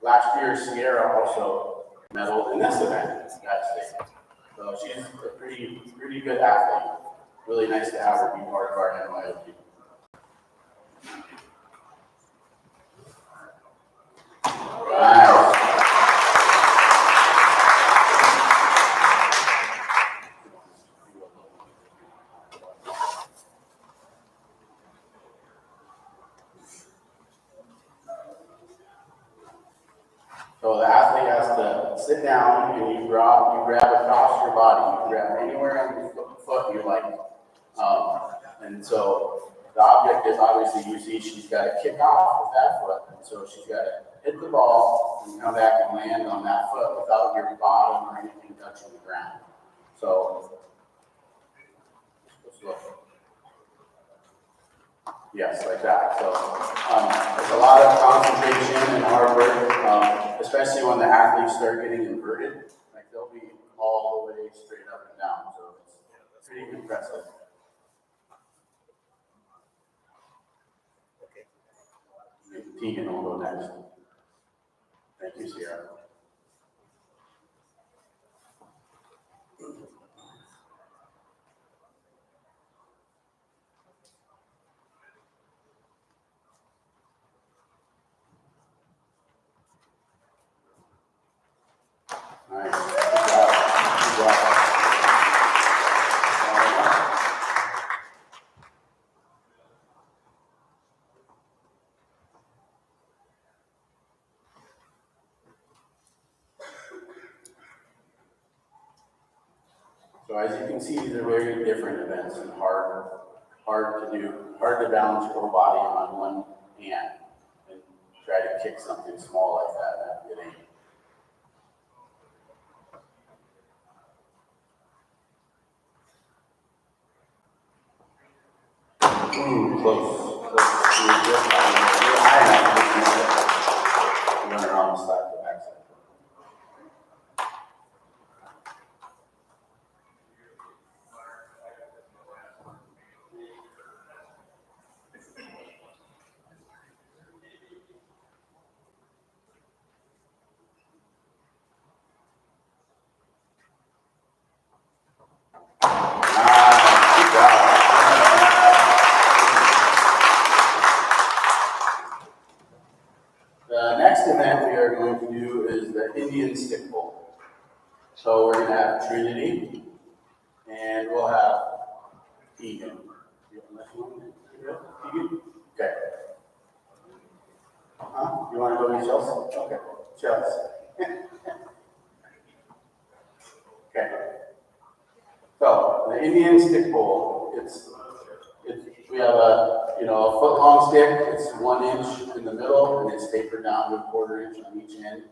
Last year, Sierra also medaled in this event at state. So she's a pretty good athlete. Really nice to have her be part of our NYO team. Nice. So the athlete has to sit down and you grab across your body. You grab anywhere on your foot you like. And so the object is obviously you see she's got to kick off with that foot. And so she's got to hit the ball and come back and land on that foot without your bottom or anything touching the ground. So let's look. Yes, like that. So it's a lot of concentration and hard work, especially when the athletes start getting inverted. Like they'll be all the way straight up and down. So it's pretty impressive. Tegan will go next. Thank you, Sierra. Nice. Good job. Good job. So as you can see, these are very different events and hard to do, hard to balance your whole body on one hand and try to kick something small like that and have good aim. Close. You're high enough to run around the side of the backside. The next event we are going to do is the Indian stick bowl. So we're going to have Trinity, and we'll have Egan. Okay. You want to go to Chelsea? Okay. Chelsea. Okay. So the Indian stick bowl, we have a foot long stick. It's 1 inch in the middle, and it's tapered down to a 1/4 inch on each end.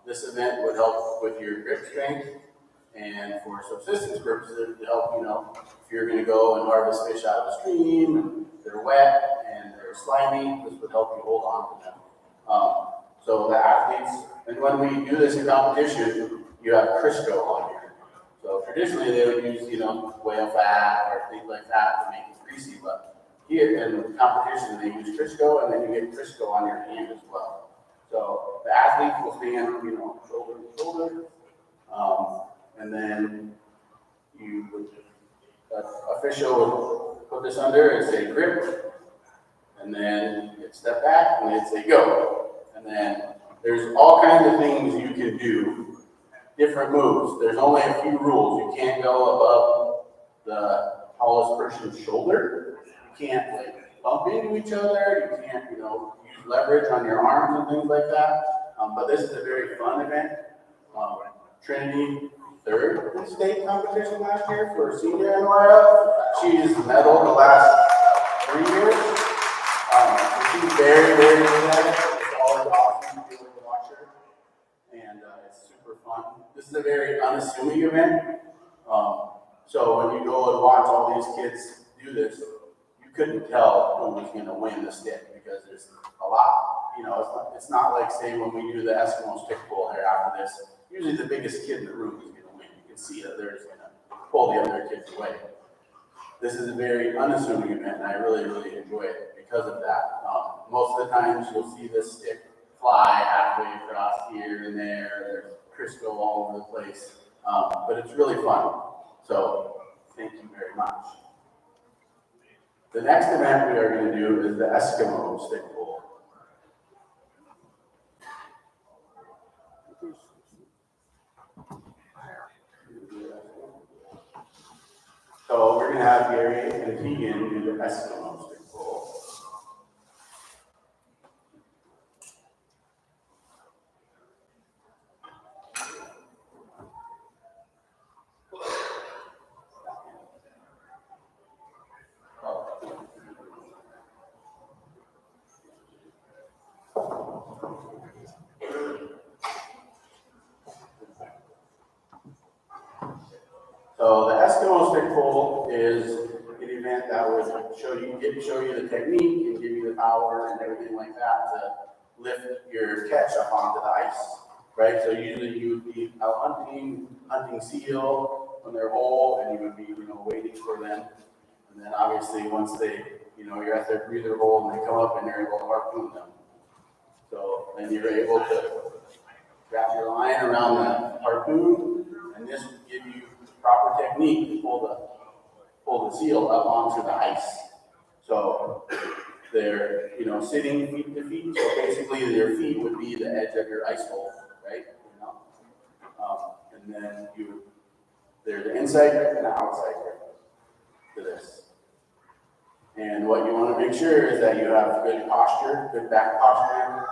This event would help with your grip strength, and for subsistence purposes, to help if you're going to go and harvest fish out of the stream, and they're wet and they're slimy. This would help you hold on to them. So the athletes, and when we do this in competition, you have Crisco on here. So traditionally they would use, whale fat or things like that to make it greasy, but here in competition they use Crisco, and then you get Crisco on your hand as well. So the athlete will stand, shoulder to shoulder, and then official would put this under and say grip, and then you'd step back and they'd say go. And then there's all kinds of things you can do. Different moves. There's only a few rules. You can't go above the tallest person's shoulder. You can't bump into each other. You can't, use leverage on your arms and things like that. But this is a very fun event. Trinity, 3rd in state competition last year for senior NYO. She's medaled the last 3 years. She's very, very good at it. It's always awesome to be able to watch her. And it's super fun. This is a very unassuming event. So when you go and watch all these kids do this, you couldn't tell who was going to win the stick because there's a lot. It's not like, say, when we do the Eskimo stick bowl here after this, usually the biggest kid in the room is going to win. You can see that they're just going to pull the other kids away. This is a very unassuming event, and I really, really enjoy it because of that. Most of the times you'll see this stick fly halfway across here and there. There's crystal all over the place, but it's really fun. So thank you very much. The next event we are going to do is the Eskimo stick pull. So we're going to have Gary and Tegan do the Eskimo stick pull. So the Eskimo stick pull is an event that would show you the technique and give you the power and everything like that to lift your catch up onto the ice, right? So usually you would be out hunting seal when they're whole, and you would be, waiting for them. And then obviously once they, you're at their breather hole and they come up and you're able to harpoon them. So then you're able to wrap your line around the harpoon, and this would give you proper technique to pull the seal up onto the ice. So they're sitting feet to feet. So basically their feet would be the edge of your ice hole, right? And then they're the inside grip and the outside grip to this. And what you want to make sure is that you have good posture, good back posture.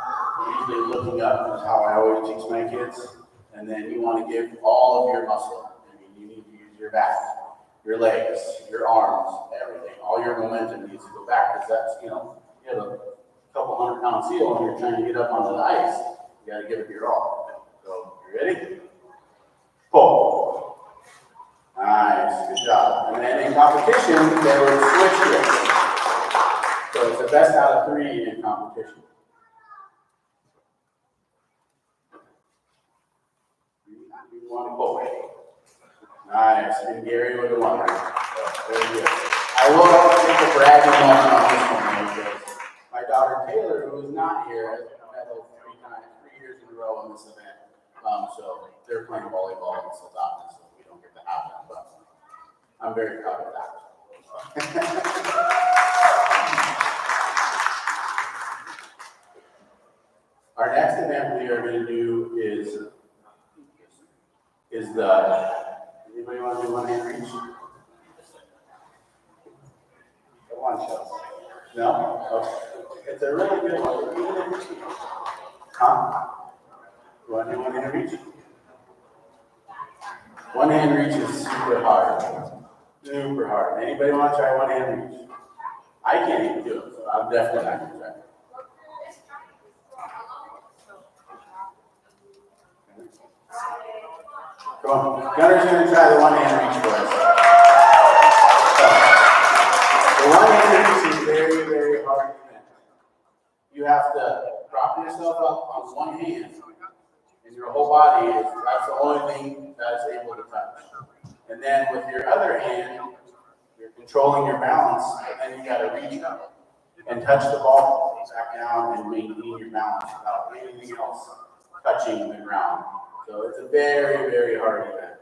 Usually looking up is how I always teach my kids. And then you want to give all of your muscle. You need to use your back, your legs, your arms, everything. All your momentum needs to go back, because that's, you have a couple 100-pound seal and you're trying to get up onto the ice. You got to give it your all. So, you ready? Pull. Nice, good job. And then in competition, they would switch grips. So it's the best out of 3 in competition. You want to pull. Nice, and Gary with a 1. Very good. I will take a bragging moment on this one, because my daughter Taylor, who is not here, has medaled 3 years in a row in this event. So they're playing volleyball and stuff, so we don't get to have that, but I'm very proud of that. Our next event we are going to do is the, anybody want to do one hand reach? Go on, Chelsea. No? Okay. It's a really good one. Huh? You want to do one hand reach? One hand reach is super hard. Super hard. Anybody want to try one hand reach? I can't even do it, so I'm definitely not going to try it. Go on. Gunner's going to try the one hand reach for us. So, the one hand reach is very, very hard event. You have to prop yourself up on one hand, and your whole body that's the only thing that is able to touch. And then with your other hand, you're controlling your balance, and then you got to reach up and touch the ball back down and maintain your balance without anything else touching the ground. So it's a very, very hard event.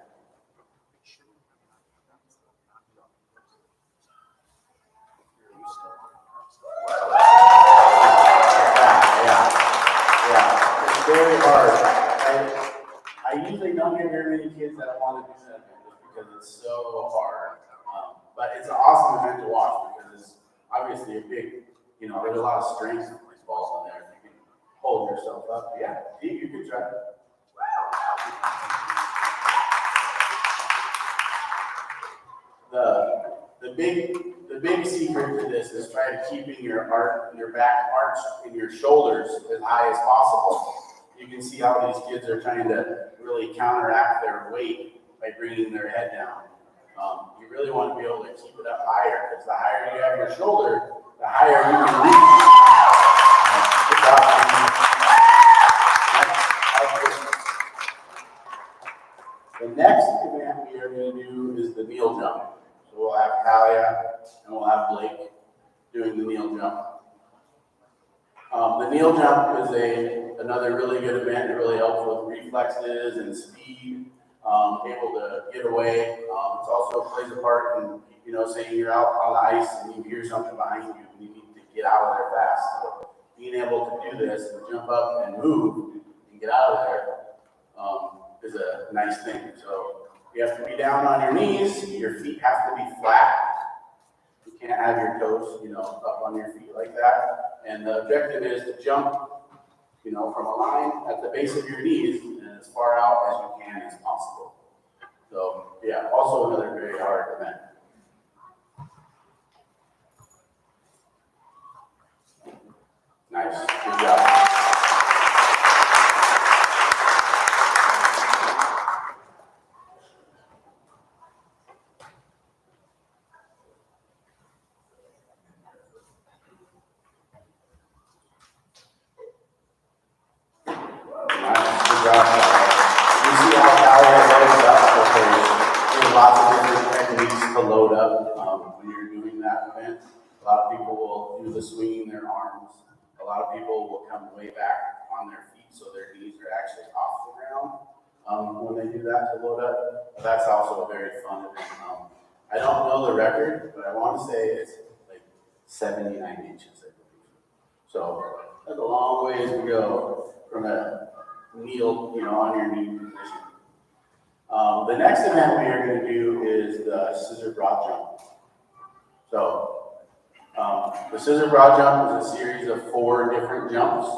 Yeah, it's very hard. I usually don't get very many kids that want to do that event just because it's so hard. But it's an awesome event to watch because it's obviously a big, there's a lot of strength in these balls in there. If you can hold yourself up, yeah, you can try it. The big secret to this is try to keeping your back arched and your shoulders as high as possible. You can see how these kids are trying to really counteract their weight by bringing their head down. You really want to be able to keep it up higher, because the higher you have your shoulder, the higher you can reach. The next event we are going to do is the kneel jump. So we'll have Talia and we'll have Blake doing the kneel jump. The kneel jump is another really good event. It really helps with reflexes and speed, able to get away. It also plays a part in, saying you're out on the ice and you hear something behind you and you need to get out of there fast. So being able to do this and jump up and move and get out of there is a nice thing. So you have to be down on your knees. Your feet have to be flat. You can't have your toes, up on your feet like that. And the objective is to jump, from a line at the base of your knees and as far out as you can as possible. So yeah, also another very hard event. Nice, good job. There's lots of different techniques to load up when you're doing that event. A lot of people will do the swinging their arms. A lot of people will come way back on their feet so their knees are actually off the ground when they do that to load up. But that's also a very fun event. I don't know the record, but I want to say it's like 79 inches, I believe. So that's a long ways to go from a kneel, on your knee position. The next event we are going to do is the scissor broad jump. So the scissor broad jump is a series of 4 different jumps.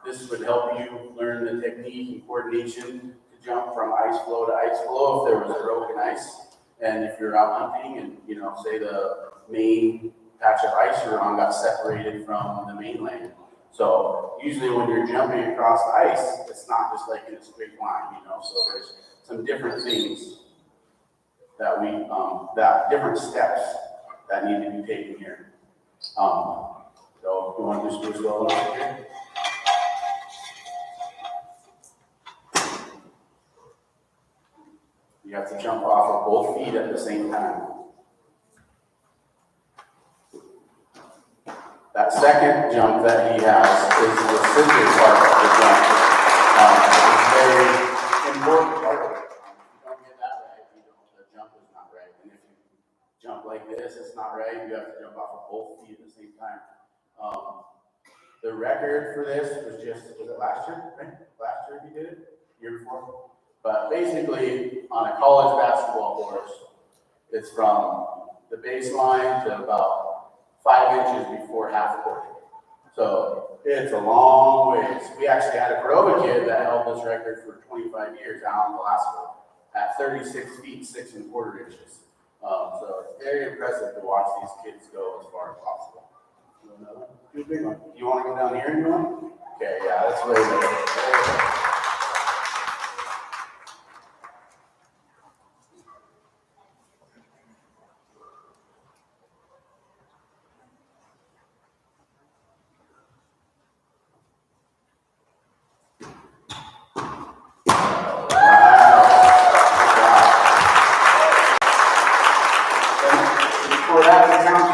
This would help you learn the technique and coordination to jump from ice floe to ice floe if there was broken ice. And if you're out hunting and, say the main patch of ice you're on got separated from the mainland. So usually when you're jumping across the ice, it's not just like in a straight line, so there's some different things that different steps that need to be taken here. So you want to just do a slow one here? You have to jump off of both feet at the same time. That second jump that he has is the scissor part of the jump. It's a very important part of it. If you don't get that right, the jump is not right. And if you jump like this, it's not right. You have to jump off of both feet at the same time. The record for this was it last year? Right? Last year he did it? Year before? But basically, on a college basketball course, it's from the baseline to about 5 inches before half court. So it's a long ways. We actually had a Corova kid that held this record for 25 years out in Alaska at 36 feet, 6 1/4 inches. So it's very impressive to watch these kids go as far as possible. Do big one. You want to go down here and do one? Okay, yeah, that's way better.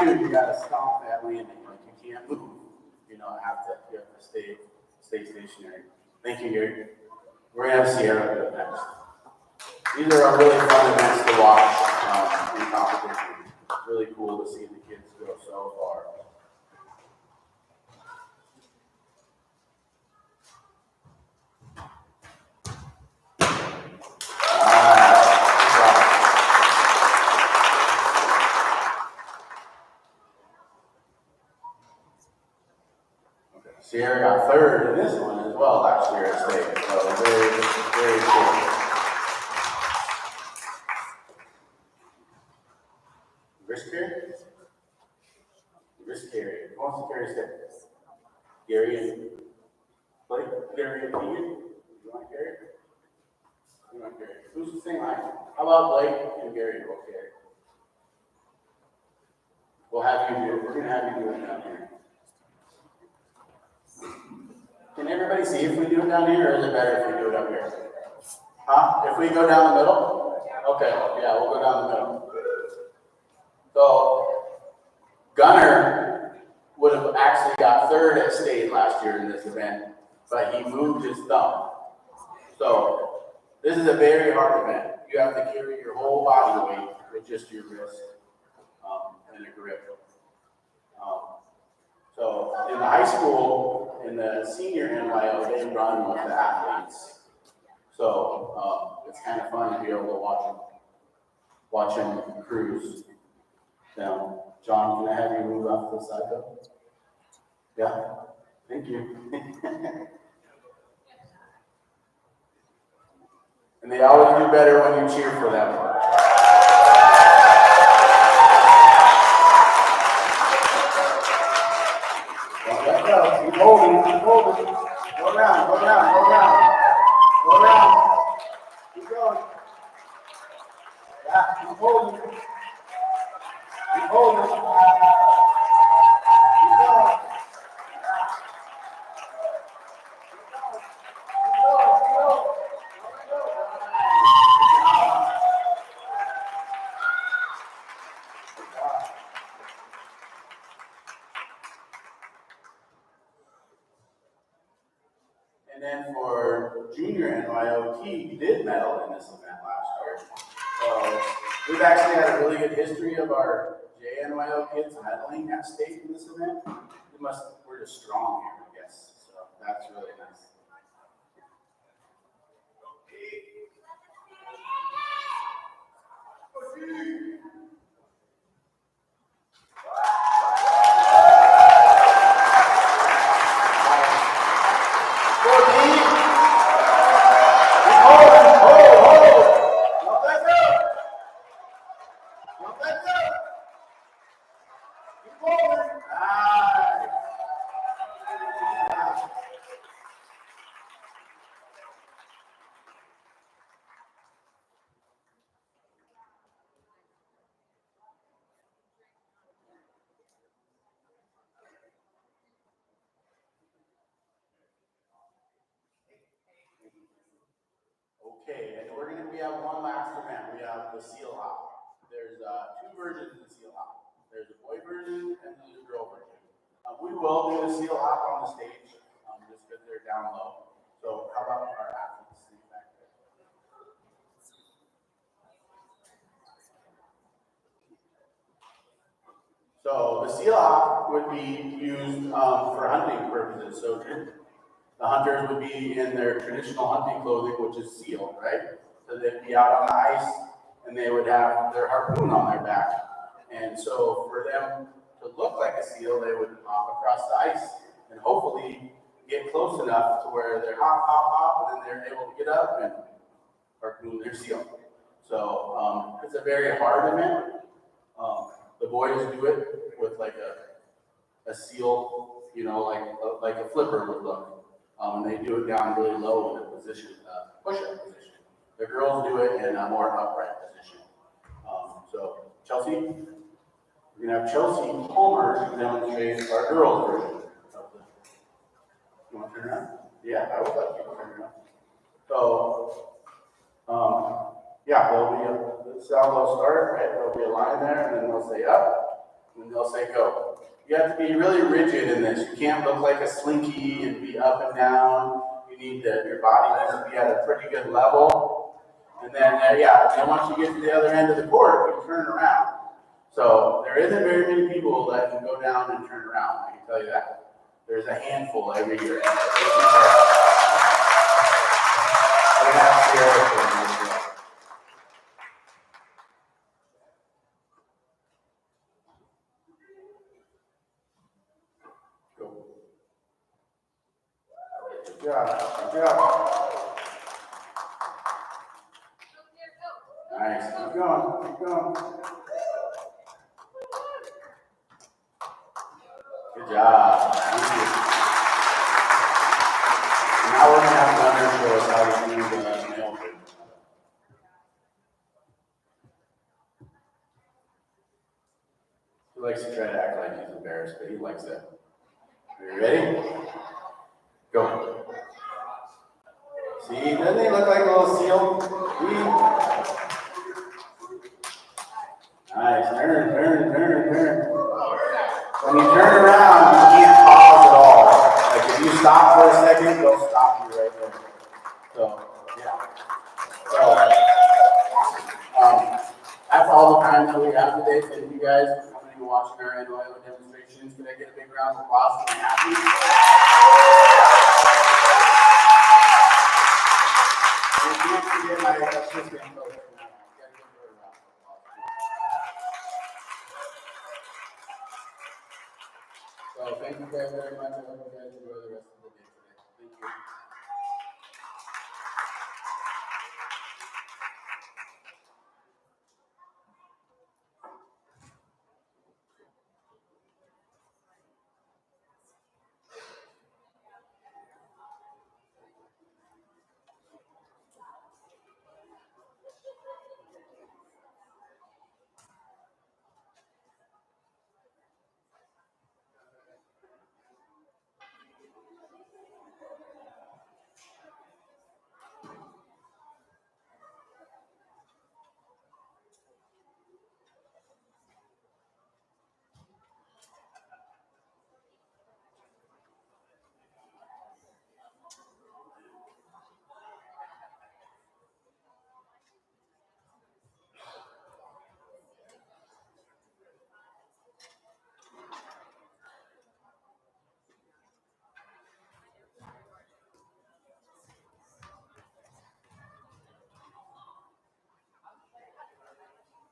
You got to stomp that landing, like you can't move. You have to stay stationary. Thank you, Gary. We're gonna have Sierra do it next. These are really fun events to watch in competition. It's really cool to see the kids go so far. Sierra got 3rd in this one as well last year at state. So very, very cool. Wrist carry? Wrist carry. Who wants to carry sticks? Gary and Blake? Gary and Keegan? You want to carry? You want to carry? Who's the same height? How about Blake and Gary both carry? We'll have you do it. We're going to have you do it down here. Can everybody see if we do it down here, or is it better if we do it up here? Huh? If we go down the middle? Okay, yeah, we'll go down the middle. So, Gunner would have actually got 3rd at state last year in this event. but he moved his thumb. So this is a very hard event. You have to carry your whole body weight with just your wrist and a grip. So in the high school, in the senior NYO, they run with the athletes. So it's kind of fun to be able to watch them cruise. Now, John, can I have you move off to the side though? Yeah, thank you. And they always do better when you cheer for them. Let go. Keep holding, keep holding. Go around, go around, go around. Go around. Keep going. Yeah, keep holding. Keep holding. Keep going. And then for junior NYO, he did medal in this event last year. So we've actually had a really good history of our JNYO kids medaling at state in this event. We're just strong here, I guess. So that's really nice. Okay, and we have one last event. We have the seal hop. There's two versions of the seal hop. There's a boy version and there's a girl version. We will do the seal hop on the stage, just because they're down low. So how about our athletes back there? So the seal hop would be used for hunting purposes. So the hunters would be in their traditional hunting clothing, which is seal, right? So they'd be out on the ice, and they would have their harpoon on their back. And so for them to look like a seal, they would hop across the ice and hopefully get close enough to where they're hop, and then they're able to get up and harpoon their seal. So it's a very hard event. The boys do it with like a seal, like a flipper would look. And they do it down really low in a position, push-up position. The girls do it in a more upright position. So Chelsea, we're gonna have Chelsea Palmer demonstrate our girls version of the. You want to turn around? Yeah, I would like you to turn around. So, yeah, this is how they'll start, right? There'll be a line there, and then they'll say up, and then they'll say go. You have to be really rigid in this. You can't look like a slinky and be up and down. Your body needs to be at a pretty good level. And then, then once you get to the other end of the court, you turn around. So there isn't very many people that can go down and turn around, I can tell you that. There's a handful every year. Good job. Nice. Keep going. Good job. Thank you. Now we're going to have Gunnar show us how to do the nail version. He likes to try to act like he's embarrassed, but he likes it. Are you ready? Go. See, doesn't he look like a little seal? Nice. Turn. When you turn around, you can't pause at all. Like if you stop for a second, they'll stop you right there. So, yeah. So, that's all the time that we have today. Thank you guys for coming and watching our annual demonstrations. Can I get a big round of applause for happy? My assistant, so thank you guys very much. I hope you guys enjoy the rest of the day today.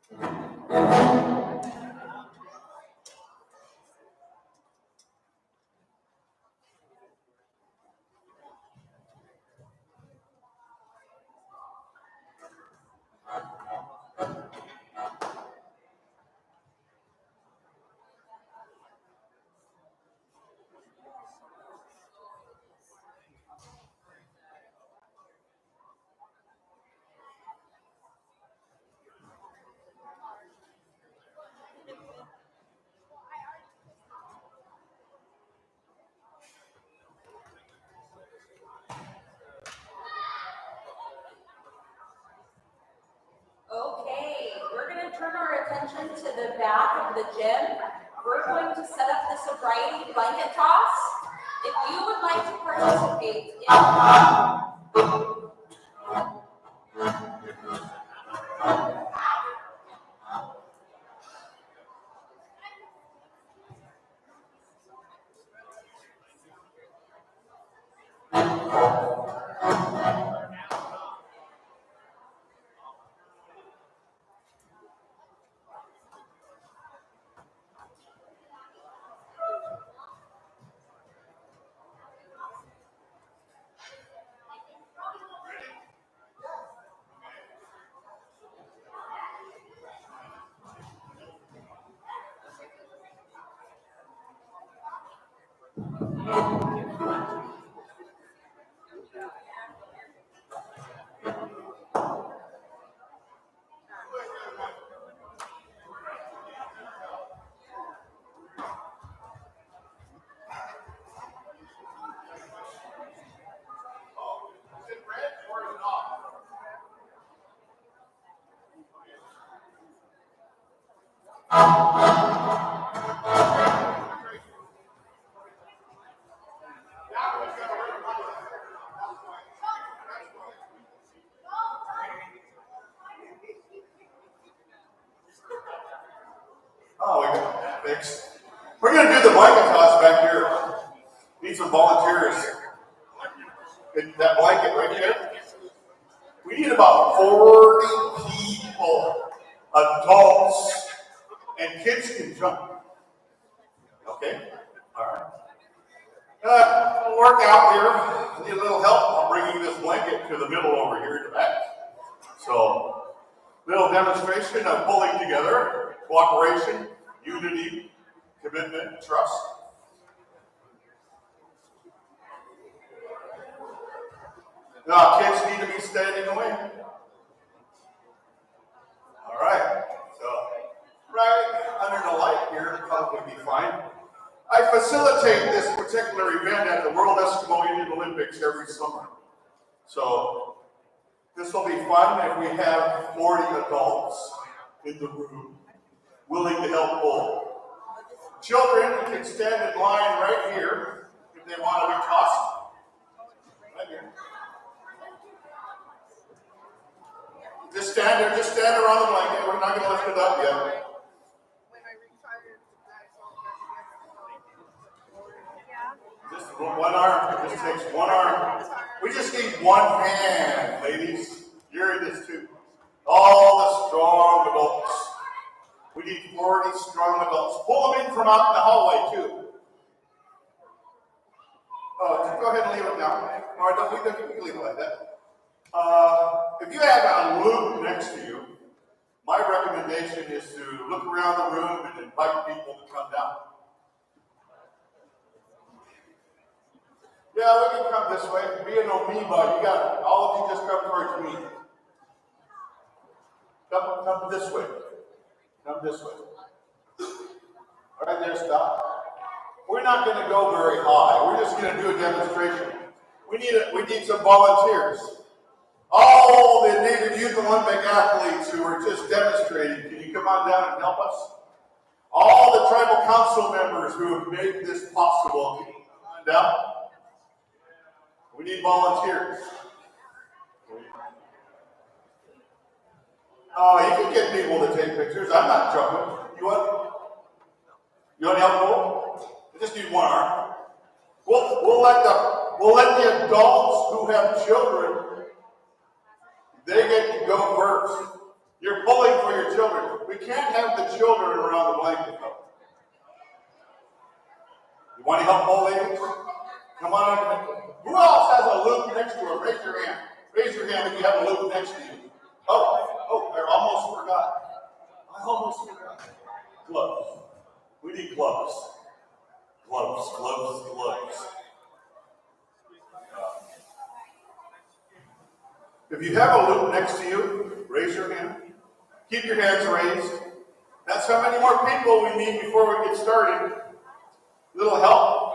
Thank you. Okay, we're going to turn our attention to the back of the gym. We're going to set up the sobriety blanket toss. If you would like to participate in Oh, we got that fixed. We're going to do the blanket toss back here. Need some volunteers. That blanket right there. We need about 40 people, adults, and kids can jump. Okay? All right. We'll work out here. I need a little help on bringing this blanket to the middle over here in the back. So, little demonstration of pulling together, cooperation, unity, commitment, trust. Now, kids need to be standing away. All right. So, right under the light here, probably be fine. I facilitate this particular event at the World Eskimo Indian Olympics every summer. So, this will be fun if we have 40 adults in the room willing to help pull. Children can stand in line right here if they want to be tossed. stand around the blanket. We're not going to lift it up yet. Just one arm. It just takes one arm. We just need one hand, ladies. You're in this too. All the strong adults. We need 40 strong adults. Pull them in from out in the hallway too. Go ahead and leave it now. Or don't we can leave it like that. If you have a loop next to you, my recommendation is to look around the room and invite people to come down. Yeah, we can come this way. Be an amoeba. You got it. All of you just come towards me. Come this way. Come this way. All right, there, stop. We're not going to go very high. We're just going to do a demonstration. We need some volunteers. All the Native Youth Olympic athletes who are just demonstrating, can you come on down and help us? All the tribal council members who have made this possible, can you come on down? We need volunteers. You can get people to take pictures. I'm not joking. You want help, Cole? We just need one arm. We'll let the adults who have children, they get to go first. You're pulling for your children. We can't have the children around the blanket though. You want to help pull, ladies? Come on. Who else has a loop next to her? Raise your hand. Raise your hand if you have a loop next to you. Oh, I almost forgot. Gloves. We need gloves. Gloves. If you have a loop next to you, raise your hand. Keep your hands raised. That's how many more people we need before we get started. Little help.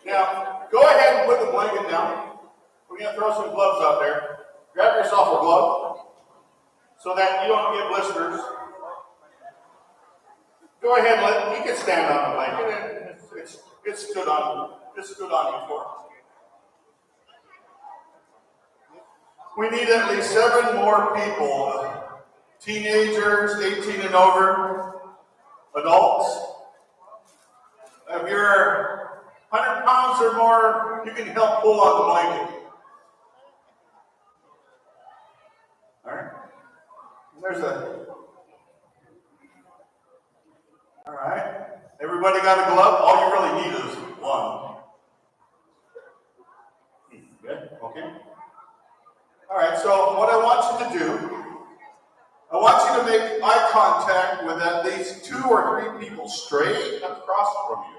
Now, go ahead and put the blanket down. We're going to throw some gloves out there. Grab yourself a glove so that you don't get blisters. Go ahead, you can stand on the blanket. It stood on before. We need at least 7 more people. Teenagers, 18 and over, adults. If you're 100 pounds or more, you can help pull on the blanket. All right. All right. Everybody got a glove? All you really need is one. Good? Okay. All right, so what I want you to do, I want you to make eye contact with at least 2 or 3 people straight across from you.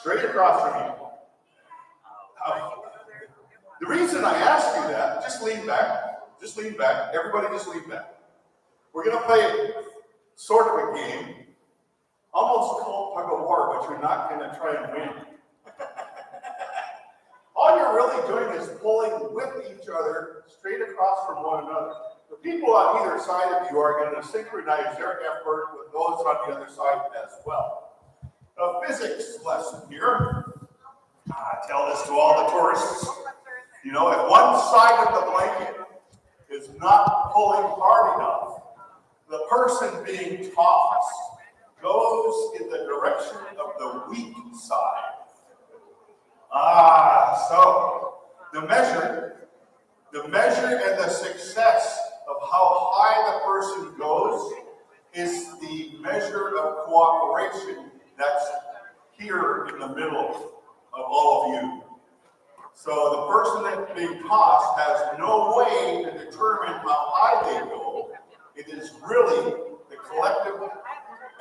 Straight across from you. The reason I ask you that, just lean back. Everybody just lean back. We're going to play sort of a game, almost called tug of war, but you're not going to try and win. All you're really doing is pulling with each other straight across from one another. The people on either side of you are going to synchronize their effort with those on the other side as well. A physics lesson here. I tell this to all the tourists. You know, if one side of the blanket is not pulling hard enough, the person being tossed goes in the direction of the weak side. So the measure and the success of how high the person goes is the measure of cooperation that's here in the middle of all of you. So the person that's being tossed has no way to determine how high they go. It is really the collective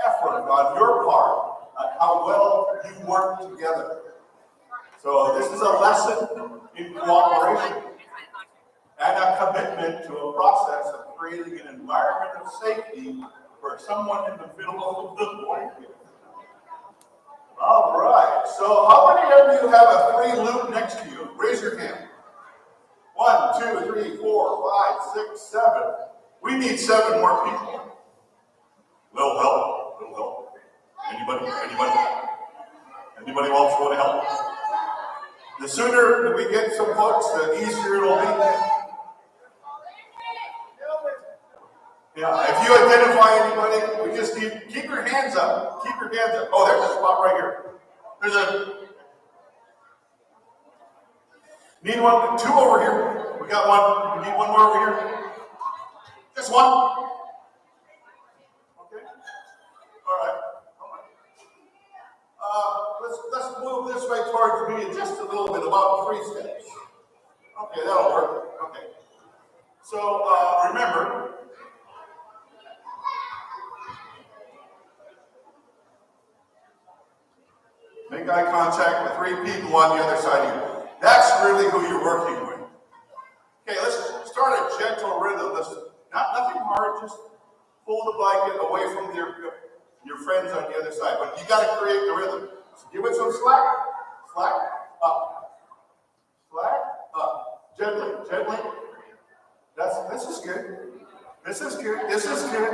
effort on your part on how well you work together. So this is a lesson in cooperation and a commitment to a process of creating an environment of safety for someone in the middle of the blanket. All right, so how many of you have a 3 loop next to you? Raise your hand. 1, 2, 3, 4, 5, 6, 7. We need 7 more people. Little help. Anybody else want to help? The sooner that we get some folks, the easier it'll be. Yeah, if you identify anybody, we just need, keep your hands up. Keep your hands up. Oh, there's a spot right here. There's a, need one, two over here. We got one. We need one more over here. Just one. Okay. All right. Let's move this way towards me just a little bit, about 3 steps. Okay, that'll work. Okay. So remember, make eye contact with 3 people on the other side of you. That's really who you're working with. Okay, let's start a gentle rhythm. Nothing hard, just pull the blanket away from your friends on the other side. But you got to create the rhythm. So give it some slack, slack, up, slack, up. Gently, gently. This is good. This is good. This is good.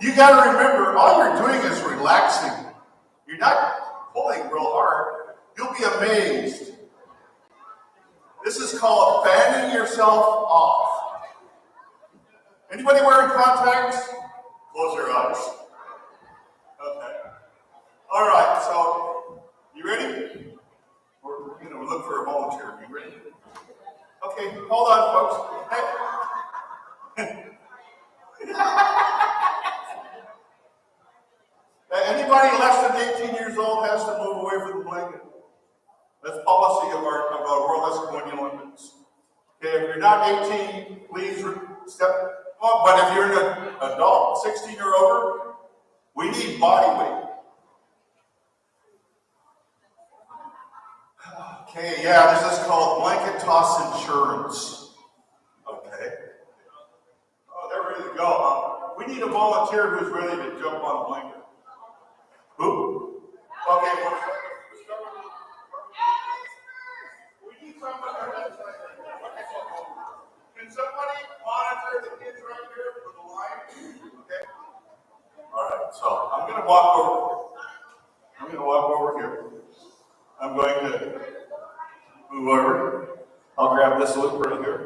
You got to remember, all you're doing is relaxing. You're not pulling real hard. You'll be amazed. This is called fanning yourself off. Anybody wearing contacts? Close your eyes. Okay. All right, so you ready? We're going to look for a volunteer. You ready? Okay, hold on, folks. Hey. Anybody less than 18 years old has to move away from the blanket. That's policy of our World Escalonian Olympics. Okay, if you're not 18, please step up. But if you're an adult, 16 or over, we need body weight. Okay, yeah, this is called blanket toss insurance. Okay. Oh, they're ready to go, huh? We need a volunteer who's ready to jump on a blanket. Who? Okay, we need somebody. Can somebody monitor the kids right here for the line? Okay. All right, so I'm going to walk over here. I'm going to move over. I'll grab this loop right here.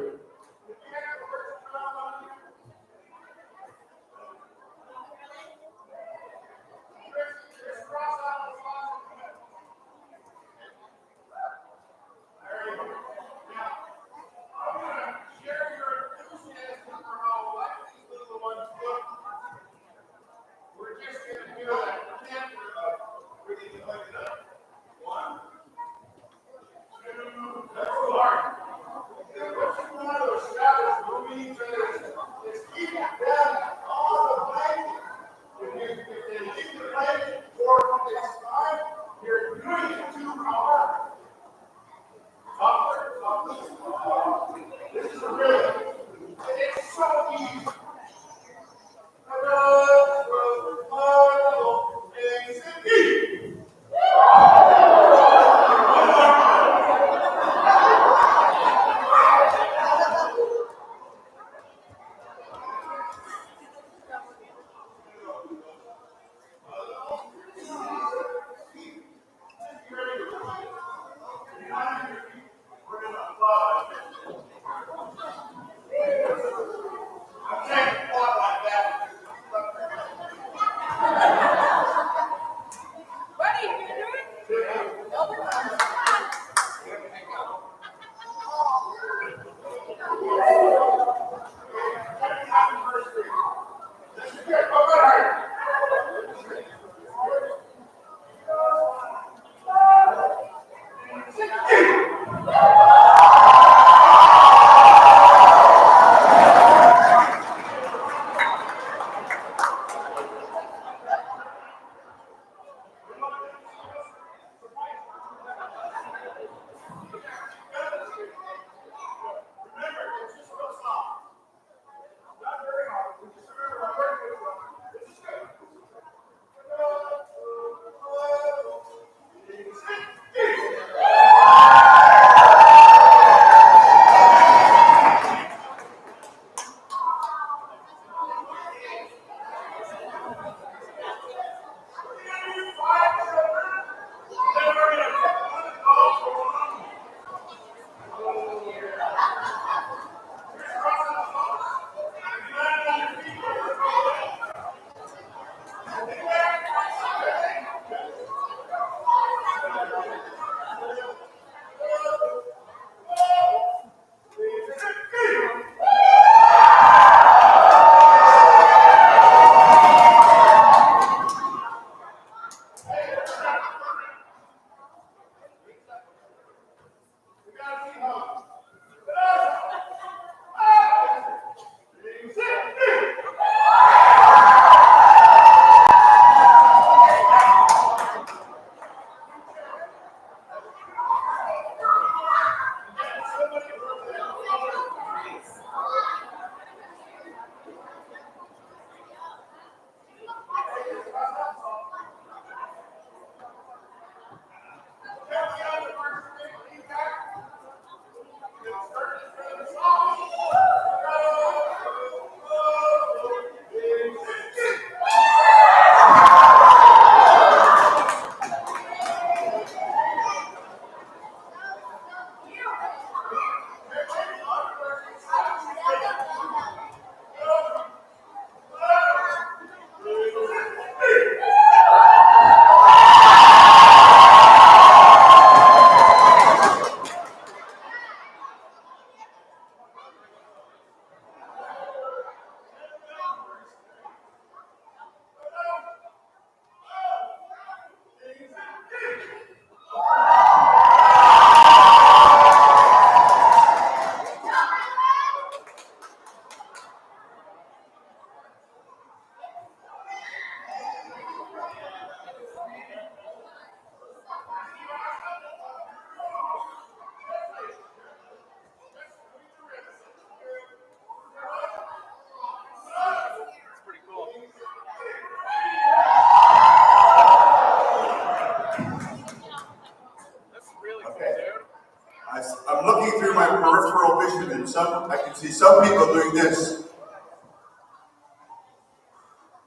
See, some people doing this.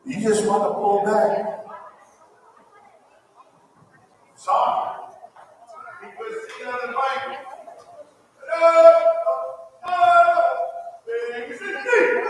You just want to pull back. Sorry. People sitting on the bike. Things and things.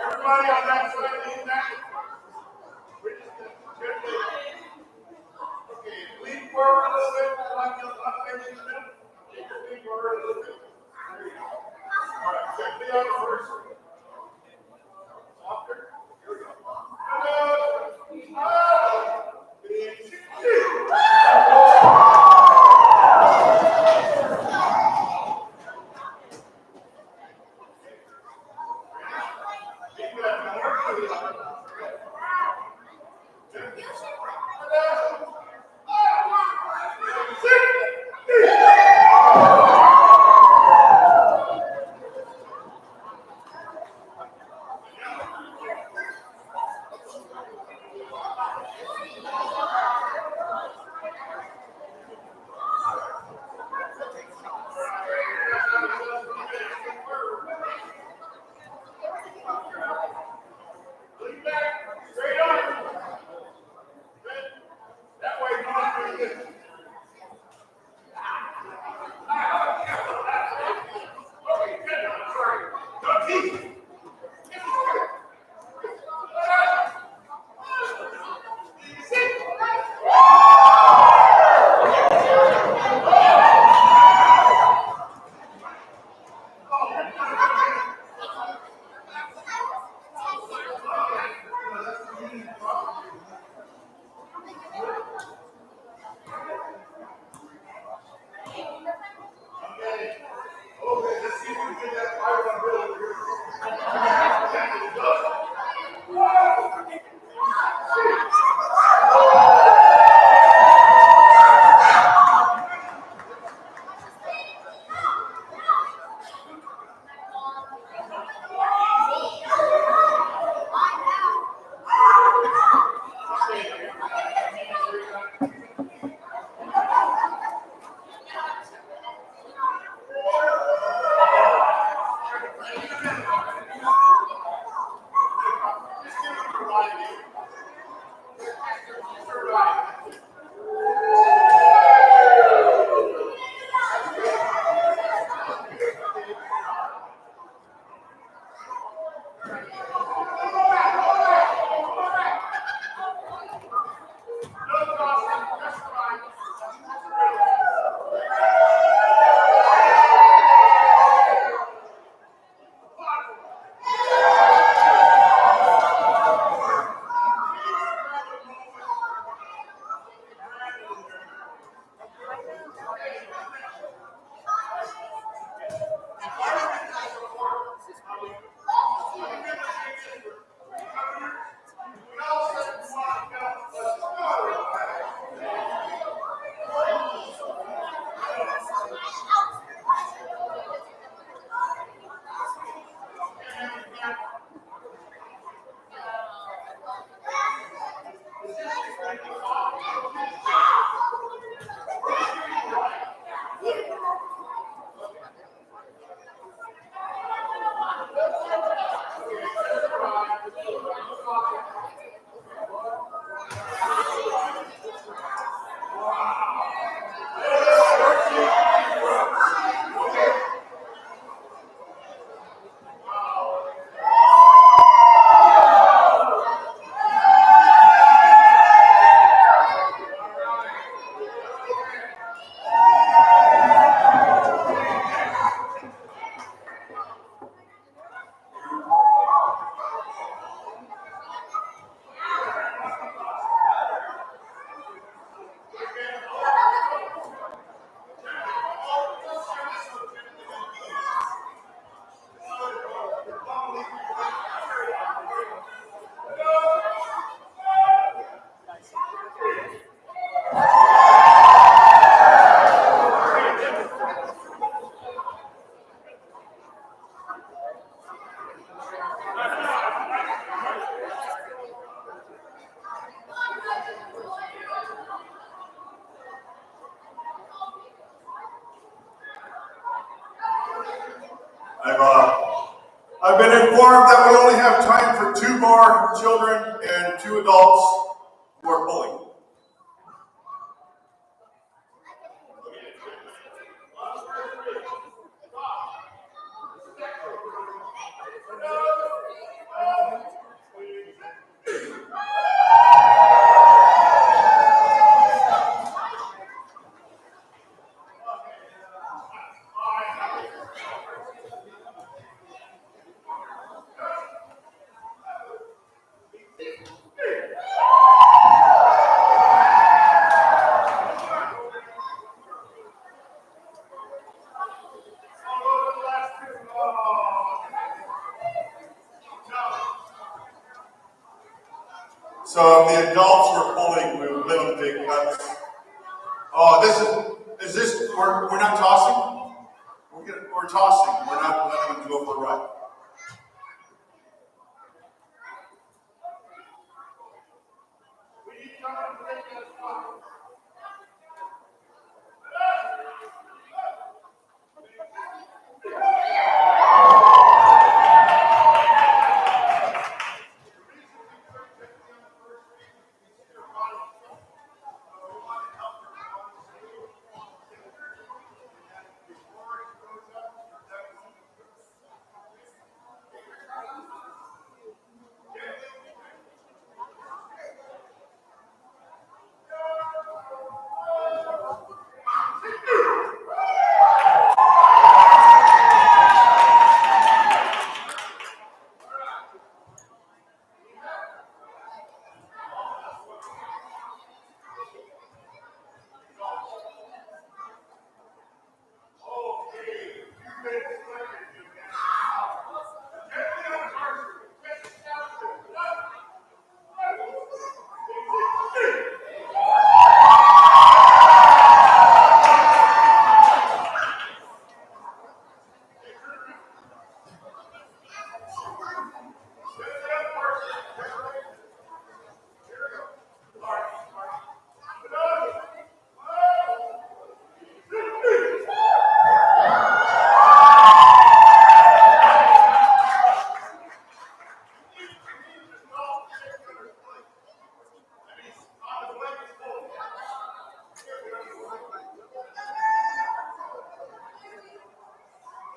Everybody on that side, lean back. We're just gonna gently. Okay, lean forward a little bit, like the left leg in the middle. Lean forward a little bit. There you go. All right, gently on the first. Softer. Here we go. That way, you don't do this. Okay, good. Sorry. Don't tease. Okay, let's see if we can get that fire on really good. I've been informed that we only have time for 2 more children and 2 adults who are pulling. So if the adults were pulling, we would let them take cuts. Oh, we're not tossing? We're tossing. We're not letting them go for a ride.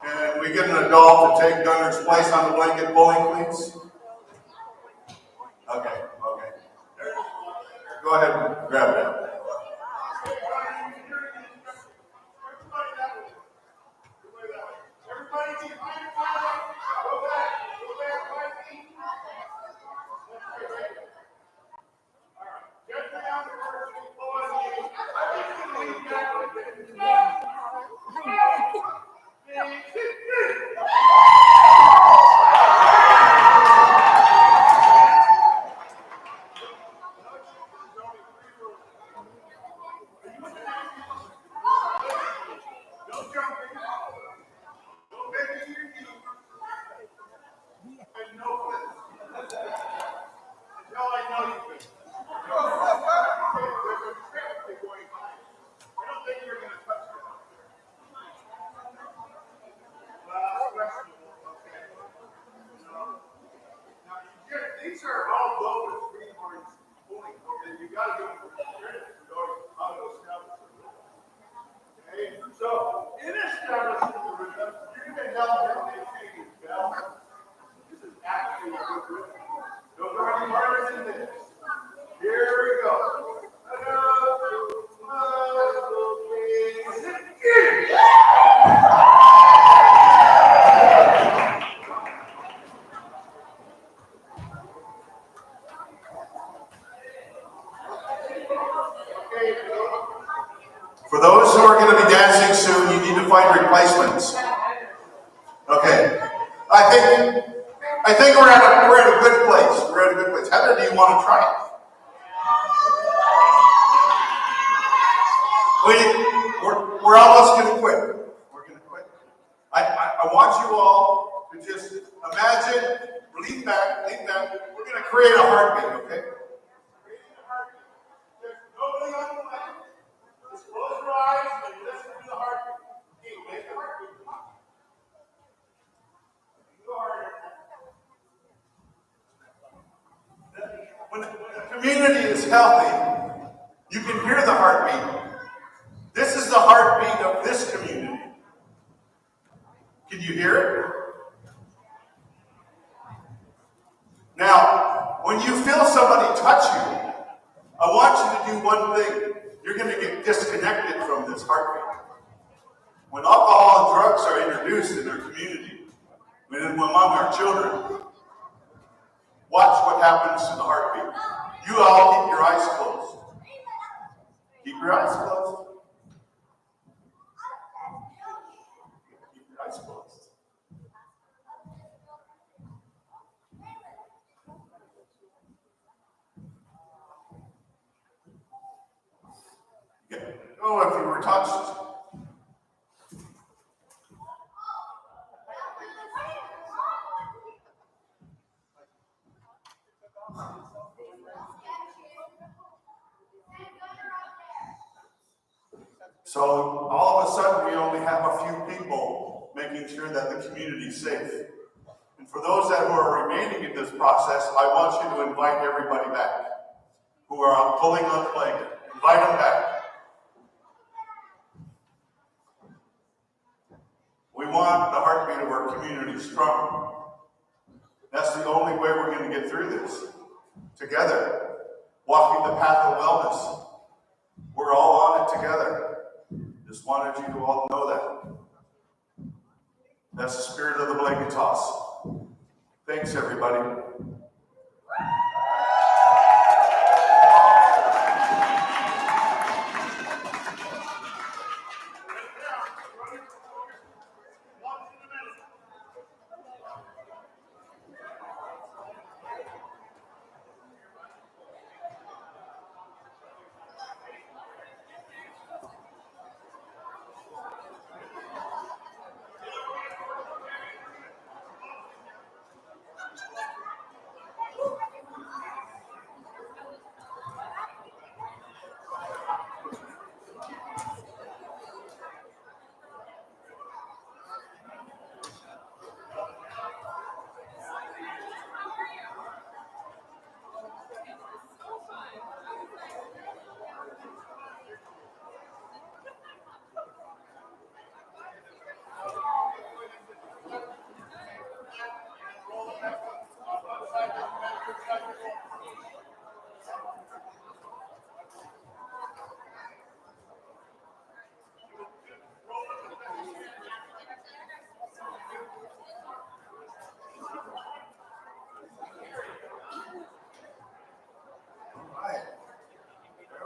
Can we get an adult to take Gunner's place on the blanket pulling, please? Okay. Go ahead and grab that. These are all low green horns pulling. You got to give them credit for how to establish the rhythm. Okay? So, in establishing the rhythm, you're going to help them maintain balance. This is actually a good rhythm. Don't go any harder than this. Here we go. For those who are going to be dancing soon, you need to find replacements. Okay. I think we're at a good place. We're at a good place. Heather, do you want to try it? We're almost going to quit. We're going to quit. I want you all to just imagine, lean back. We're going to create a heartbeat, okay? Creating a heartbeat. There's nobody on the line. Just close your eyes and listen to the heartbeat. Okay, make the heartbeat. Go harder. When the community is healthy, you can hear the heartbeat. This is the heartbeat of this community. Can you hear it? Now, when you feel somebody touch you, I want you to do one thing. You're going to get disconnected from this heartbeat. When alcohol and drugs are introduced in our community, among our children, watch what happens to the heartbeat. You all keep your eyes closed. Keep your eyes closed. Keep your eyes closed. Oh, if you were touched. So all of a sudden, we only have a few people making sure that the community is safe. And for those that who are remaining in this process, I want you to invite everybody back who are pulling on the blanket. Invite them back. We want the heartbeat of our community strong. That's the only way we're going to get through this. Together, walking the path of wellness. We're all on it together. Just wanted you to all know that. That's the spirit of the blanket toss. Thanks, everybody.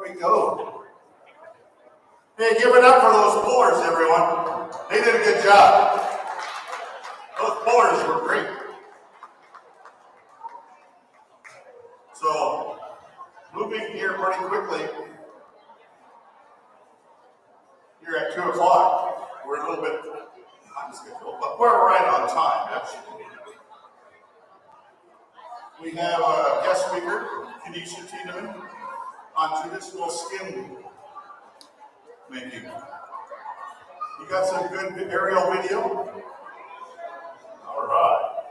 There we go. Hey, give it up for those pullers, everyone. They did a good job. Those pullers were great. So, moving here pretty quickly. You're at 2 o'clock. We're a little bit on schedule, but we're right on time, actually. We have a guest speaker, Kenesha Tiedemann, on traditional skin making. You got some good aerial video? All right.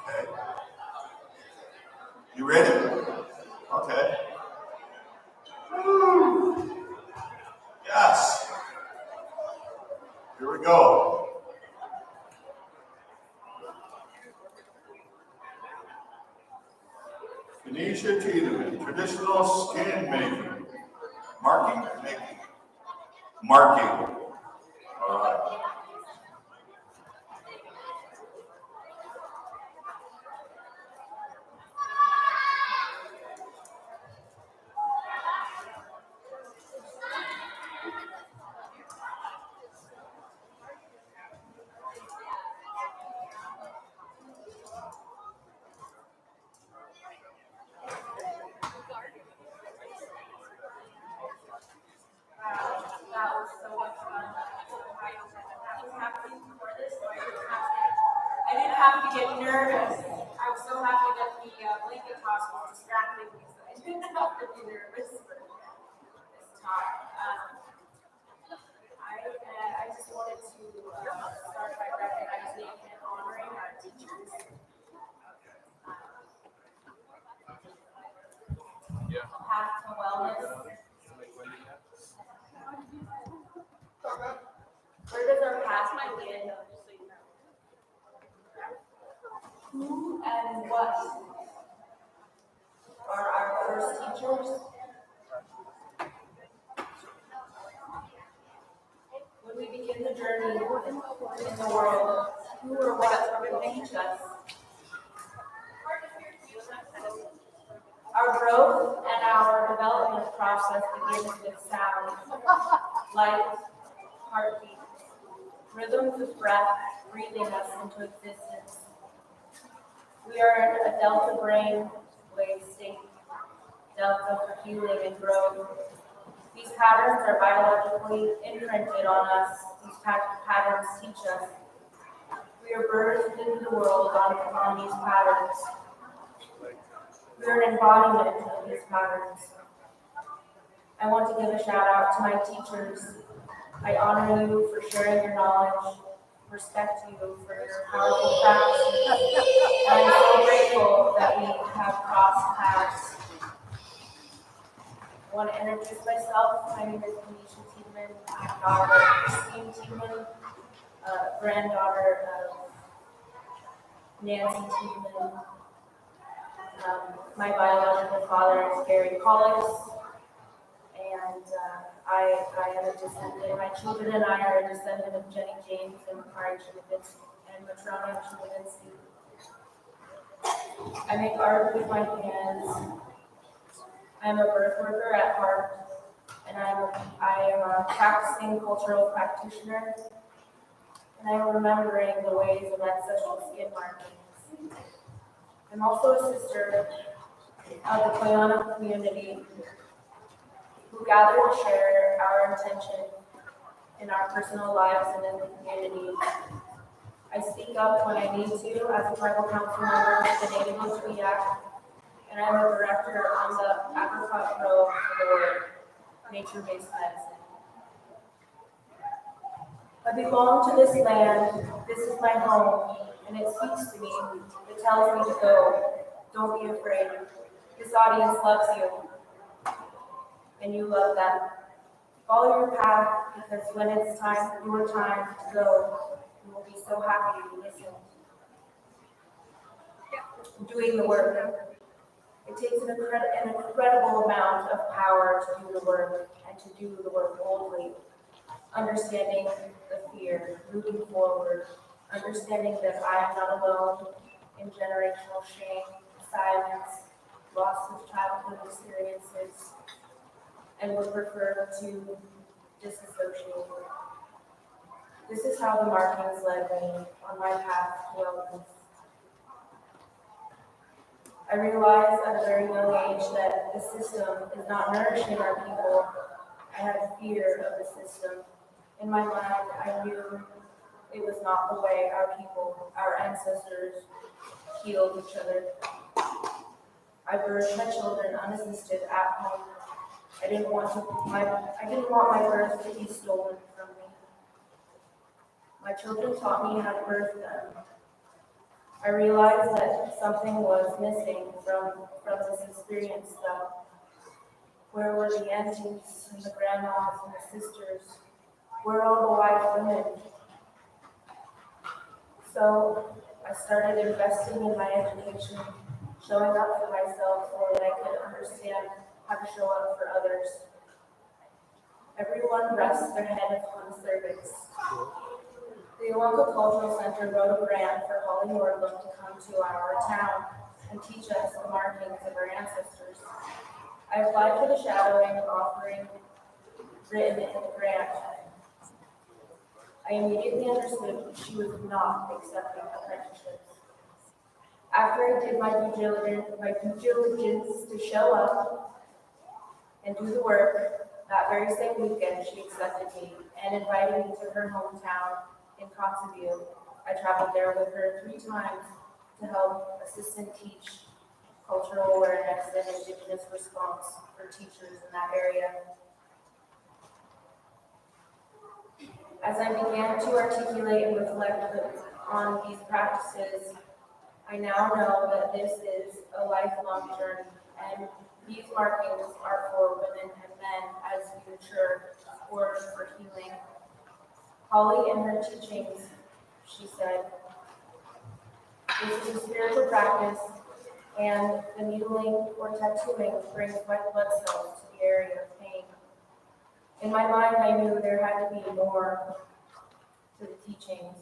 Okay. You ready? Okay. Woo. Yes. Here we go. Kenesha Tiedemann, traditional skin making. Marking? Making. Marking. All right. That was so much fun. That was happening before this, so I didn't have to get nervous. I was so happy that the blanket toss was distracting me, so I didn't have to be nervous for this talk. I just wanted to start by recognizing and honoring our teachers. Path to wellness. Where does our path begin? Who and what are our first teachers? When we begin the journey in the world, who or what will teach us? Our growth and our development process begins with sound, light, heartbeat, rhythms of breath breathing us into existence. We are in a delta brain wave state, delta for healing and growth. These patterns are biologically imprinted on us. These patterns teach us. We are birthed into the world on these patterns. We are an embodiment of these patterns. I want to give a shout out to my teachers. I honor you for sharing your knowledge, respect you for your powerful practices, and I'm so grateful that we have crossed paths. I want to introduce myself. My name is Anisha Tiedemann. I'm daughter of Christine Tiedemann, granddaughter of Nancy Tiedemann. My biological father is Gary Collis, and I am a descendant. My children and I are a descendant of Jenny James and Makari Chinavinsky and Matrona Chinavinsky. I make art with my hands. I'm a birth worker at heart, and I am a practicing cultural practitioner, and I am remembering the ways of ancestral skin markings. I'm also a sister of the Koyana community who gather to share our intention in our personal lives and in the community. I speak up when I need to as a tribal council member with the Native of Eyak, and I'm a director on the Apricot Grove for nature-based medicine. I belong to this land. This is my home, and it speaks to me. It tells me to go. Don't be afraid. This audience loves you, and you love them. Follow your path, because when it's your time to go, you will be so happy you listened. Doing the work. It takes an incredible amount of power to do the work, and to do the work boldly. Understanding the fear, moving forward, understanding that I am not alone in generational shame, silence, loss of childhood experiences, and would prefer to disassociate. This is how the markings led me on my path to wellness. I realized at a very young age that the system is not nourishing our people. I had a fear of the system. In my mind, I knew it was not the way our people, our ancestors, healed each other. I birthed my children unassisted at home. I didn't want my birth to be stolen from me. My children taught me how to birth them. I realized that something was missing from this experience, though. Where were the aunties and the grandmas and the sisters? Where are all the wise women? So I started investing in my education, showing up for myself so that I could understand how to show up for others. Everyone rests their head upon the cervix. The Eyak Cultural Center wrote a grant for Holly Nordlund to come to our town and teach us the markings of our ancestors. I applied for the shadowing offering written in the grant. I immediately understood she was not accepting apprenticeships. After I did my due diligence to show up and do the work, that very same weekend she accepted me and invited me to her hometown in Kotzebue. I traveled there with her 3 times to help assistant teach cultural awareness and indigenous response for teachers in that area. As I began to articulate and reflect on these practices, I now know that this is a lifelong journey, and these markings are for women and men as we mature forward for healing. Holly, in her teachings, she said, this is a spiritual practice, and the needling or tattooing brings white blood cells to the area of pain. In my mind, I knew there had to be more to the teachings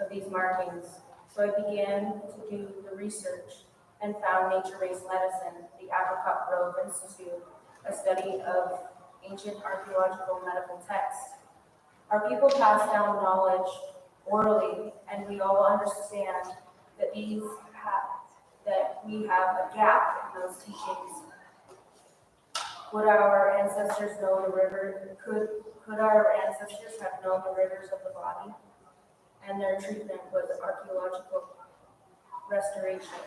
of these markings, so I began to do the research and found Nature-Based Medicine, the Apricot Grove Institute, a study of ancient archaeological medical texts. Our people pass down knowledge orally, and we all understand that we have a gap in those teachings. Would our ancestors know the river? Could our ancestors have known the rivers of the body? And their treatment was archaeological restoration.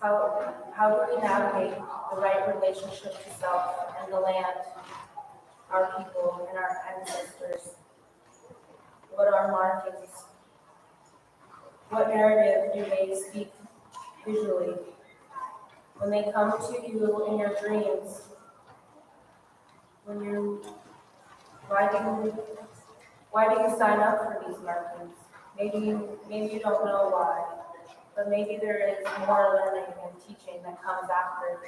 How do we navigate the right relationship to self and the land, our people, and our ancestors? What are markings? What narrative do they speak visually? When they come to you in your dreams, why do you sign up for these markings? Maybe you don't know why, but maybe there is more learning and teaching that comes after.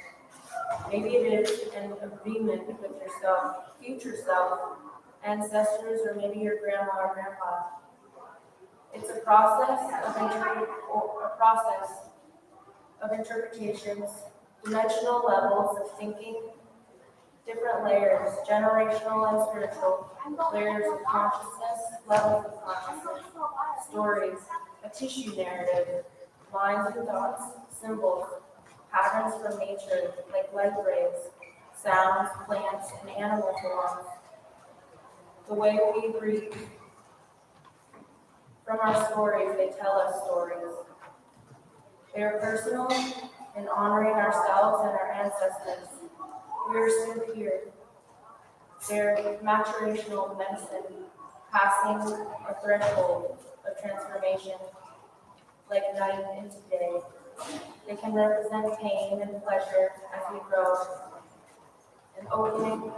Maybe it is an agreement with yourself, future self, ancestors, or maybe your grandma or grandpa. It's a process of interpretations, dimensional levels of thinking, different layers, generational and spiritual, layers of consciousness, levels of consciousness, stories, a tissue narrative, lines and dots, symbols, patterns from nature like light rays, sounds, plants, and animal forms, the way we breathe. From our stories, they tell us stories. They are personal in honoring ourselves and our ancestors. We are still here. They're maturational medicine, passing a threshold of transformation, like night into day. They can represent pain and pleasure as we grow, an opening, a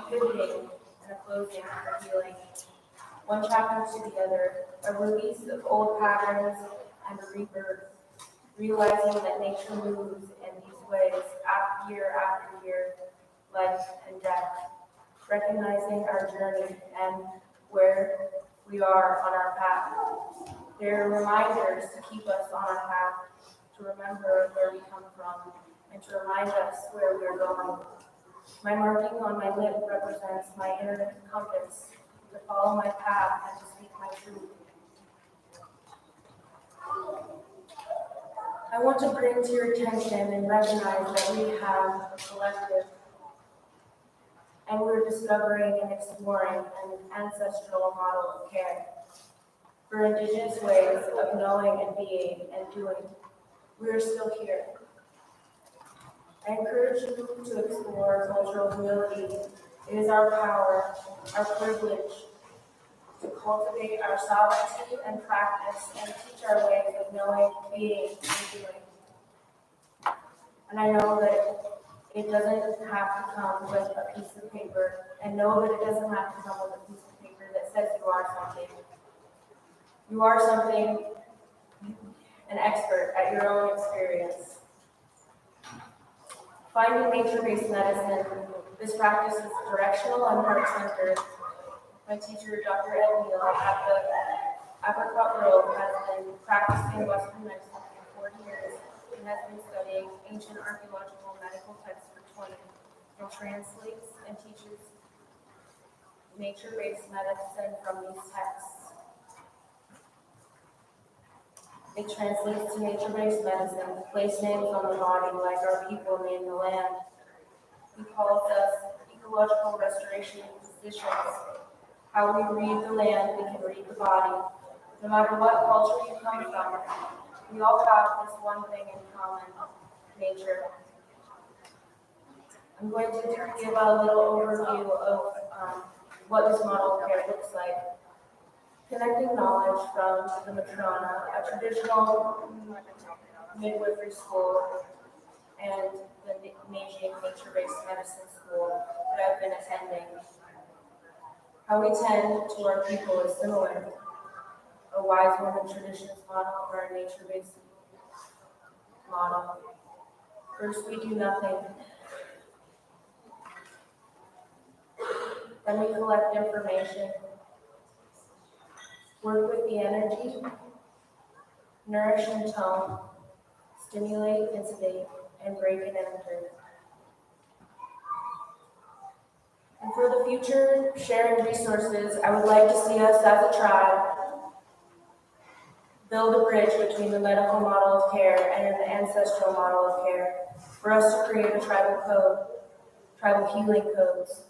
pivoting, and a closing for healing. One chapter to the other, a release of old patterns and a rebirth, realizing that nature moves in these ways year after year, life and death, recognizing our journey and where we are on our path. They're reminders to keep us on our path, to remember where we come from, and to remind us where we're going. My marking on my lip represents my inner compass, to follow my path and to speak my truth. I want to bring to your attention and recognize that we have a collective, and we're discovering and exploring an ancestral model of care for Indigenous ways of knowing and being and doing. We are still here. I encourage you to explore cultural humility. It is our power, our privilege, to cultivate our sovereignty and practice and teach our ways of knowing, being, and doing. And I know that it doesn't have to come with a piece of paper, and know that it doesn't have to come with a piece of paper that says you are something. You are something, an expert at your own experience. Finding nature-based medicine, this practice is directional and heart-centered. My teacher, Dr. Neal at the Apricot Grove, has been practicing Western medicine for 40 years and has been studying ancient archaeological medical texts for 20, and translates and teaches nature-based medicine from these texts. It translates to nature-based medicine, place names on the body like our people name the land. He calls us ecological restoration physicians. How we read the land, we can read the body. No matter what culture you come from, we all have this one thing in common, nature. I'm going to give a little overview of what this model of care looks like. Connecting knowledge from the Matrona, a traditional midwifery school, and the Beijing nature-based medicine school that I've been attending. How we tend to our people is similar. A wise woman traditions model or a nature-based model. First, we do nothing. Then we collect information, work with the energy, nourish and tone, stimulate and sedate, and break and enter. And for the future sharing resources, I would like to see us as a tribe build a bridge between the medical model of care and the ancestral model of care, for us to create a tribal code, tribal healing codes,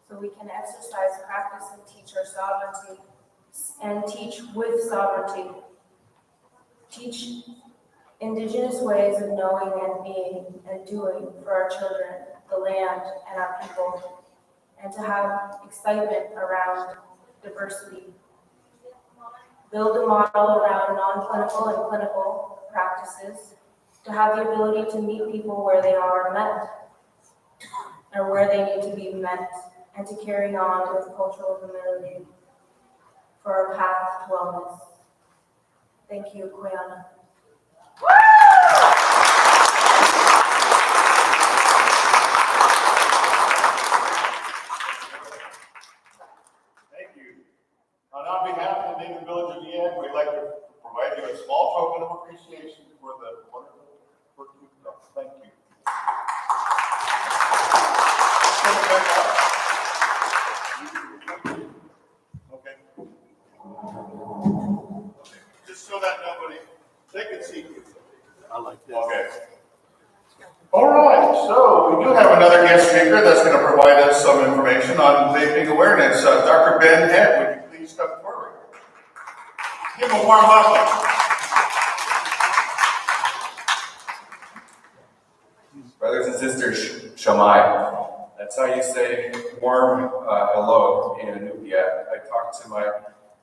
so we can exercise, practice, and teach our sovereignty, and teach with sovereignty. Teach indigenous ways of knowing and being and doing for our children, the land, and our people, and to have excitement around diversity. Build a model around non-clinical and clinical practices, to have the ability to meet people where they are met, or where they need to be met, and to carry on with cultural humility for our path to wellness. Thank you, Koyana. Thank you. On behalf of the Native Village of Eyak, we'd like to provide you a small token of appreciation for the wonderful work you've done. Thank you. Okay. Just so that nobody, they can see you. I like this. Okay. All right, so we do have another guest speaker that's going to provide us some information on vaping awareness. Dr. Ben Head, would you please come forward? Give him a warm welcome. Brothers and sisters, Shamai. That's how you say warm hello in Eyak. I talked to my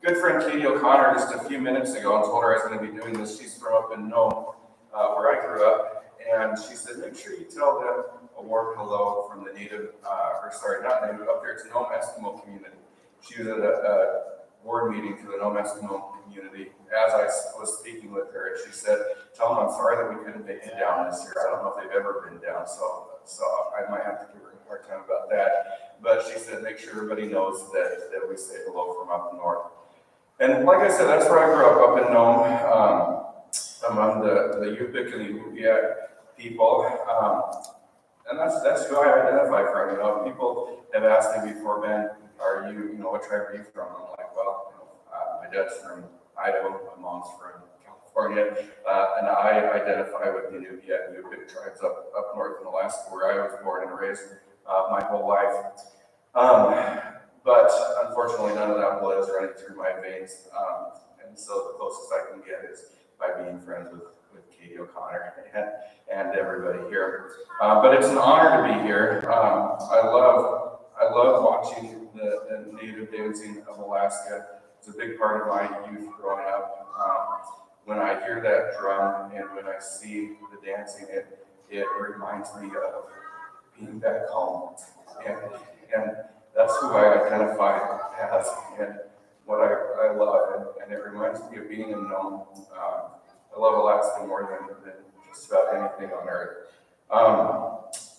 good friend Katie O'Connor just a few minutes ago and told her I was going to be doing this. She's from up in Nome, where I grew up. And she said, make sure you tell them a warm hello from the native, not native, up there, it's Nome Eskimo community. She was at a board meeting for the Nome Eskimo community as I was speaking with her, and she said, tell them I'm sorry that we couldn't take you down this year. I don't know if they've ever been down, so I might have to give her a hard time about that. But she said, make sure everybody knows that we say hello from up north. And like I said, that's where I grew up in Nome, among the Yupik and the Eyak people, and that's who I identify from. You know, people have asked me before, Ben, are you, what tribe are you from? I'm like, well, my dad's from Idaho, my mom's from California, and I identify with the Eyak and Yupik tribes up north in Alaska, where I was born and raised my whole life. But unfortunately, none of that blood is running through my veins, and so the closest I can get is by being friends with Katie O'Connor and everybody here. But it's an honor to be here. I love watching the native dancing of Alaska. It's a big part of my youth growing up. When I hear that drum and when I see the dancing, it reminds me of being back home. And that's who I identify as and what I love. And it reminds me of being in Nome. I love Alaska more than just about anything on earth.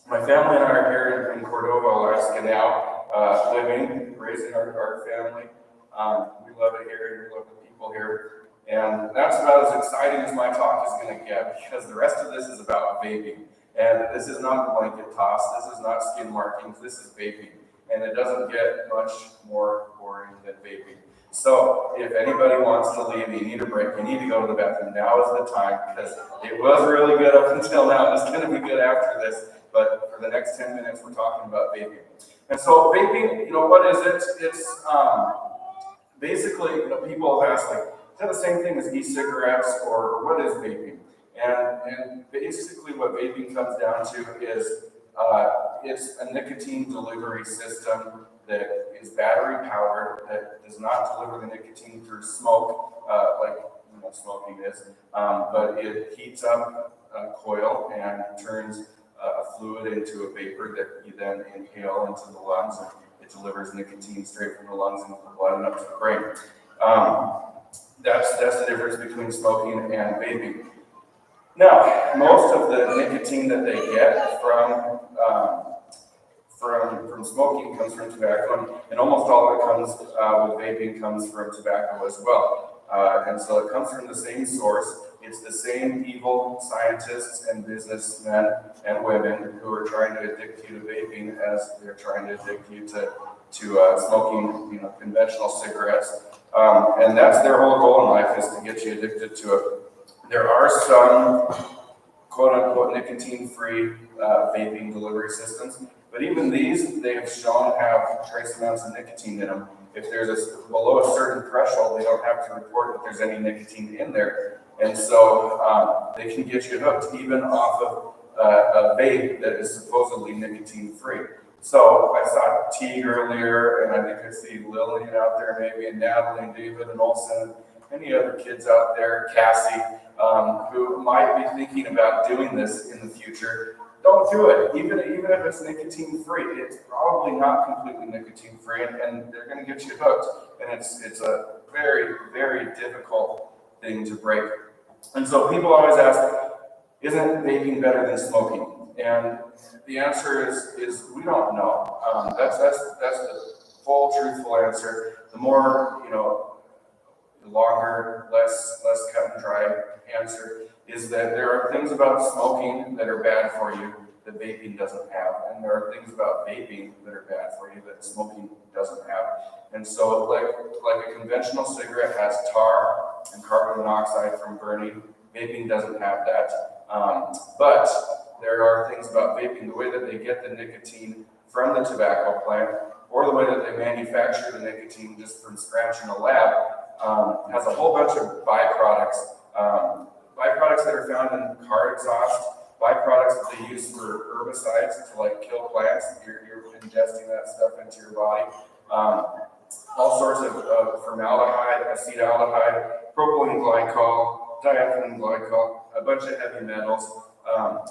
My family and I are here in Cordova, Alaska now, raising our family. We love it here, and we love the people here. And that's about as exciting as my talk is going to get, because the rest of this is about vaping. And this is not a blanket toss, this is not skin markings, this is vaping. And it doesn't get much more boring than vaping. So if anybody wants to leave, you need a break, you need to go to the bathroom, now is the time, because it was really good up until now, it's going to be good after this, but for the next 10 minutes, we're talking about vaping. And so vaping, what is it? It's basically, people have asked, like, is that the same thing as e-cigarettes, or what is vaping? And basically what vaping comes down to is it's a nicotine delivery system that is battery powered, that does not deliver the nicotine through smoke, like smoking is, but it heats up a coil and turns a fluid into a vapor that you then inhale into the lungs, and it delivers nicotine straight from the lungs into the blood and up to the brain. That's the difference between smoking and vaping. Now, most of the nicotine that they get from smoking comes from tobacco, and almost all that comes with vaping comes from tobacco as well. And so it comes from the same source. It's the same evil scientists and businessmen and women who are trying to addict you to vaping as they're trying to addict you to smoking, conventional cigarettes. And that's their whole goal in life, is to get you addicted to it. There are some quote-unquote nicotine-free vaping delivery systems, But even these, they have shown have trace amounts of nicotine in them. If there's below a certain threshold, they don't have to report that there's any nicotine in there. And so they can get you hooked even off of a vape that is supposedly nicotine free. So I saw Teague earlier, and I think I see Lillian out there maybe, and Natalie and David and Olson, any other kids out there, Cassie, who might be thinking about doing this in the future. Don't do it. Even if it's nicotine free, it's probably not completely nicotine free, and they're going to get you hooked. And it's a very, very difficult thing to break. And so people always ask, isn't vaping better than smoking? And the answer is we don't know. That's the full truthful answer. The more, the longer, less cut and dry answer is that there are things about smoking that are bad for you that vaping doesn't have, and there are things about vaping that are bad for you that smoking doesn't have. And so, like a conventional cigarette has tar and carbon monoxide from burning, vaping doesn't have that. But there are things about vaping, the way that they get the nicotine from the tobacco plant, or the way that they manufacture the nicotine just from scratch in a lab, has a whole bunch of byproducts. Byproducts that are found in car exhaust, byproducts that they use for herbicides to kill plants. You're ingesting that stuff into your body. All sorts of formaldehyde, acetaldehyde, propylene glycol, diethylene glycol, a bunch of heavy metals.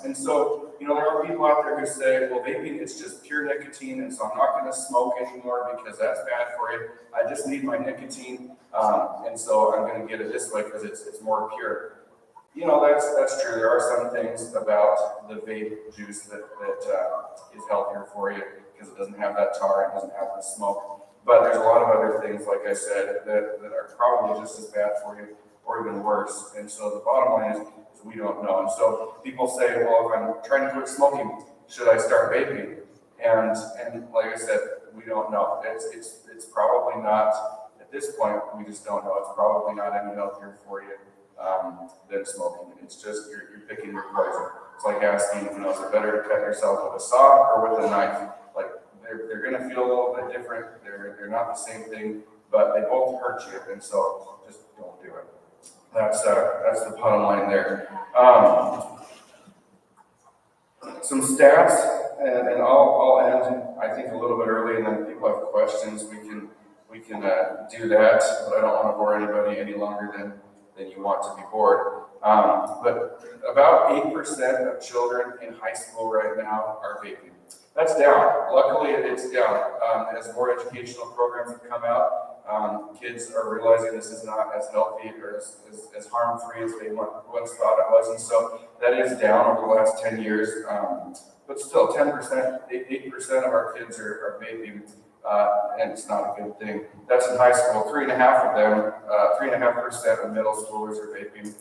And so, there are people out there who say, well, vaping, it's just pure nicotine, and so I'm not going to smoke anymore because that's bad for you. I just need my nicotine, and so I'm going to get it this way because it's more pure. That's true. There are some things about the vape juice that is healthier for you because it doesn't have that tar, it doesn't have the smoke. But there's a lot of other things, like I said, that are probably just as bad for you or even worse. And so the bottom line is we don't know. And so people say, well, if I'm trying to quit smoking, should I start vaping? And like I said, we don't know. It's probably not, at this point, we just don't know. It's probably not any healthier for you than smoking. It's just you're picking your poison. It's like asking, is it better to cut yourself with a saw or with a knife? Like they're going to feel a little bit different. They're not the same thing, but they both hurt you, and so just don't do it. That's the bottom line there. Some stats, and I'll end, I think, a little bit early, and then if people have questions, we can do that. But I don't want to bore anybody any longer than you want to be bored. But about 8% of children in high school right now are vaping. That's down. Luckily, it's down. As more educational programs have come out, kids are realizing this is not as healthy or as harm-free as they once thought it was. And so that is down over the last 10 years. But still, 10%, 8% of our kids are vaping, and it's not a good thing. That's in high school. 3.5% of them, 3.5% of middle schoolers are vaping.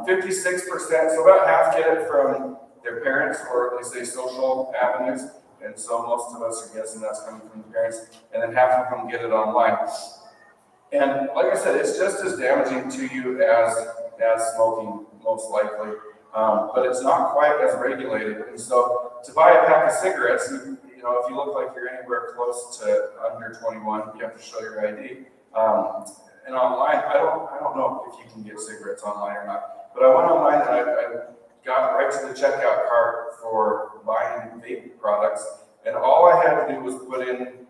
56%, so about half get it from their parents, or at least say social avenues. And so most of us are guessing that's coming from the parents, and then half of them get it online. And like I said, it's just as damaging to you as smoking, most likely, but it's not quite as regulated. And so to buy a pack of cigarettes, if you look like you're anywhere close to under 21, you have to show your ID. And online, I don't know if you can get cigarettes online or not, but I went online and I got right to the checkout cart for buying vape products, and all I had to do was put in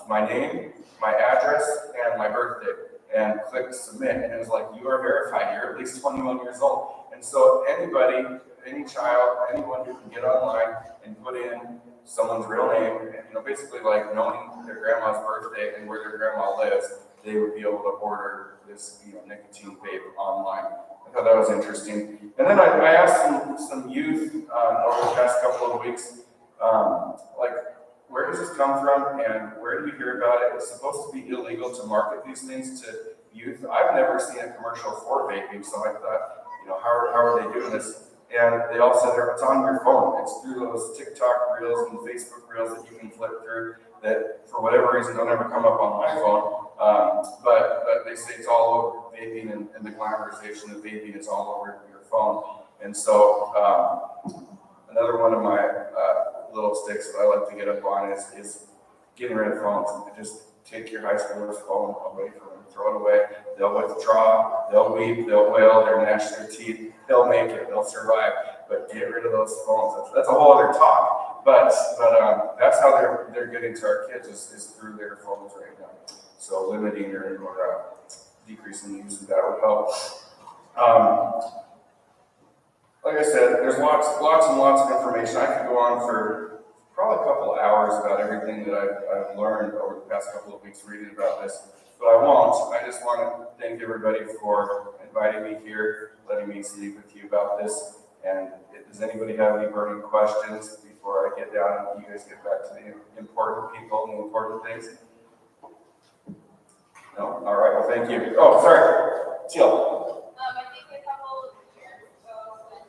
my name, my address, and my birthday, and click submit, and it was like, you are verified, you're at least 21 years old. And so anybody, any child, anyone who can get online and put in someone's real name, and basically like knowing their grandma's birthday and where their grandma lives, they would be able to order this nicotine vape online. I thought that was interesting. And then I asked some youth over the past couple of weeks, where does this come from and where do you hear about it? It's supposed to be illegal to market these things to youth. I've never seen a commercial for vaping, so I thought, how are they doing this? And they all said it's on your phone. It's through those TikTok reels and Facebook reels that you can flip through that, for whatever reason, don't ever come up on my phone. But they say it's all over vaping, and the glamorization of vaping is all over your phone. And so another one of my little sticks that I like to get up on is getting rid of phones. Just take your high schooler's phone away from them, throw it away. They'll withdraw, they'll weep, they'll wail, they'll gnash their teeth, they'll make it, they'll survive. But get rid of those phones. That's a whole other talk. But that's how they're getting to our kids is through their phones right now. So limiting or decreasing the use of that would help. Like I said, there's lots and lots of information. I could go on for probably a couple of hours about everything that I've learned over the past couple of weeks reading about this, but I won't. I just want to thank everybody for inviting me here, letting me speak with you about this. And does anybody have any burning questions before I get down and you guys get back to the important people and the important things? No? All right, well, thank you. Oh, sorry. Teal. I think a couple of years ago when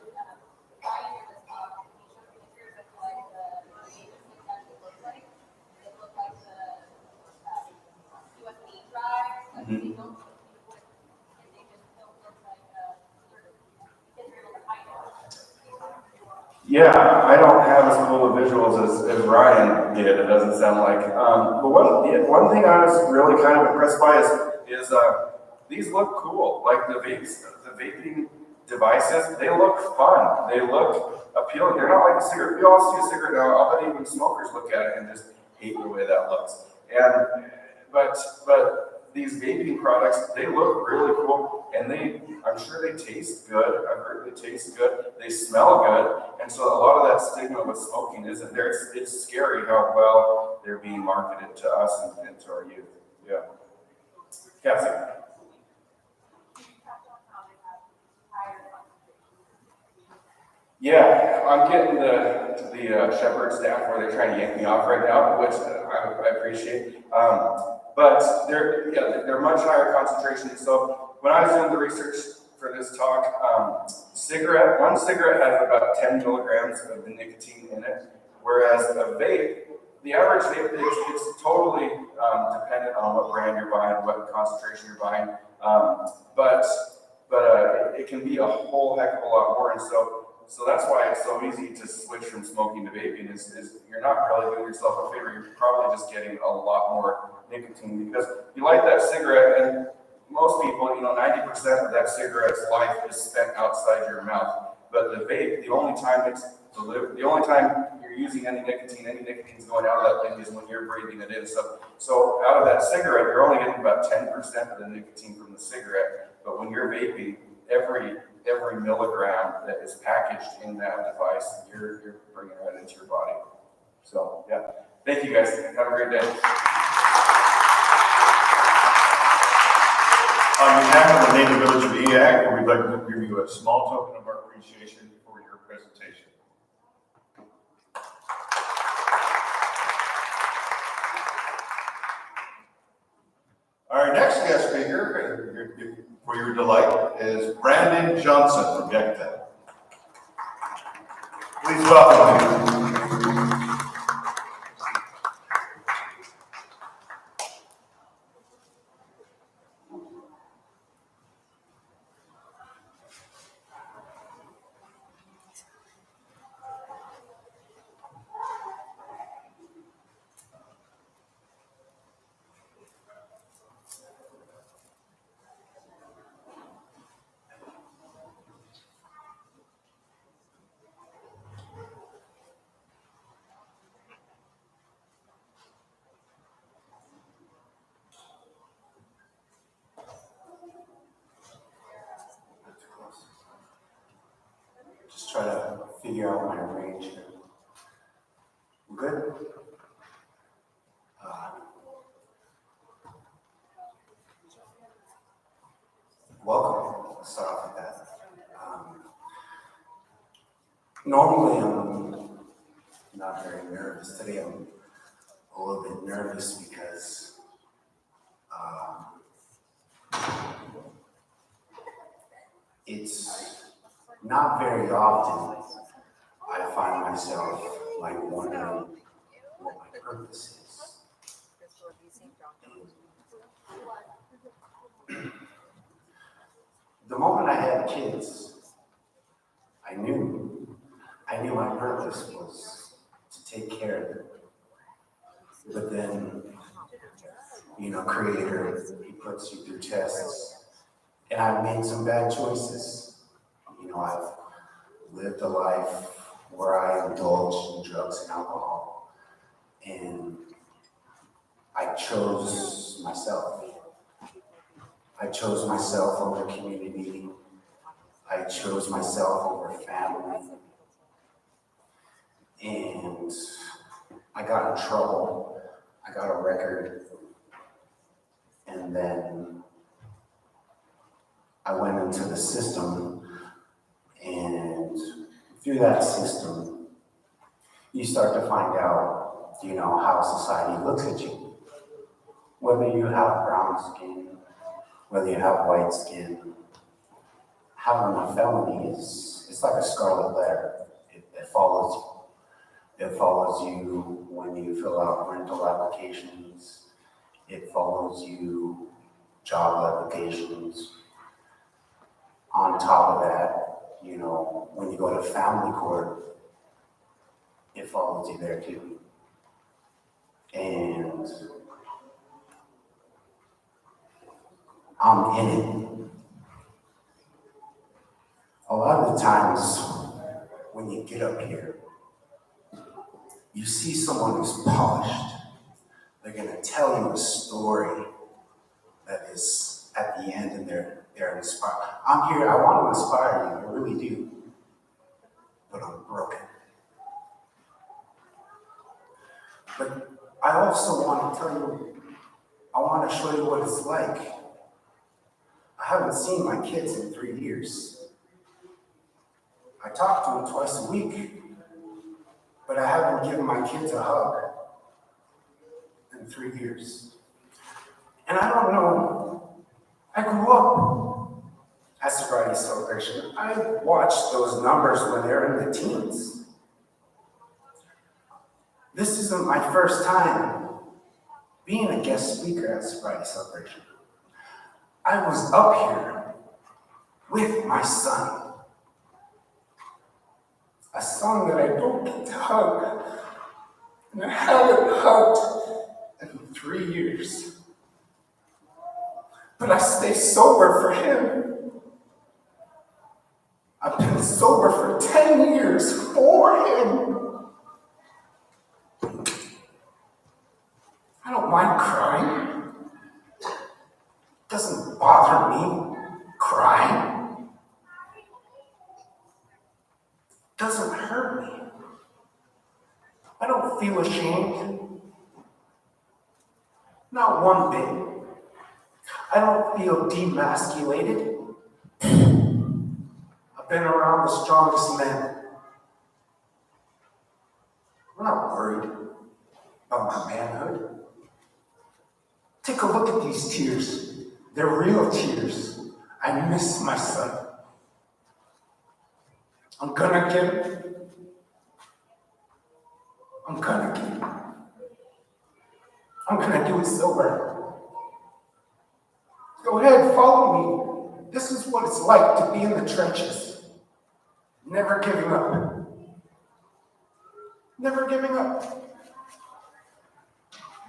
Brian did this talk, he showed pictures of like the Vegas actually looked like. It looked like the USB drives, like they don't look like, and they just don't look like kids are able to hide it. Yeah, I don't have as cool of visuals as Ryan did, it doesn't sound like. But one thing I was really kind of impressed by is these look cool. Like the vaping devices, they look fun. They look appealing. They're not like a cigarette. We all see a cigarette now. I'll bet even smokers look at it and just hate the way that looks. But these vaping products, they look really cool, and I'm sure they taste good. I've heard they taste good. They smell good, and so a lot of that stigma with smoking isn't there. It's scary how well they're being marketed to us and to our youth. Yeah. Cassie. Yeah, I'm getting the Shepherd staff where they're trying to yank me off right now, which I appreciate. But they're much higher concentration. So when I was doing the research for this talk, one cigarette has about 10 milligrams of the nicotine in it, whereas a vape, the average vape, it's totally dependent on what brand you're buying, what concentration you're buying. But it can be a whole heck of a lot more, and so that's why it's so easy to switch from smoking to vaping is you're not really doing yourself a favor. You're probably just getting a lot more nicotine because you light that cigarette and most people, 90% of that cigarette's life is spent outside your mouth. But the vape, the only time you're using any nicotine's going out of that thing is when you're breathing it in. So out of that cigarette, you're only getting about 10% of the nicotine from the cigarette. But when you're vaping, every milligram that is packaged in that device, you're bringing right into your body. So, yeah. Thank you, guys. Have a great day. On behalf of the native village of Eyak, we'd like to give you a small token of our appreciation for your presentation. Our next guest speaker, for your delight, is Brandon Johnson from Eyak. Please welcome him. Just try to figure out my range here. Good? Welcome. Let's start off with that. Normally I'm not very nervous. Today I'm a little bit nervous because it's not very often I find myself like wondering what my purpose is. The moment I had kids, I knew my purpose was to take creator, he puts you through tests. And I've made some bad choices. You know, I've lived a life where I indulged in drugs and alcohol. And I chose myself. I chose myself over community. I chose myself over family. And I got in trouble. I got a record. And then I went into the system. And through that system, you start to find out, you know, how society looks at you. Whether you have brown skin, whether you have white skin, having a felony it's like a scarlet letter. It follows you. It follows you when you fill out rental applications. It follows you job applications. On top of that, you know, when you go to family court, it follows you there too. And I'm in it. A lot of the times when you get up here, you see someone who's polished. They're gonna tell you a story that is at the end and they're inspired. I'm here, I want to inspire you, I really do. But I'm broken. But I also want to tell you, I want to show you what it's like. I haven't seen my kids in 3 years. I talk to them twice a week, but I haven't given my kids a hug in 3 years. And I don't know, I grew up at Sobriety Celebration. I watched those numbers when they're in the teens. This isn't my first time being a guest speaker at Sobriety Celebration. I was up here with my son. A son that I don't get to hug, and I haven't hugged in 3 years. But I stay sober for him. I've been sober for 10 years for him. I don't mind crying. It doesn't bother me crying. It doesn't hurt me. I don't feel ashamed. Not one bit. I don't feel demasculated. I've been around the strongest men. I'm not worried about my manhood. Take a look at these tears. They're real tears. I miss my son. I'm gonna get him. I'm gonna get him. I'm gonna do it sober. Go ahead, follow me. This is what it's like to be in the trenches. Never giving up. Never giving up.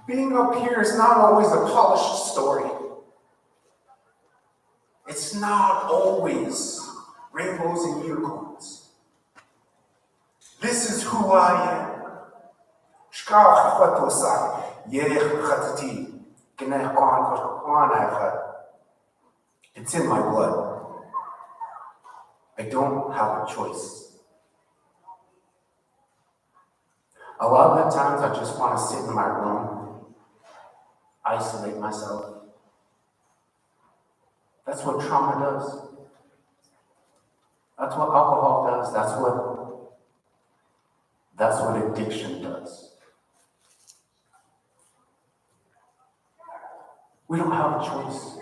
Being up here is not always a polished story. It's not always rainbows and unicorns. This is who I am. It's in my blood. I don't have a choice. A lot of the times I just want to sit in my room, isolate myself. That's what trauma does. That's what alcohol does. That's what addiction does. We don't have a choice.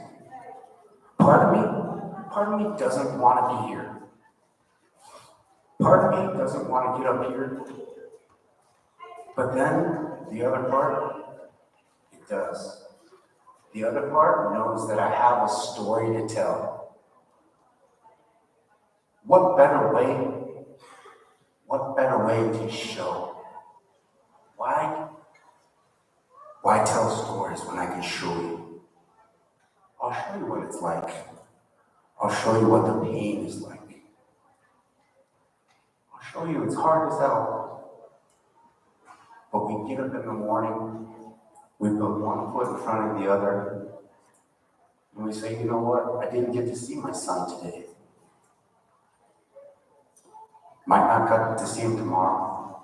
Part of me doesn't want to be here. Part of me doesn't want to get up here. But then the other part, it does. The other part knows that I have a story to tell. What better way to show? Why tell stories when I can show you? I'll show you what it's like. I'll show you what the pain is like. I'll show you it's hard as hell. But we get up in the morning, we put one foot in front of the other, and we say, you know what? I didn't get to see my son today. Might not get to see him tomorrow.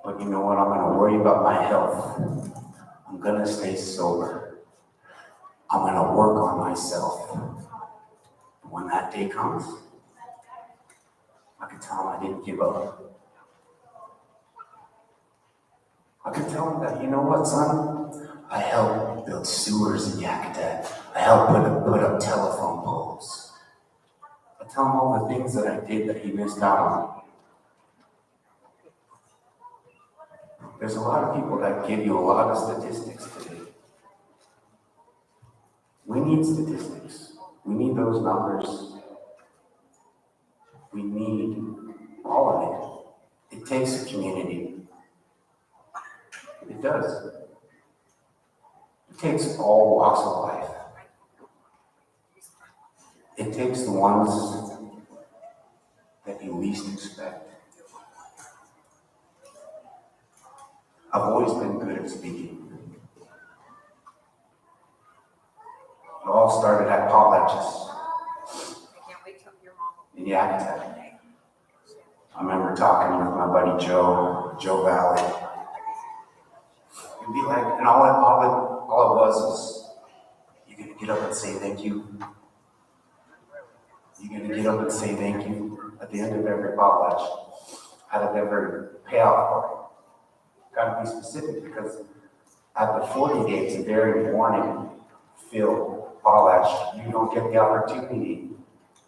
But you know what? I'm going to worry about my health. I'm going to stay sober. I'm going to work on myself. And when that day comes, I can tell him I didn't give up. I can tell him that, you know what, son? I helped build sewers in Yakutat. I helped put up telephone poles. I tell him all the things that I did that he missed out on. There's a lot of people that give you a lot of statistics today. We need statistics. We need those numbers. We need all of it. It takes a community. It does. It takes all walks of life. It takes the ones that you least expect. I've always been good at speaking. It all started at potlatches in Yakutat. I remember talking with my buddy Joe Valley. It'd be like, and all it was, you're gonna get up and say thank you. You're gonna get up and say thank you at the end of every potlatch, out of every payoff party. Gotta be specific because at the 40 days, a very morning filled potlatch, you don't get the opportunity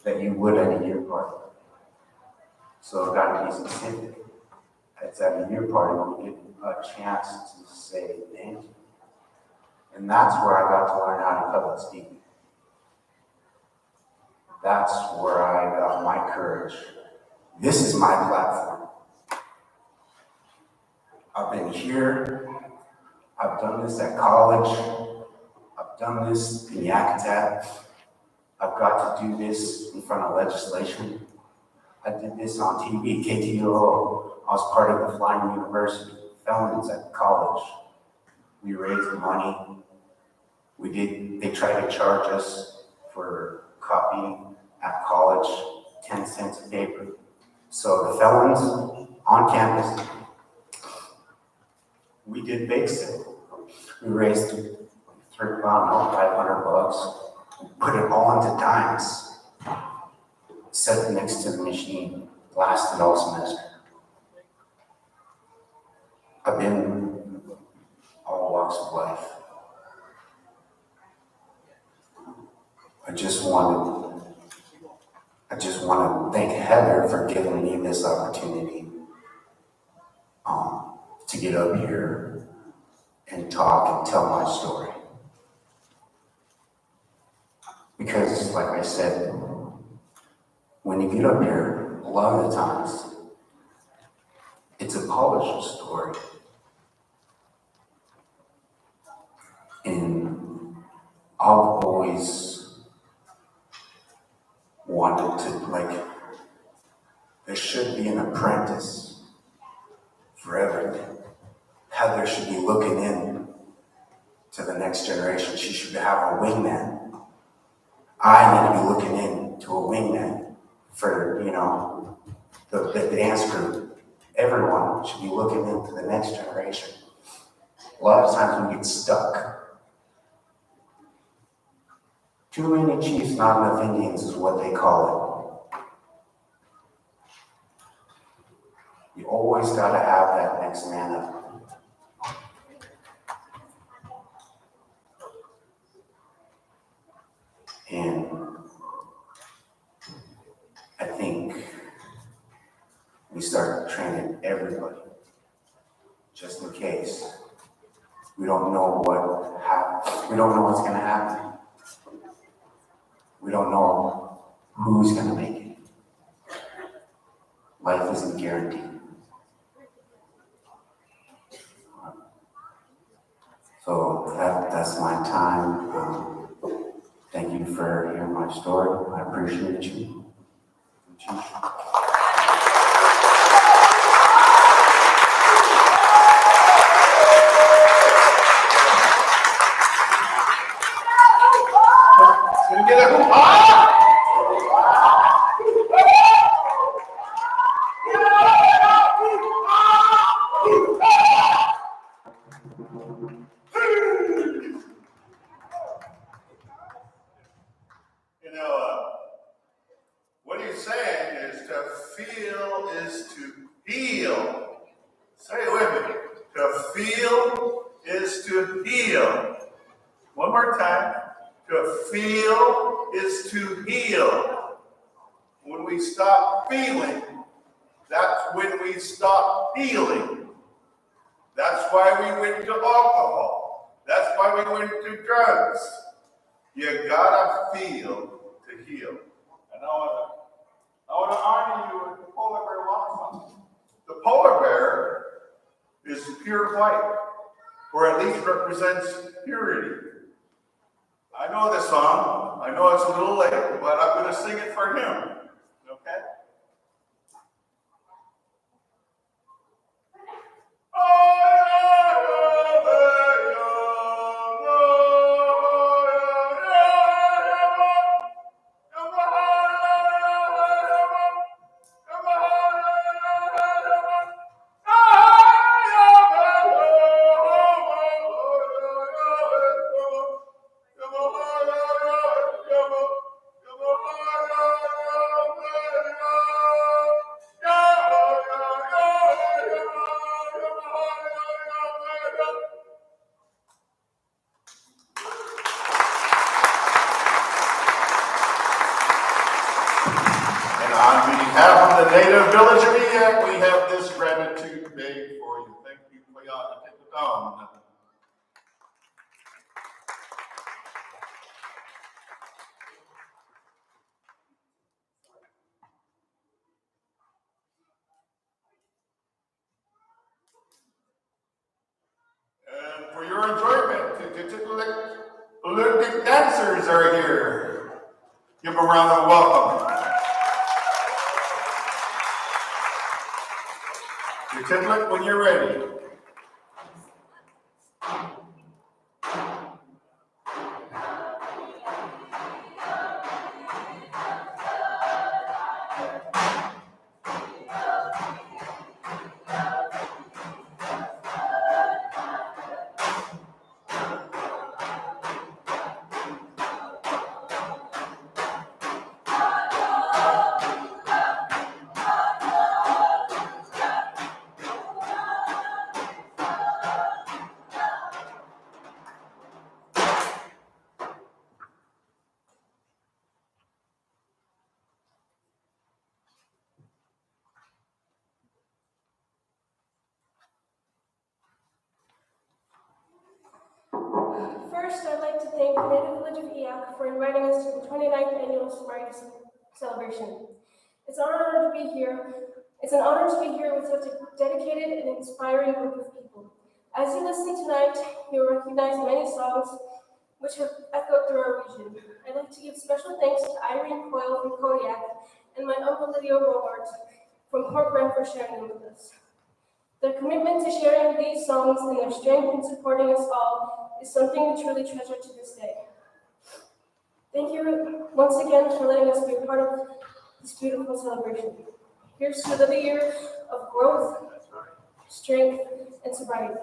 that you would at a year party. So gotta be specific. It's at a year party when you get a chance to say thank you. And that's where I got to learn how to public speak. That's where I got my courage. This is my platform. I've been here. I've done this at college. I've done this in Yakutat. I've got to do this in front of legislation. I did this on TV, KTOO. I was part of the Flying University Felons at college. We raised money. They tried to charge us for copying at college, 10 cents a paper. So the felons on campus, we did bake sale. We raised $500. Put it all into dimes. Set it next to the machine. Lasted all semester. I've been all walks of life. I just want to thank Heather for giving me this opportunity to get up here and talk and tell my story. Because, like I said, when you get up here, a lot of the times, it's a polished story. And I've always wanted to, there should be an apprentice for everything. Heather should be looking in to the next generation. She should have a wingman. I need to be looking in to a wingman for, the dance group. Everyone should be looking into the next generation. A lot of times we get stuck. Too many chiefs, not enough Indians is what they call it. You always gotta have that next man up. And I think we start training everybody, just in case. We don't know we don't know what's gonna happen. We don't know who's gonna make it. Life isn't guaranteed. So that's my time. Thank you for hearing my story. I appreciate you. Can you get a hoo-ha? You know, what he's saying is to feel is to heal. Say it with me. To feel is to heal. One more time. To feel is to heal. When we stop feeling, that's when we stop healing. That's why we went to alcohol. That's why we went to drugs. You gotta feel to heal. And I wanna honor you with the polar bear walk. The polar bear is pure white, or at least represents purity. I know this song. I know it's a little late, but I'm gonna sing it for him. Okay? On behalf of the native village of Eyak, we have this gratitude bag for you. Thank you for y'all to take it down. And for your enjoyment, the Olympic dancers are here. Give them a round of welcome. Your Titlet when you're ready. First, I'd like to thank the native village of Eyak for inviting us to the 29th annual Sobriety celebration. It's an honor to be here. It's an honor to be here with such a dedicated and inspiring group of people. As you listen tonight, you'll recognize many songs which have echoed through our region. I'd like to give special thanks to Irene Coyle from Kodiak and my uncle Lydia Robart from Port Brent for sharing them with us. Their commitment to sharing these songs and their strength in supporting us all is something we truly treasure to this day. Thank you once again for letting us be a part of this beautiful celebration. Here's to another year of growth, strength, and sobriety.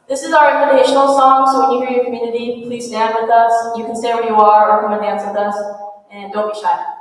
This is our invitational song, so when you hear your community, please stand with us. You can stay where you are or come and dance with us, and don't be shy.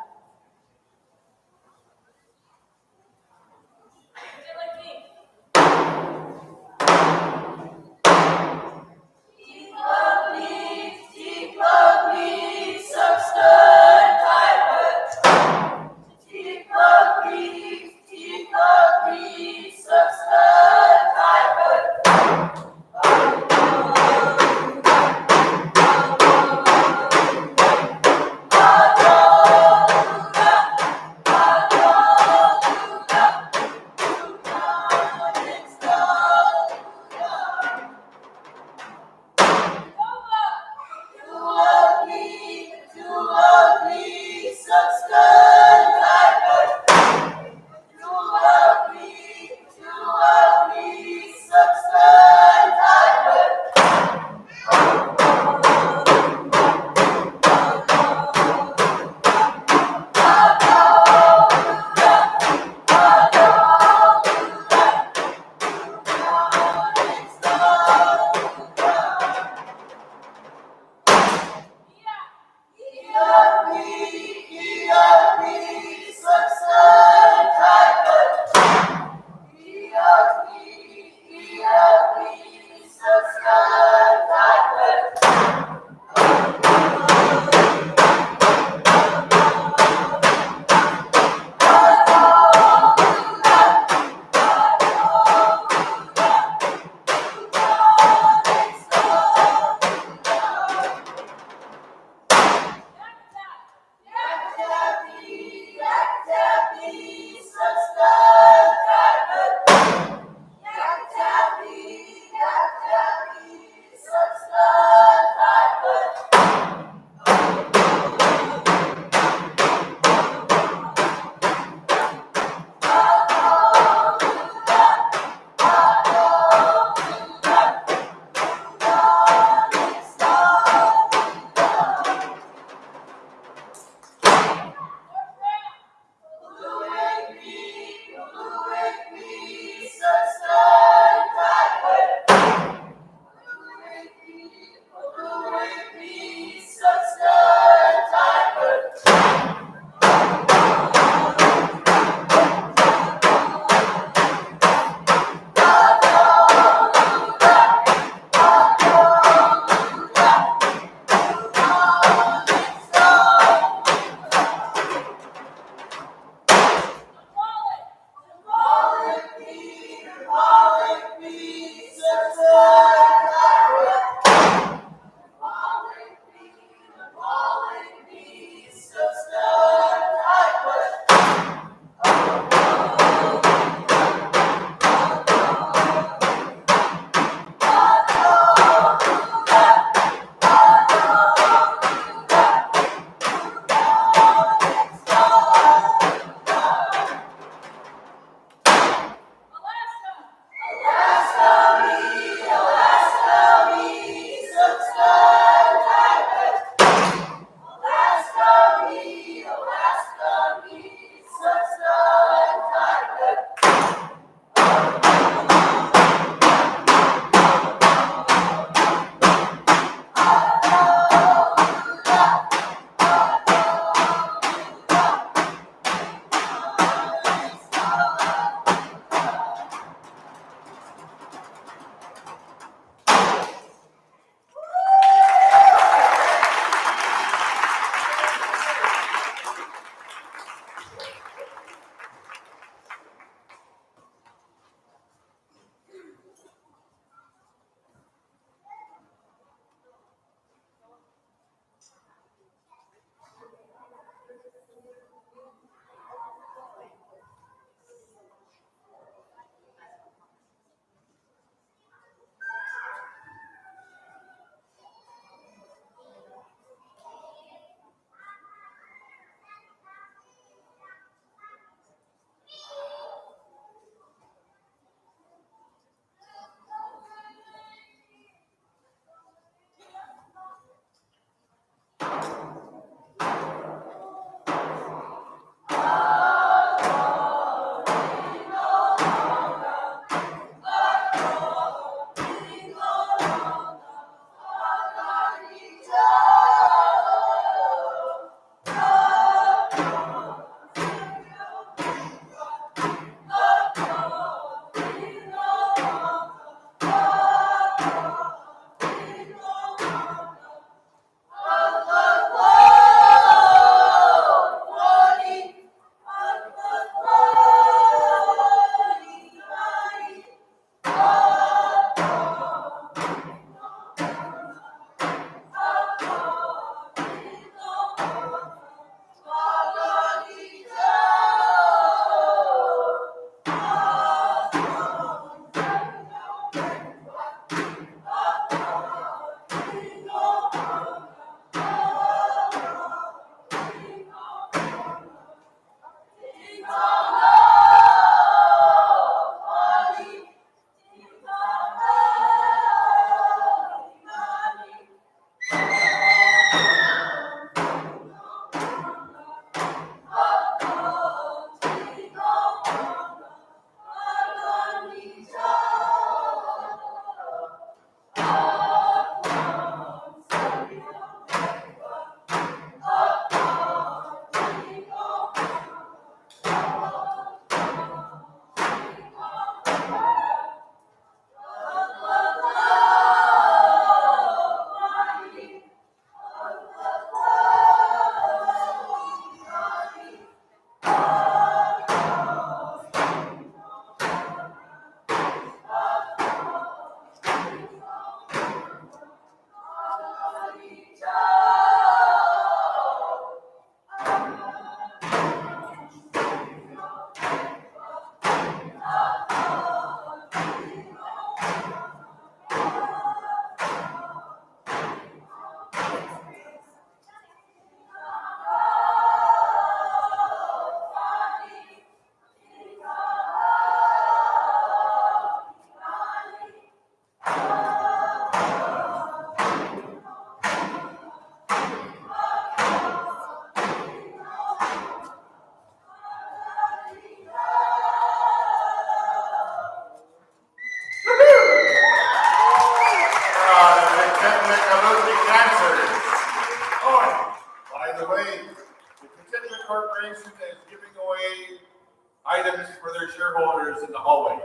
the hallway.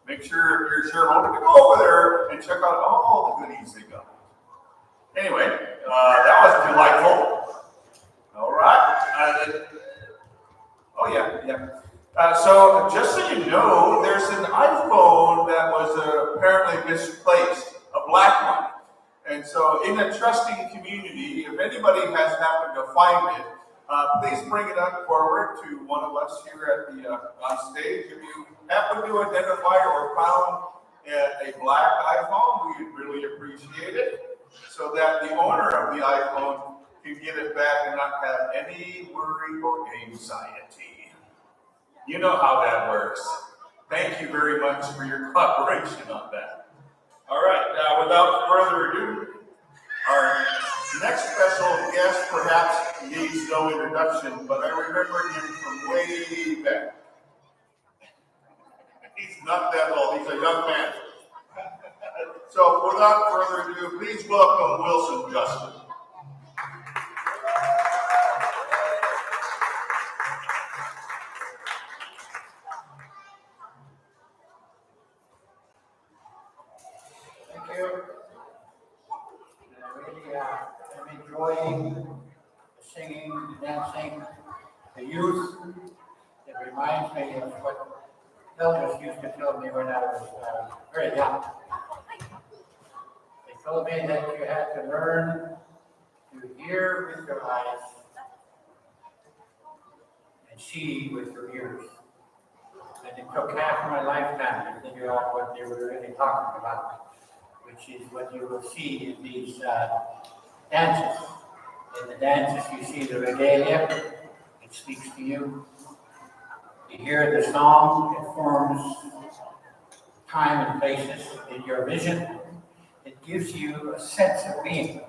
Make sure if you're a shareholder to go over there and check out all the goodies they got. Anyway, that was delightful. All right. Oh yeah. So just so you know, there's an iPhone that was apparently misplaced, a black one. And so in a trusting community, if anybody has happened to find it, please bring it up forward to one of us here at the on stage. If you happen to identify or found a black iPhone, we'd really appreciate it, so that the owner of the iPhone can get it back and not have any worry or anxiety. You know how that works. Thank you very much for your cooperation on that. All right, without further ado, our next special guest perhaps needs no introduction, but I remember him from way back. He's not that old, he's a young man. So without further ado, please welcome Wilson Justin. Thank you. I'm enjoying the singing, the dancing, the youth. It reminds me of what elders used to tell me when I was very young. They told me that you had to learn to hear with your eyes and see with your ears. And it took half my lifetime to figure out what they were really talking about, which is what you will see in these dances. In the dances, you see the regalia, it speaks to you. You hear the song, it forms time and places in your vision. It gives you a sense of being.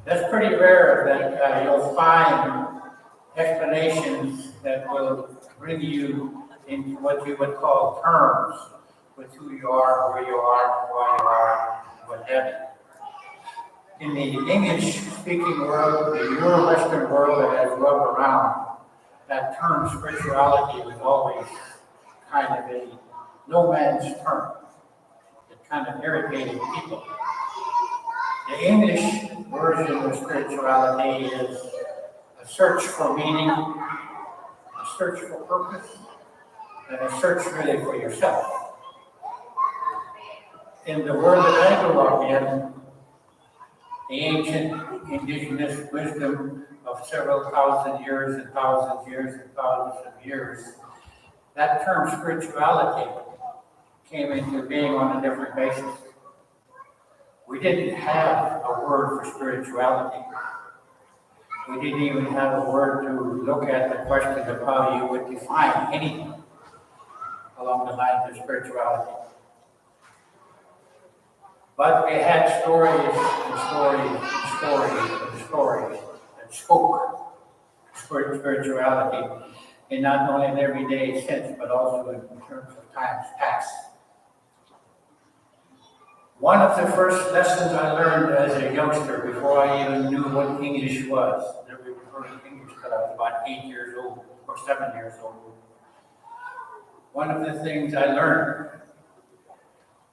That's pretty rare that you'll find explanations that will bring you into what you would call terms with who you are, where you are, why you are, what have you. In the English-speaking world, the Euro-Western world that I grew up around, that term spirituality was always kind of a no man's term. It kind of irritated people. The English version of spirituality is a search for meaning, a search for purpose, and a search really for yourself. In the world that I grew up in, the ancient indigenous wisdom of several thousand years and thousands of years, that term spirituality came into being on a different basis. We didn't have a word for spirituality. We didn't even have a word to look at the question of how you would define anything along the lines of spirituality. But we had stories and stories and stories and stories that spoke spirituality in not only an everyday sense, but also in terms of times past. One of the first lessons I learned as a youngster, before I even knew what English was, never even heard of English until I was about 8 years old or 7 years old. One of the things I learned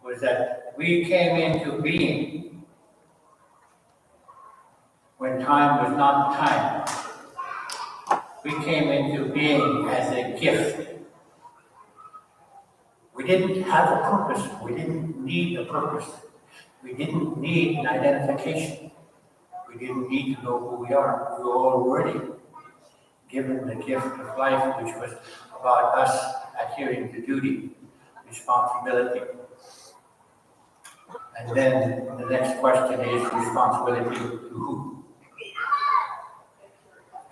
was that we came into being when time was not time. We came into being as a gift. We didn't have a purpose. We didn't need a purpose. We didn't need an identification. We didn't need to know who we are. We were already given the gift of life, which was about us adhering to duty, responsibility. And then the next question is responsibility to who?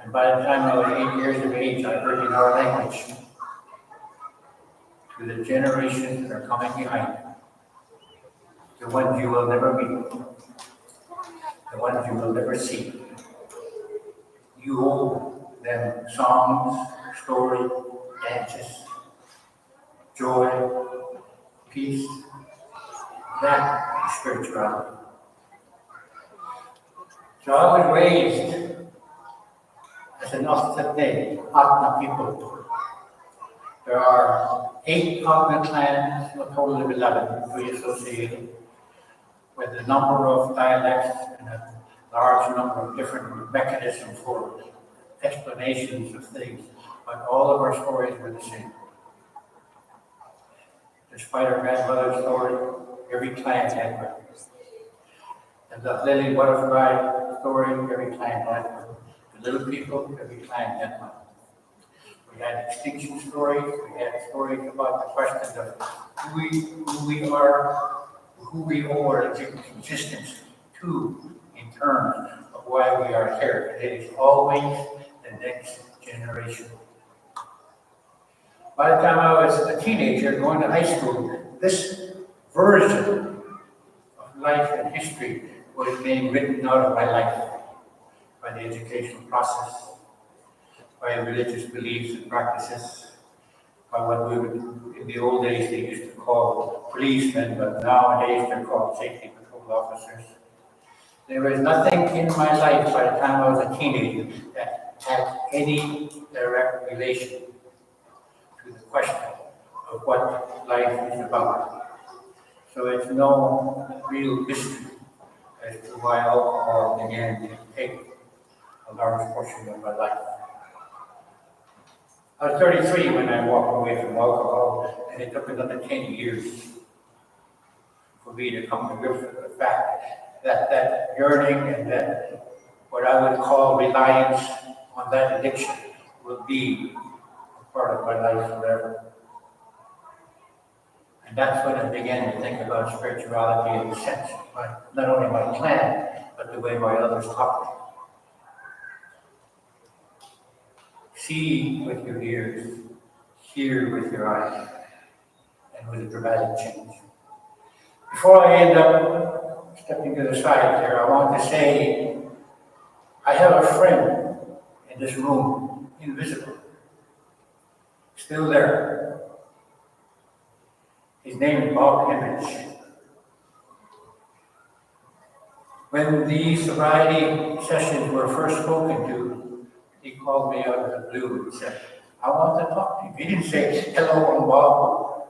And by the time I was 8 years of age, I heard in our language, to the generations that are coming behind, the ones you will never meet, the ones you will never see. You owe them songs, story, dances, joy, peace. That is spirituality. So I was raised as an Atna people. There are 8 cognate clans, a total of 11, we associated, with a number of dialects and a large number of different mechanisms for explanations of things, but all of our stories were the same. Despite our grandmother's story, every clan had one. And the lily butterfly story, every clan had one. The little people, every clan had one. We had extinction stories, we had stories about the questions of who we are, who we owe our existence to in terms of why we are here. It is always the next generation. By the time I was a teenager going to high school, this version of life and history was being written out of my life by the educational process, by religious beliefs and practices, by what we would, in the old days, they used to call policemen, but nowadays they're called safety patrol officers. There was nothing in my life by the time I was a teenager that had any direct relation to the question of what life is about. So it's no real mystery as to why alcohol began to take a large portion of my life. I was 33 when I walked away from alcohol, and it took another 10 years for me to come to grips with the fact that that yearning and that what I would call reliance on that addiction will be a part of my life forever. And that's when I began to think about spirituality in the sense of not only my clan, but the way my elders taught me. See with your ears, hear with your eyes, and with a dramatic change. Before I end up stepping to the side here, I want to say I have a friend in this room, invisible, still there. His name is Bob Hemage. When these sobriety sessions were first spoken to, he called me out of the blue and said, I want to talk to you. He didn't say, hello, I'm Bob.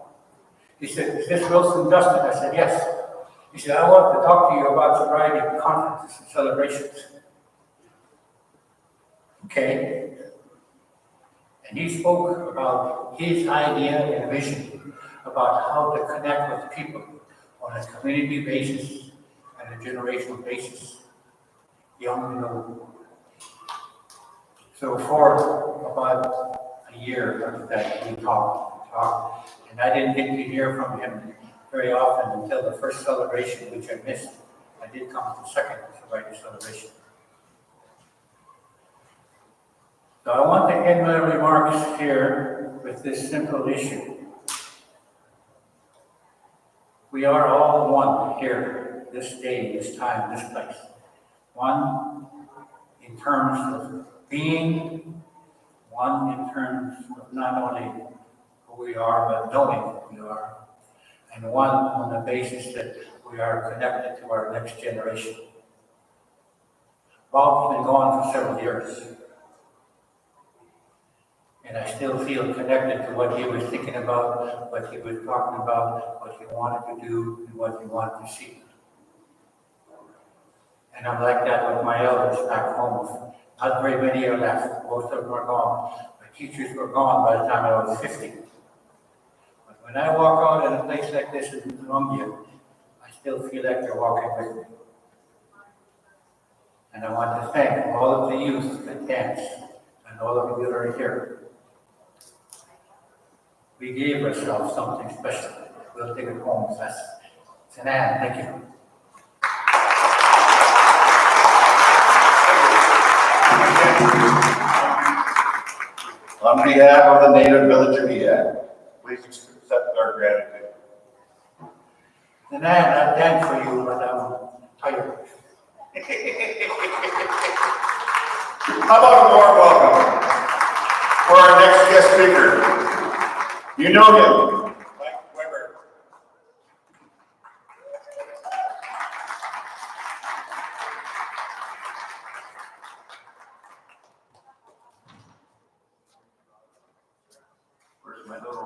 He said, is this Wilson Dustin? I said, yes. He said, I want to talk to you about sobriety conferences and celebrations. Okay. And he spoke about his idea and vision about how to connect with people on a community basis and a generational basis, young and old. So for about a year after that, we talked, and I didn't get to hear from him very often until the first celebration, which I missed. I did come to the second sobriety celebration. So I want to end my remarks here with this simple issue. We are all one here, this day, this time, this place. One in terms of being, one in terms of not only who we are, but knowing who we are, and one on the basis that we are connected to our next generation. Bob's been gone for several years, and I still feel connected to what he was thinking about, what he was talking about, what he wanted to do, and what he wanted to see. And I'm like that with my elders back home. Not very many are left. Most of them are gone. My teachers were gone by the time I was 50. But when I walk out in a place like this in Columbia, I still feel like they're walking with me. And I want to thank all of the youth that dance and all of you that are here. We gave ourselves something special. We'll take it home with us. Sanan, thank you. On behalf of the native village of Eyak, please accept our gratitude. Sanan, I dance for you, but I'm tired. How about a warm welcome for our next guest speaker? You know him, Mike Weber. Where's my little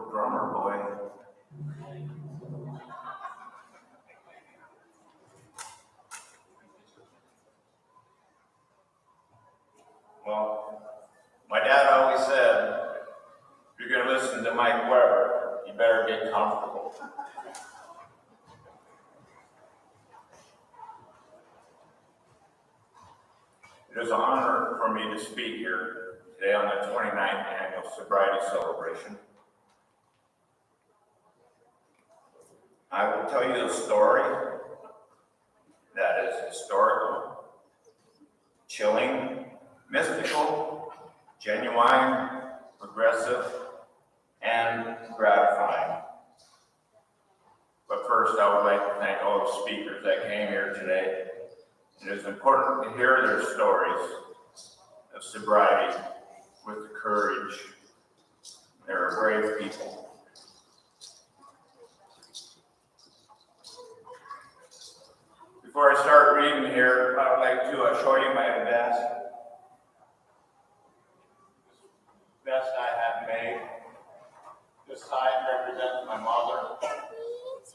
very comfortable. It is an honor for me to speak here today on the 29th Annual Sobriety Celebration. I will tell you a story that is historical, chilling, mystical, genuine, progressive, and gratifying. But first, I would like to thank all the speakers that came here today. It is important to hear their stories of sobriety with courage. They're brave people. Before I start reading here, I would like to show you my vest. Vest I had made. This side represents my mother.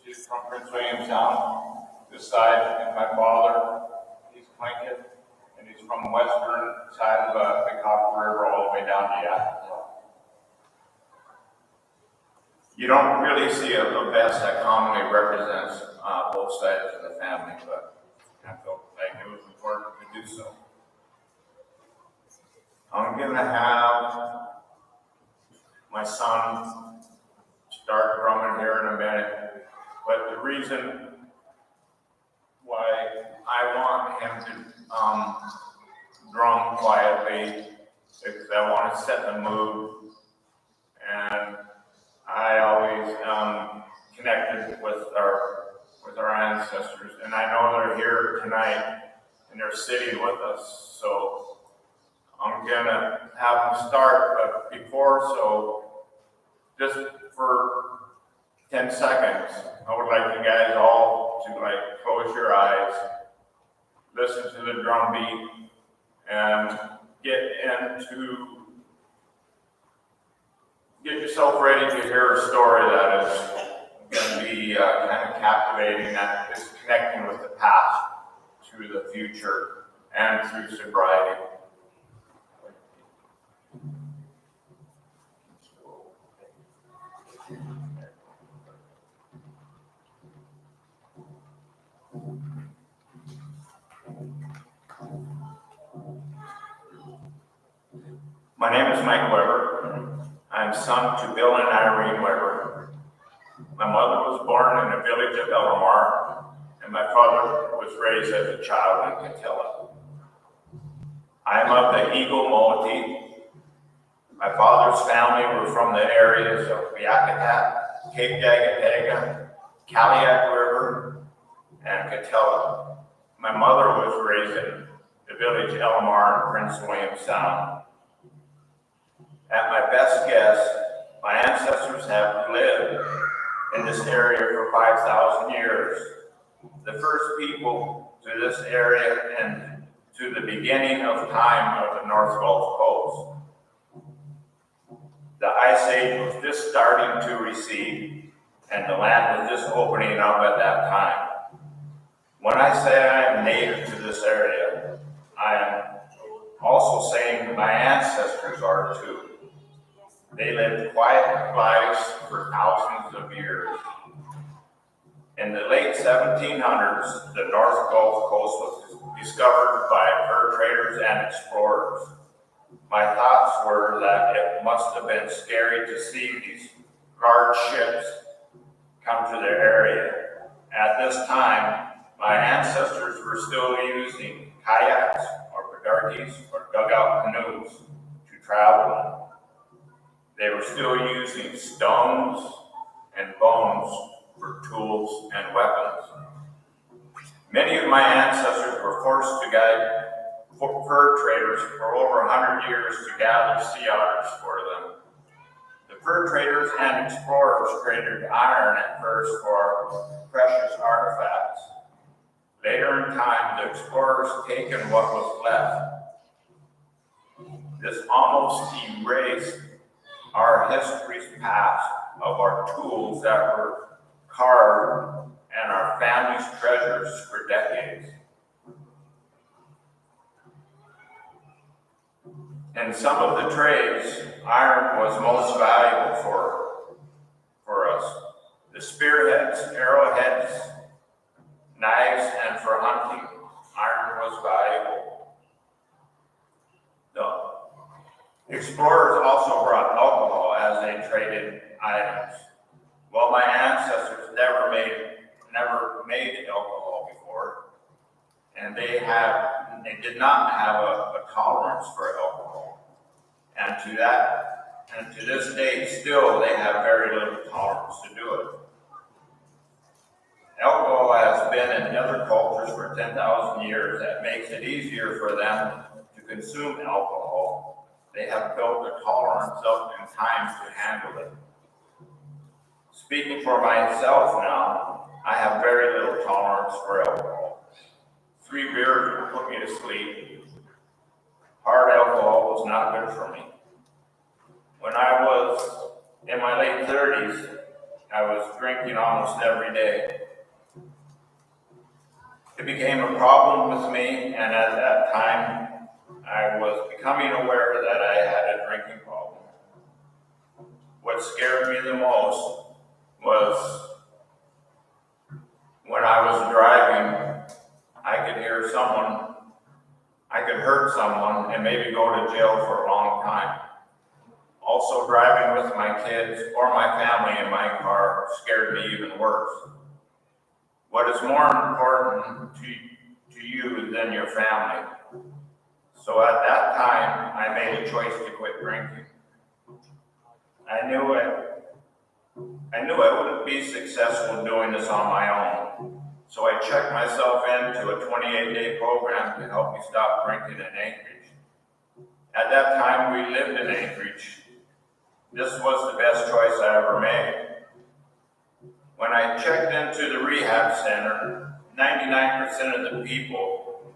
She's from Prince William Sound. This side is my father. He's Plinkett, and he's from the western side of the Copper River all the way down to Eyak. You don't really see a vest that commonly represents both sides of the family, but I felt like it was important to do so. I'm going to have my son start drumming here in a minute, but the reason why I want him to drum quietly is because I want to set the mood, and I always connected with our ancestors, and I know they're here tonight and they're sitting with us, so I'm gonna have them start, but before so, just for 10 seconds, I would like you guys all to close your eyes, listen to the drum beat, and get yourself ready to hear a story that is going to be kind of captivating, that is connecting with the past to the future and through sobriety. My name is Mike Weber. I'm son to Bill and Irene Weber. My mother was born in the village of Elamar, and my father was raised as a child in Catilla. I am of the Eagle Moiety. My father's family were from the areas of Eyak, Cape Dagatega, Kaliak River, and Catilla. My mother was raised in the village Elamar in Prince William Sound. At my best guess, my ancestors have lived in this area for 5,000 years. The first people to this area and to the beginning of time of the North Gulf Coast. The Ice Age was just starting to recede, and the land was just opening up at that time. When I say I am native to this area, I am also saying that my ancestors are too. They lived quiet lives for thousands of years. In the late 1700s, the North Gulf Coast was discovered by fur traders and explorers. My thoughts were that it must have been scary to see these large ships come to their area. At this time, my ancestors were still using kayaks or badarkis or dugout canoes to travel. They were still using stones and bones for tools and weapons. Many of my ancestors were forced to guide fur traders for over 100 years to gather sea otters for them. The fur traders and explorers traded iron at first for precious artifacts. Later in time, the explorers taken what was left. This almost erased our history's past of our tools that were carved and our family's treasures for decades. In some of the trades, iron was most valuable for us. The spearheads, arrowheads, knives, and for hunting, iron was valuable. The explorers also brought alcohol as they traded items. Well, my ancestors never made alcohol before, and they did not have a tolerance for alcohol. And to this day, still, they have very little tolerance to do it. Alcohol has been in other cultures for 10,000 years. That makes it easier for them to consume alcohol. They have built a tolerance up in time to handle it. Speaking for myself now, I have very little tolerance for alcohol. 3 beers would put me to sleep. Hard alcohol was not good for me. When I was in my late 30s, I was drinking almost every day. It became a problem with me, and at that time, I was becoming aware that I had a drinking problem. What scared me the most was when I was driving, I could hear someone, I could hurt someone and maybe go to jail for a long time. Also, driving with my kids or my family in my car scared me even worse. What is more important to you than your family? So at that time, I made a choice to quit drinking. I knew I wouldn't be successful doing this on my own. So I checked myself into a 28-day program to help me stop drinking in Anchorage. At that time, we lived in Anchorage. This was the best choice I ever made. When I checked into the rehab center, 99% of the people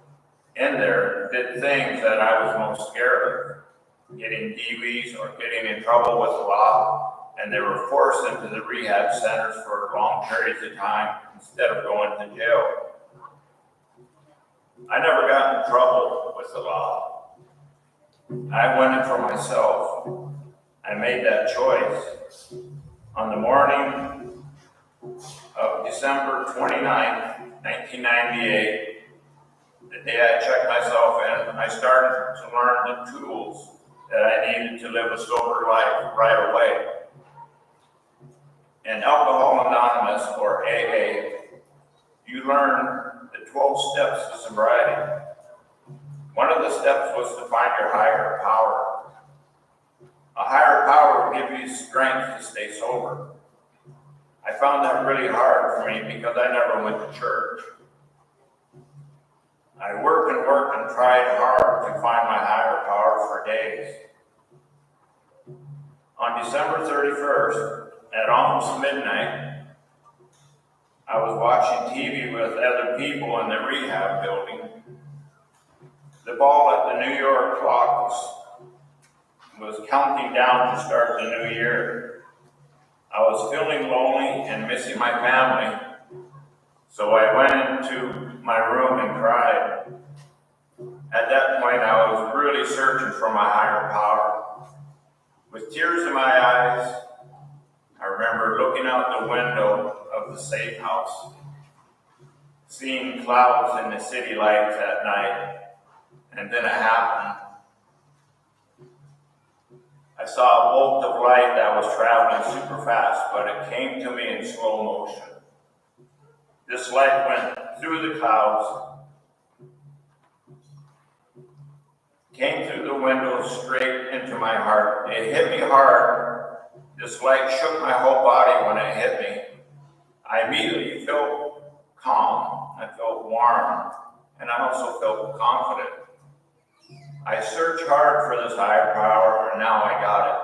in there did things that I was most scared of. Getting DVs or getting in trouble with the law, and they were forced into the rehab centers for long periods of time instead of going to jail. I never got in trouble with the law. I went in for myself. I made that choice. On the morning of December 29th, 1998, the day I checked myself in, I started to learn the tools that I needed to live a sober life right away. In Alcohol Anonymous, or AA, you learn the 12 steps to sobriety. One of the steps was to find your higher power. A higher power will give you strength to stay sober. I found that really hard for me because I never went to church. I worked and tried hard to find my higher power for days. On December 31st, at almost midnight, I was watching TV with other people in the rehab building. The ball at the New York clock was counting down to start the new year. I was feeling lonely and missing my family, so I went into my room and cried. At that point, I was really searching for my higher power. With tears in my eyes, I remember looking out the window of the safe house, seeing clouds in the city lights at night, and then it happened. I saw a bolt of light that was traveling super fast, but it came to me in slow motion. This light went through the clouds, came through the window straight into my heart. It hit me hard. This light shook my whole body when it hit me. I immediately felt calm. I felt warm, and I also felt confident. I searched hard for this higher power, and now I got it.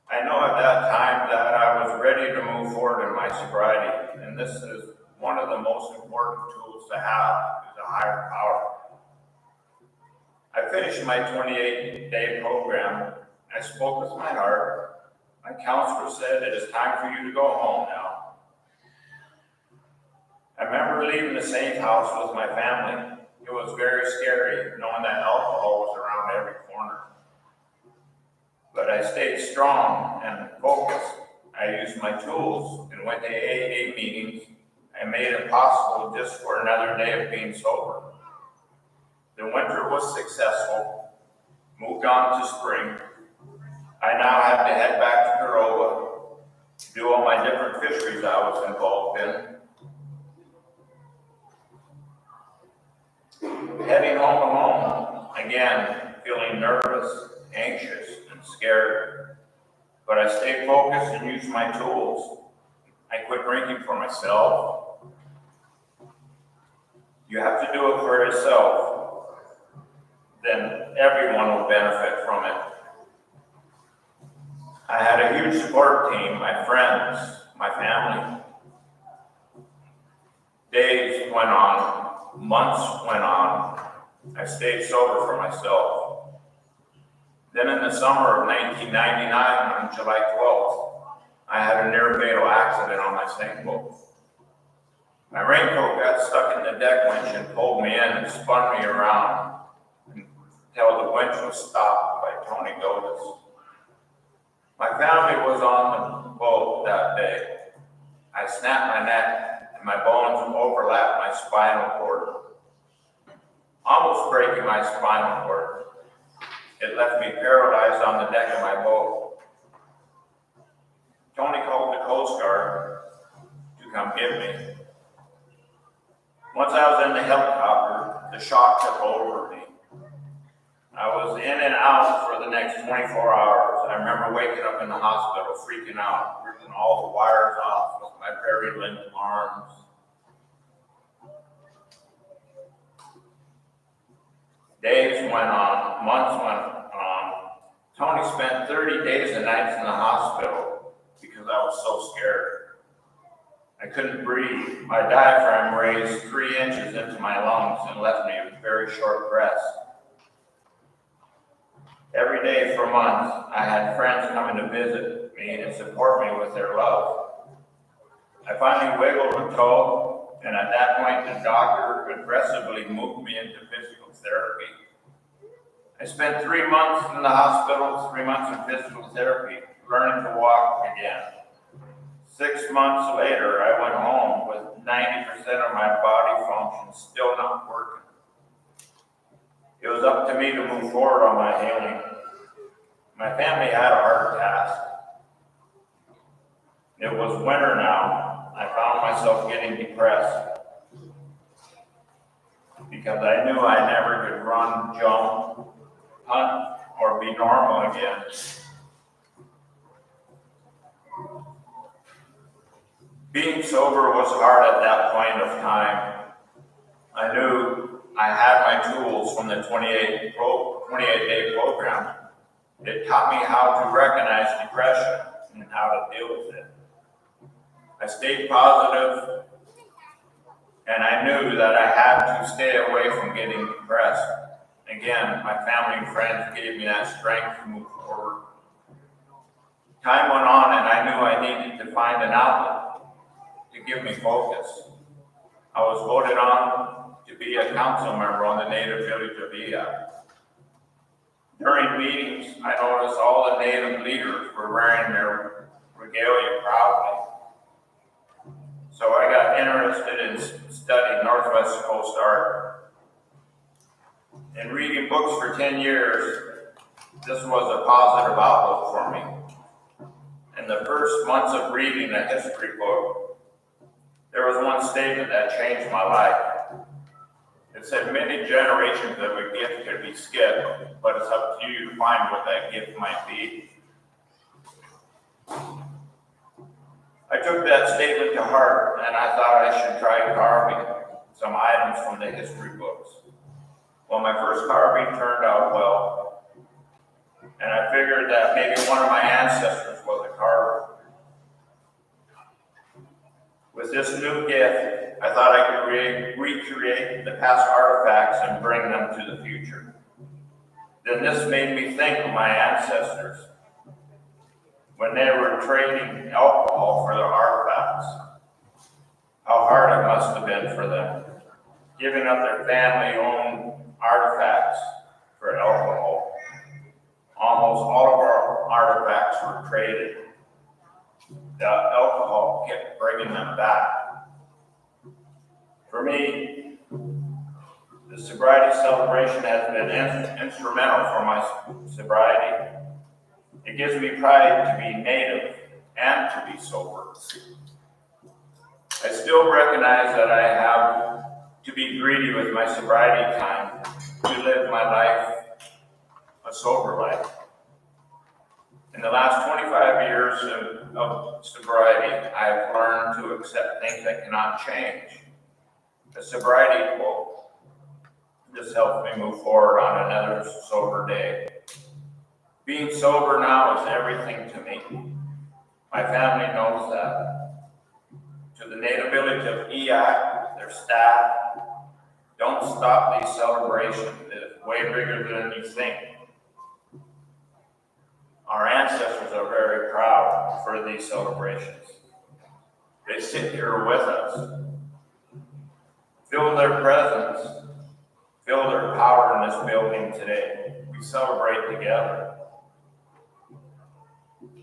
I know at that time that I was ready to move forward in my sobriety, and this is one of the most important tools to have, is a higher power. I finished my 28-day program. I spoke with my heart. My counselor said, "It is time for you to go home now." I remember leaving the safe house with my family. It was very scary knowing that alcohol was around every corner. But I stayed strong and focused. I used my tools and went to AA meetings and made it possible just for another day of being sober. The winter was successful, moved on to spring. I now have to head back to Corova, do all my different fisheries I was involved in. Heading home alone, again, feeling nervous, anxious, and scared. But I stayed focused and used my tools. I quit drinking for myself. You have to do it for yourself. Then everyone will benefit from it. I had a huge support team, my friends, my family. Days went on, months went on. I stayed sober for myself. Then in the summer of 1999, on July 12th, I had a near fatal accident on my sailboat. My raincoat got stuck in the deck winch and pulled me in and spun me around until the winch was stopped by Tony Dotis. My family was on the boat that day. I snapped my neck and my bones overlapped my spinal cord, almost breaking my spinal cord. It left me paralyzed on the deck of my boat. Tony called the Coast Guard to come get me. Once I was in the helicopter, the shock took over me. I was in and out for the next 24 hours. I remember waking up in the hospital, freaking out, ripping all the wires off with my very limp arms. Days went on, months went on. Tony spent 30 days and nights in the hospital because I was so scared. I couldn't breathe. My diaphragm raised 3 inches into my lungs and left me with very short breaths. Every day for months, I had friends coming to visit me and support me with their love. I finally wiggled a toe, and at that point, the doctor aggressively moved me into physical therapy. I spent 3 months in the hospital, 3 months in physical therapy, learning to walk again. 6 months later, I went home with 90% of my body function still not working. It was up to me to move forward on my healing. My family had a hard task. It was winter now. I found myself getting depressed because I knew I never could run, jump, hunt, or be normal again. Being sober was hard at that point of time. I knew I had my tools from the 28-day program. It taught me how to recognize depression and how to deal with it. I stayed positive, and I knew that I had to stay away from getting depressed. Again, my family and friends gave me that strength to move forward. Time went on, and I knew I needed to find an outlet to give me focus. I was voted on to be a council member on the native village of Eyak. During meetings, I noticed all the native leaders were wearing their regalia proudly. So I got interested in studying Northwest Coast art. In reading books for 10 years, this was a positive outlook for me. In the first months of reading a history book, there was one statement that changed my life. It said many generations of a gift could be skipped, but it's up to you to find what that gift might be. I took that statement to heart, and I thought I should try carving some items from the history books. Well, my first carving turned out well, and I figured that maybe one of my ancestors was a carver. With this new gift, I thought I could recreate the past artifacts and bring them to the future. Then this made me think of my ancestors when they were trading alcohol for their artifacts. How hard it must have been for them, giving up their family-owned artifacts for alcohol. Almost all of our artifacts were traded. the alcohol kept bringing them back. For me, the sobriety celebration has been instrumental for my sobriety. It gives me pride to be native and to be sober. I still recognize that I have to be greedy with my sobriety time to live my life, a sober life. In the last 25 years of sobriety, I have learned to accept things that cannot change. The sobriety quote just helped me move forward on another sober day. Being sober now is everything to me. My family knows that. To the native village of Eyak, their staff, don't stop these celebrations. It's way bigger than you think. Our ancestors are very proud for these celebrations. They sit here with us, feel their presence, feel their power in this building today. We celebrate together.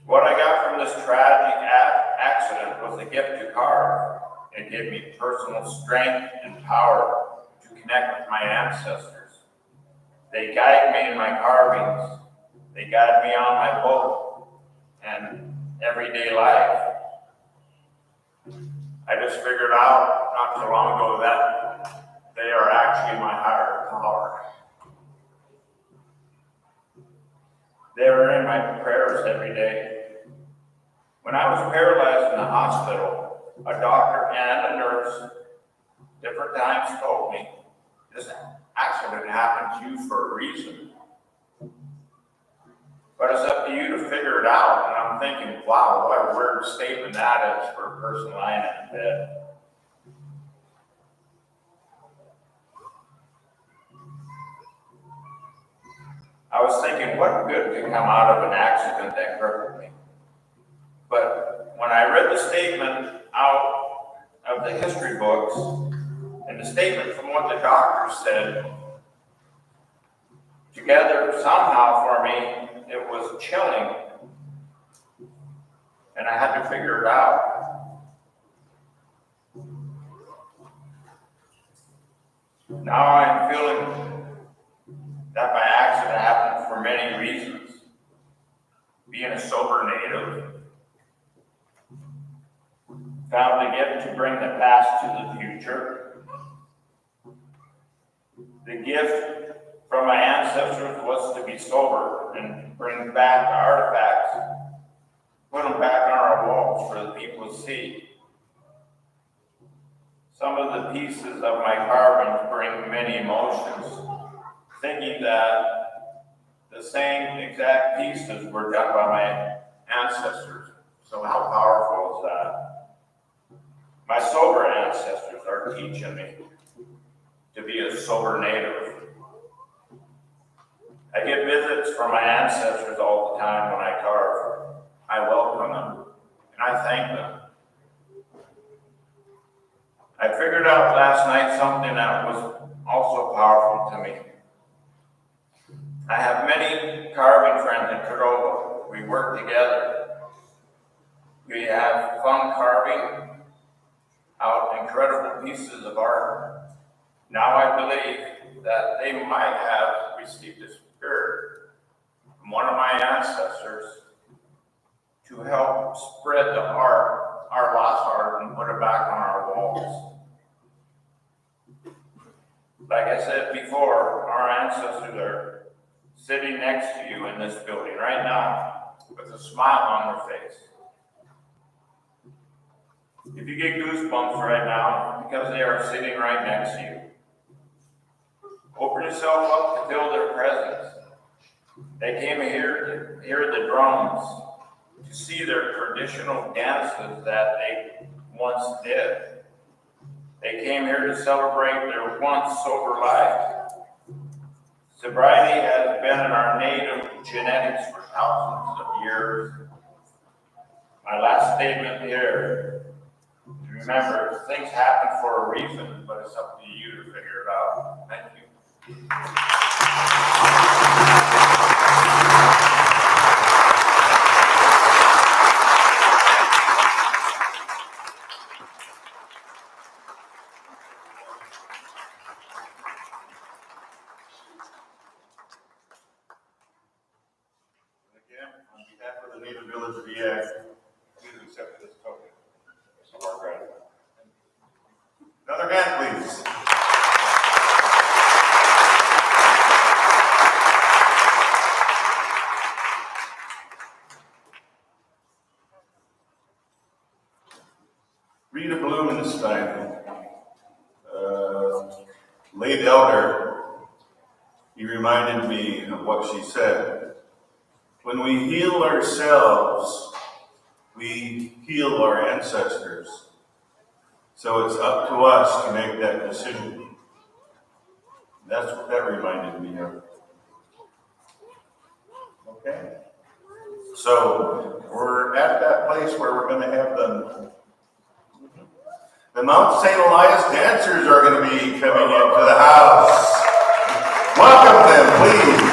What I got from this tragic accident was a gift to carve. It gave me personal strength and power to connect with my ancestors. They guide me in my carvings. They guide me on my boat and everyday life. I just figured out not too long ago that they are actually my higher power. They are in my prayers every day. When I was paralyzed in the hospital, a doctor and a nurse different times told me, this accident happened to you for a reason. But it's up to you to figure it out. And I'm thinking, wow, what a weird statement that is for a person lying in bed. I was thinking, what good could come out of an accident that crippled me? But when I read the statement out of the history books, and the statement from what the doctor said, together somehow for me, it was chilling. And I had to figure it out. Now I'm feeling that my accident happened for many reasons. Being a sober native, found the gift to bring the past to the future. The gift from my ancestors was to be sober and bring back the artifacts, put them back on our walls for the people to see. Some of the pieces of my carvings bring many emotions, thinking that the same exact pieces were done by my ancestors. So how powerful is that? My sober ancestors are teaching me to be a sober native. I get visits from my ancestors all the time when I carve. I welcome them and I thank them. I figured out last night something that was also powerful to me. I have many carving friends in Cordova. We work together. We have fun carving out incredible pieces of art. Now I believe that they might have received a spirit from one of my ancestors to help spread the art, our lost art, and put it back on our walls. Like I said before, our ancestors are sitting next to you in this building right now with a smile on their face. If you get goosebumps right now, because they are sitting right next to you. Open yourself up to feel their presence. They came here to hear the drums, to see their traditional dances that they once did. They came here to celebrate their once sober life. Sobriety has been in our native genetics for thousands of years. My last statement here. Remember, things happen for a reason, but it's up to you to figure it out. Thank you. Rita Blumenstein, late elder, he reminded me of what she said. When we heal ourselves, we heal our ancestors. So it's up to us to make that decision. That's what that reminded me of. Okay? So we're at that place where we're going to have the Mount St. Elias dancers are going to be coming into the house. Welcome them, please.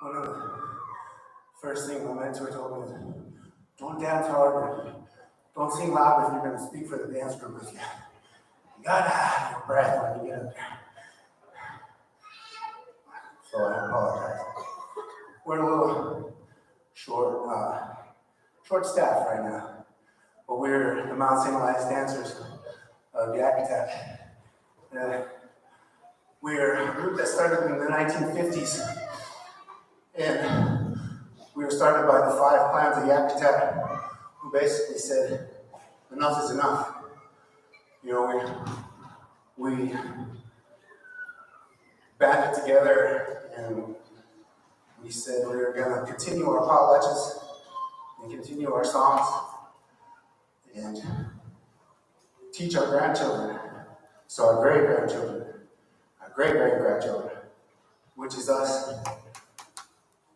one of the first things my mentor told me is, don't dance hard, don't sing loud if you're going to speak for the dance group, because you gotta have your breath when you get up there. So I apologize. We're a little short staffed right now, but we're the Mount St. Elias dancers of Eyak. We're a group that started in the 1950s, and we were started by the 5 clans of Eyak, who basically said, enough is enough. You know, we banded together and we said we were gonna continue our potlatches and continue our songs and teach our grandchildren, so our great-grandchildren, our great-great-grandchildren, which is us,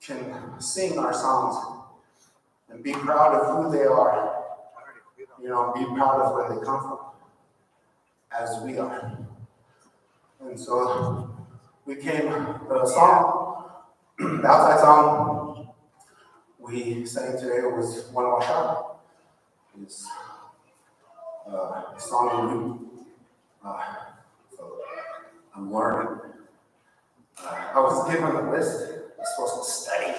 can sing our songs and be proud of who they are, you know, and be proud of where they come from, as we are. And so we came, the song, the outside song we sang today was One Washa. It's a song so I'm learning. I was given a list, I was supposed to study.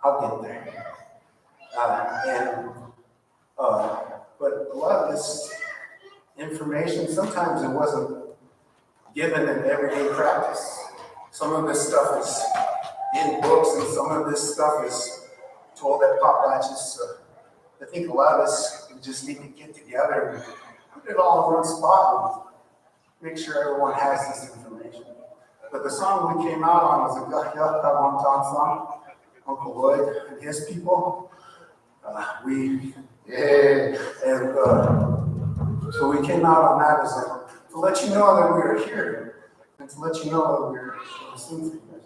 I'll get there. But a lot of this information, sometimes it wasn't given in everyday practice. Some of this stuff is in books, and some of this stuff is told at potlatches. So I think a lot of us we just need to get together and put it all in one spot and make sure everyone has this information. But the song we came out on was a Eyak song, Uncle Lloyd and his people. So we came out on that as to let you know that we were here and to let you know that we were singing for you guys.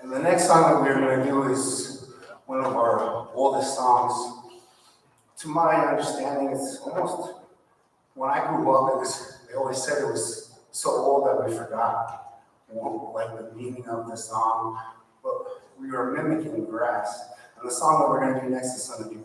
And the next song that we're going to do is one of our oldest songs. To my understanding, it's almost, when I grew up, they always said it was so old that we forgot, like the meaning of the song, but we were mimicking grass. And the song that we're going to do next is Son of You.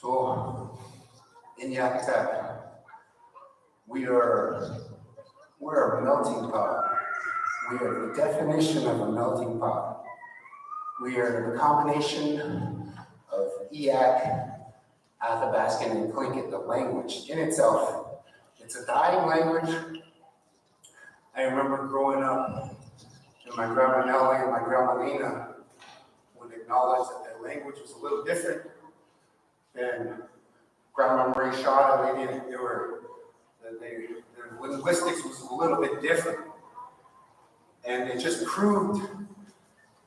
So, in Eyak, we're a melting pot. We are the definition of a melting pot. We are the combination of Eyak, Athabascan, and Tlingit, the language in itself. It's a dying language. I remember growing up And my grandma Nellie and my grandma Lena would acknowledge that their language was a little different than Grandma Marie Shaw. Their linguistics was a little bit different. And it just proved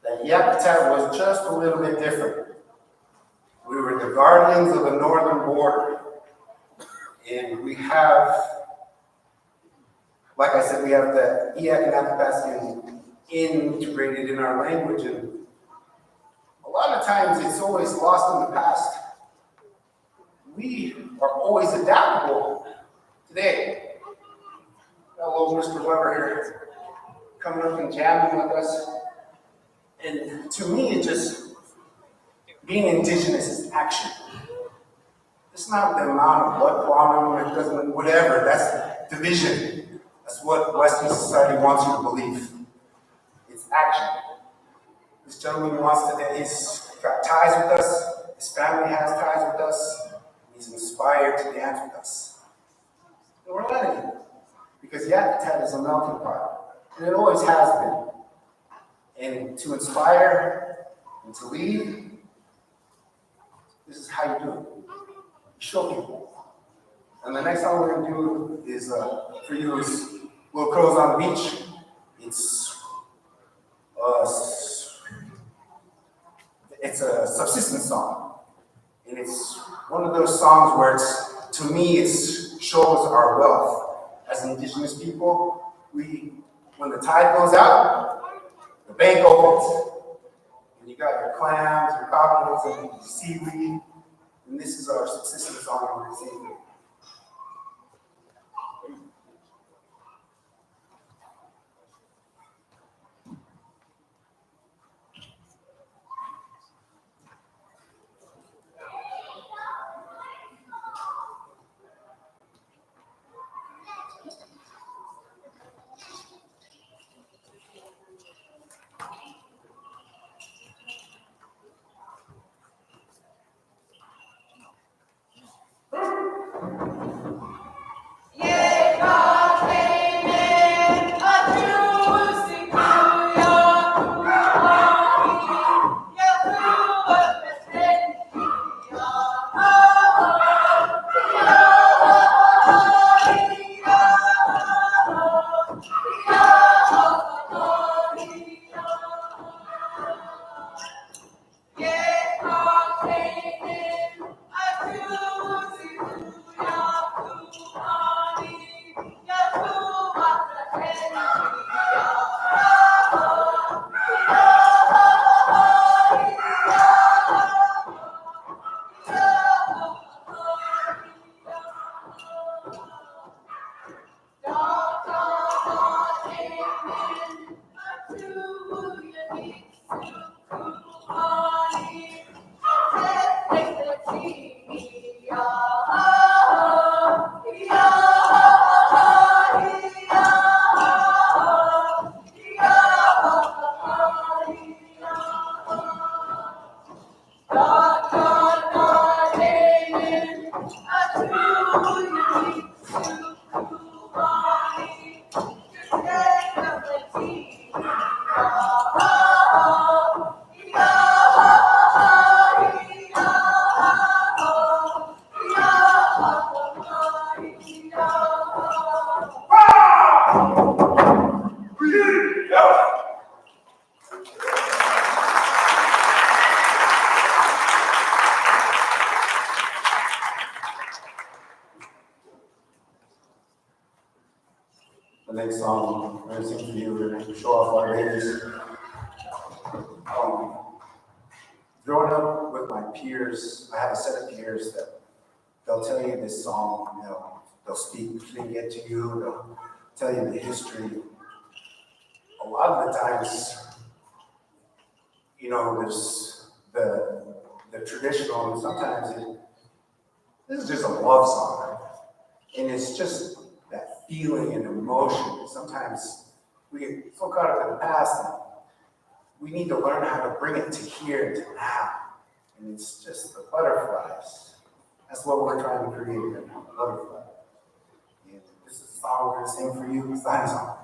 that Yakutat was just a little bit different. We were the guardians of the northern border. And we have, like I said, we have the Eyak and Athabascan integrated in our language. And a lot of times it's always lost in the past. We are always adaptable today. Got little Mr. Weber here coming up and jamming with us. And to me, it just, being indigenous is action. It's not the amount of blood quantum, it doesn't, whatever, that's division. That's what Western society wants you to believe. It's action. This gentleman he's got ties with us, his family has ties with us, he's inspired to dance with us. And we're letting him. Because Yakutat is a melting pot, and it always has been. And to inspire and to lead, this is how you do it. You show people. And the next song we're going to do is, for you, is Little Crows on the Beach. It's a subsistence song. And it's one of those songs where to me, it shows our wealth. As indigenous people, when the tide goes out, the bank opens. And you got your clams, your cockles, and your seaweed. And this is our subsistence song we're singing. The next song we're going to sing for you, we're going to show off our ladies. Growing up with my peers, I have a set of peers that they'll tell you this song, they'll speak it to you, they'll tell you the history. A lot of the times, there's the traditional, and sometimes this is just a love song. And it's just that feeling and emotion. Sometimes we get so caught up in the past, and we need to learn how to bring it to here, to now. And it's just the butterflies. That's what we're trying to create right now, the butterfly. And this is a song we're going to sing for you. It's the song.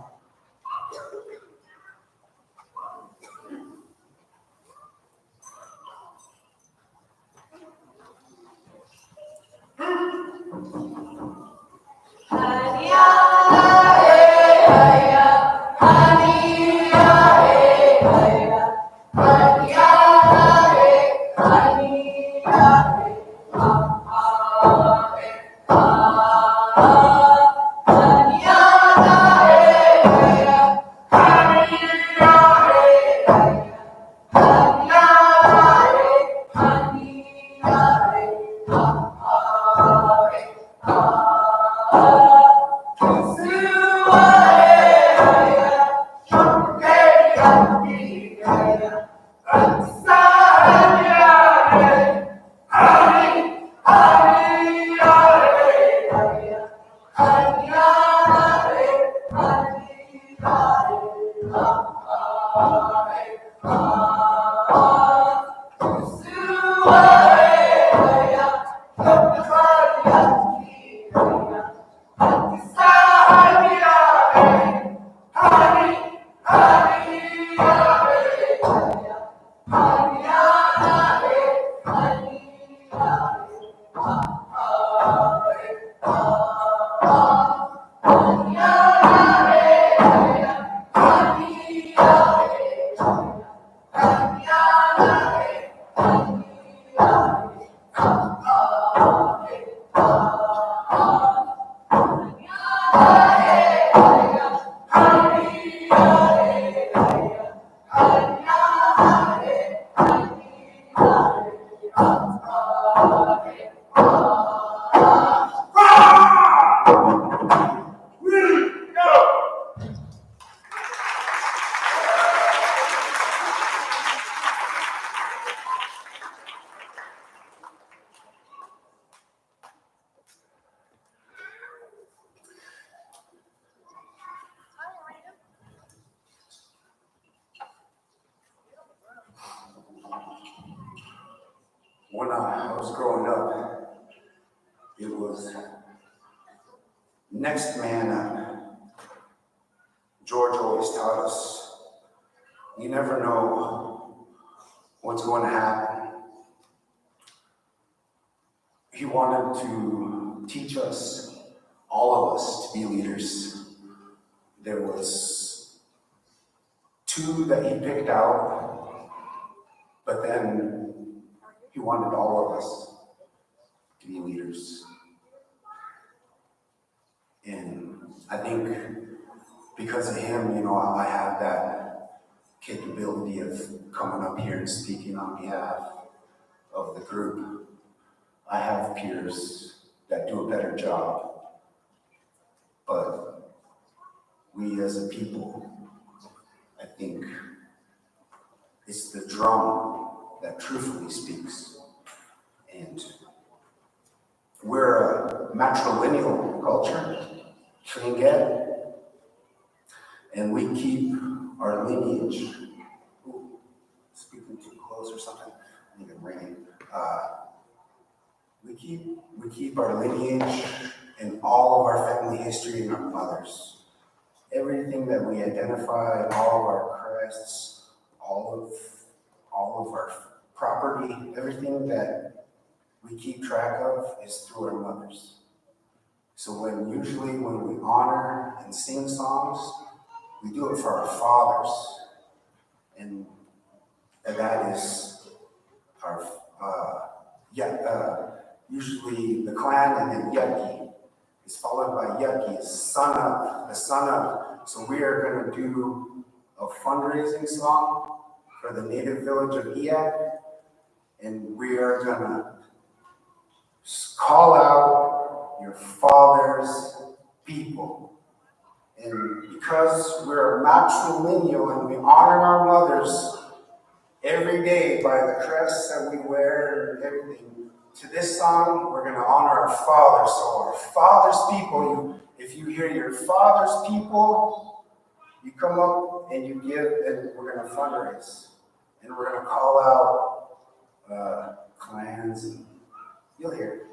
When I was growing up, it was next man up. George always taught us, you never know what's going to happen. He wanted to teach us, all of us, to be leaders. There was 2 that he picked out, but then he wanted all of us to be leaders. And I think because of him, I have that capability of coming up here and speaking on behalf of the group. I have peers that do a better job, but we as a people, I think it's the drum that truthfully speaks. And we're a matrilineal culture, Trinidad, and we keep our lineage. Ooh, speaking too close or something. I think I'm ringing. We keep our lineage and all of our family history in our mothers. Everything that we identify, all of our crests, all of our property, everything that we keep track of is through our mothers. So usually when we honor and sing songs, we do it for our fathers, and that is our usually the clan, and then Yucky is followed by Yucky, the son of. So we are going to do a fundraising song for the native village of Eyak, and we are going to call out your father's people. And because we're matrilineal and we honor our mothers every day by the crests that we wear and everything, to this song, we're going to honor our fathers. So our father's people, if you hear your father's people, you come up and you give, and we're going to fundraise. And we're going to call out clans, and you'll hear it.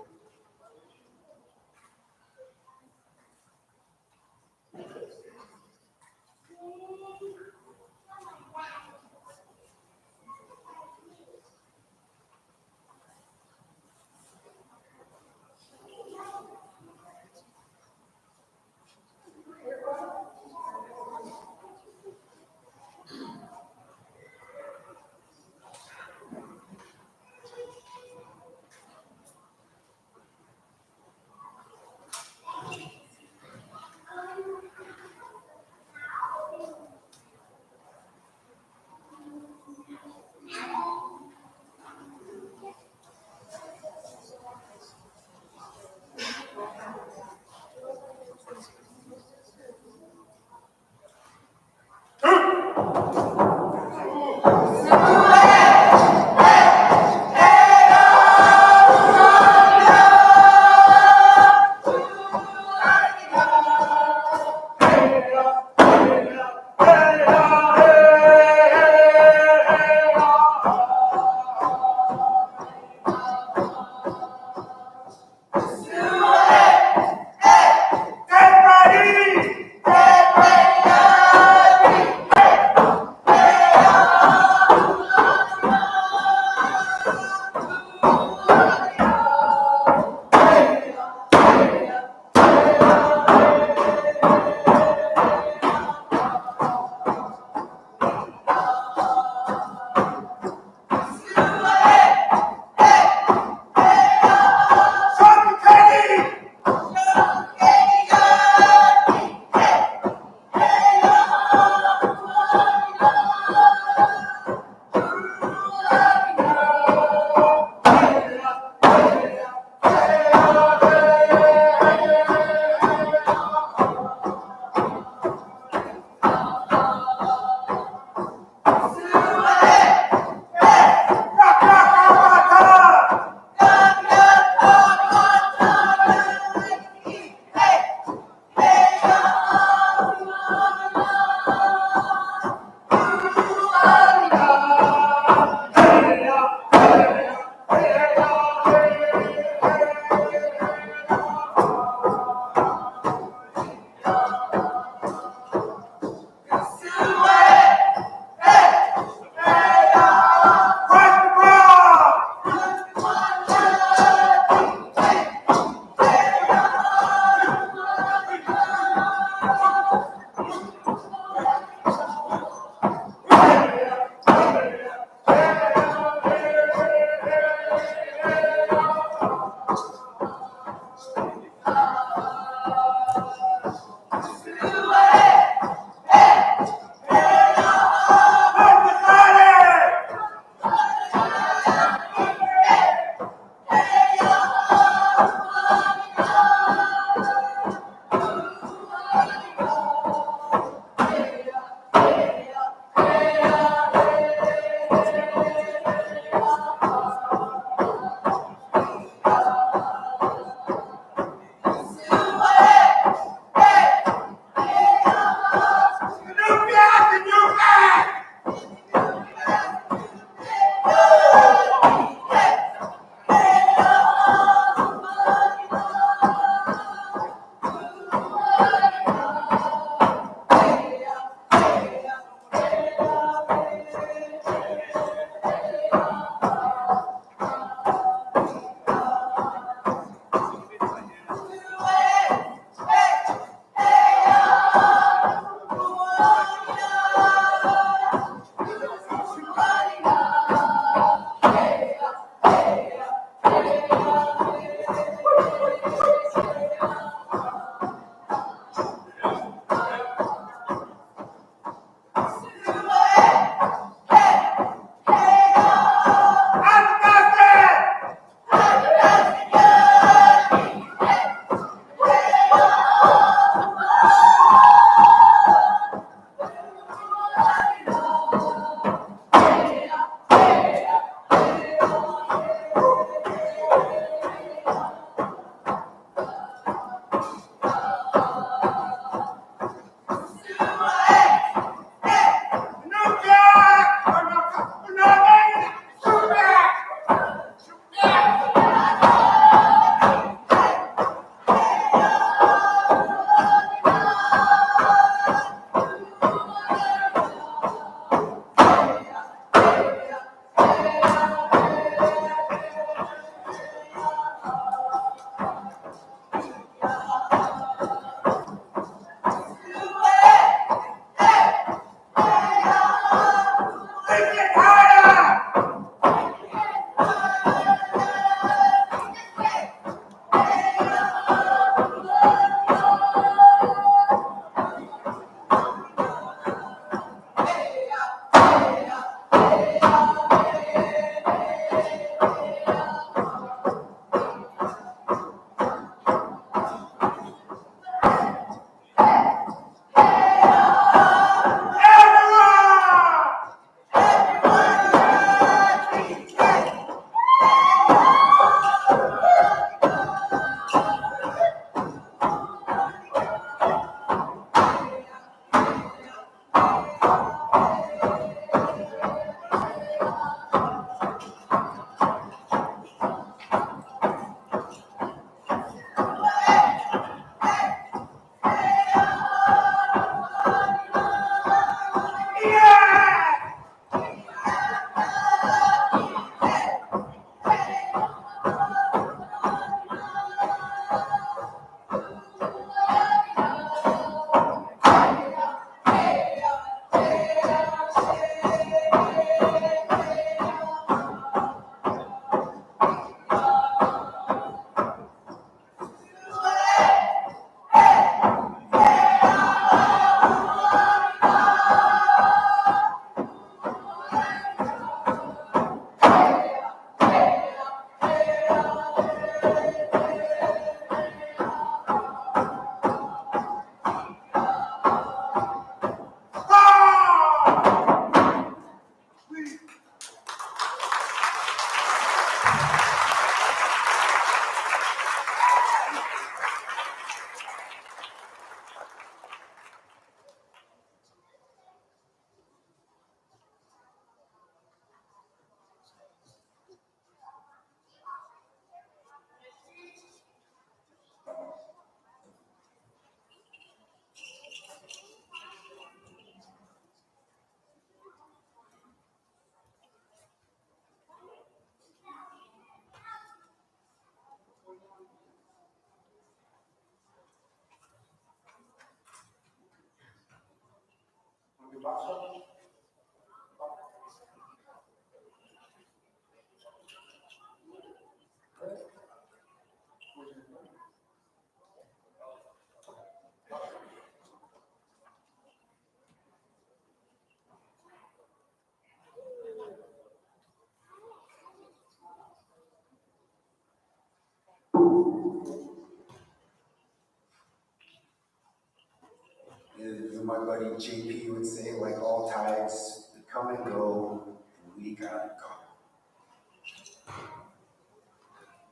As my buddy JP would say, like all tides, they come and go, and we gotta go.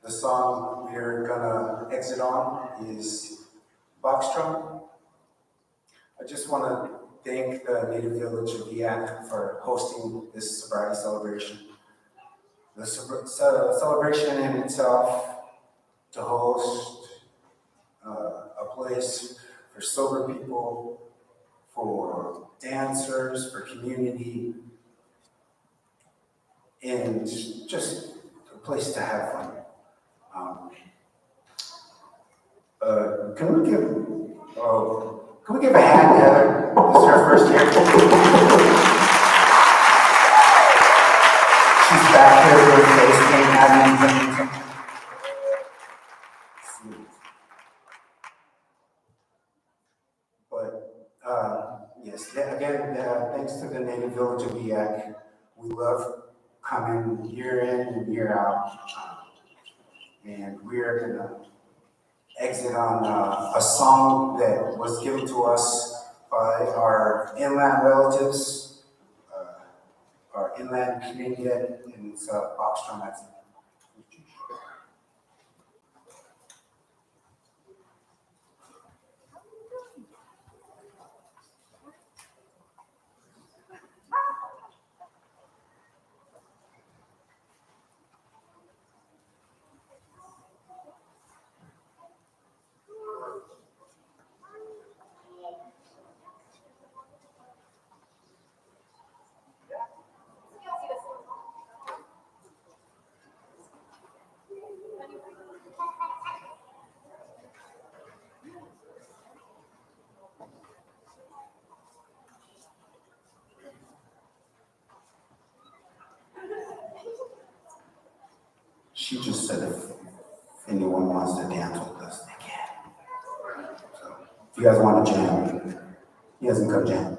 The song we're gonna exit on is Box Drum. I just want to thank the native village of Eyak for hosting this sobriety celebration. The celebration in itself, to host a place for sober people, for dancers, for community, and just a place to have fun. Can we give a hand to Heather? This is her first year. She's back here with her face paint having But yes, again, thanks to the native village of Eyak. We love coming year in and year out. And we're gonna exit on a song that was given to us by our inland relatives, our inland community, and it's Box Drum. She just said if anyone wants to dance with us, they can. So if you guys want to jam, you guys can come jam.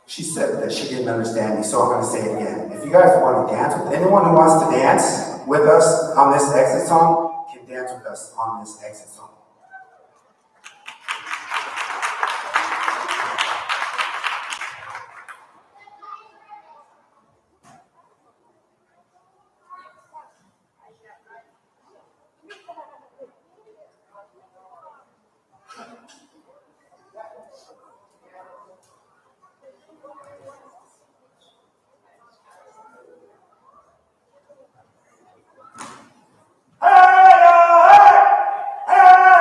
She said that she didn't understand me, so I'm going to say it again. If you guys want to dance with anyone who wants to dance with us on this exit song, can dance with us on this exit song. Hey!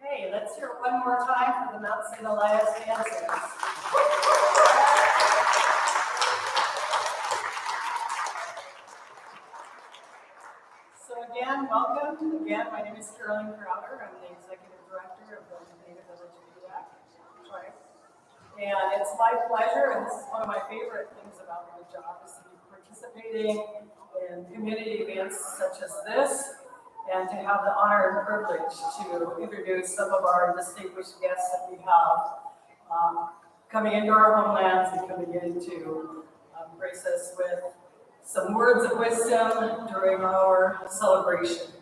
Hey, let's hear it one more time for the Mount St. Elias dancers. So again, welcome. Again, my name is Carolyn Crowder. I'm the Executive Director of the Native Village of Eyak tribe. And it's my pleasure, and this is one of my favorite things about my job, is to be participating in community events such as this, and to have the honor and privilege to introduce some of our distinguished guests that we have coming into our homelands and coming in to grace us with some words of wisdom during our celebration.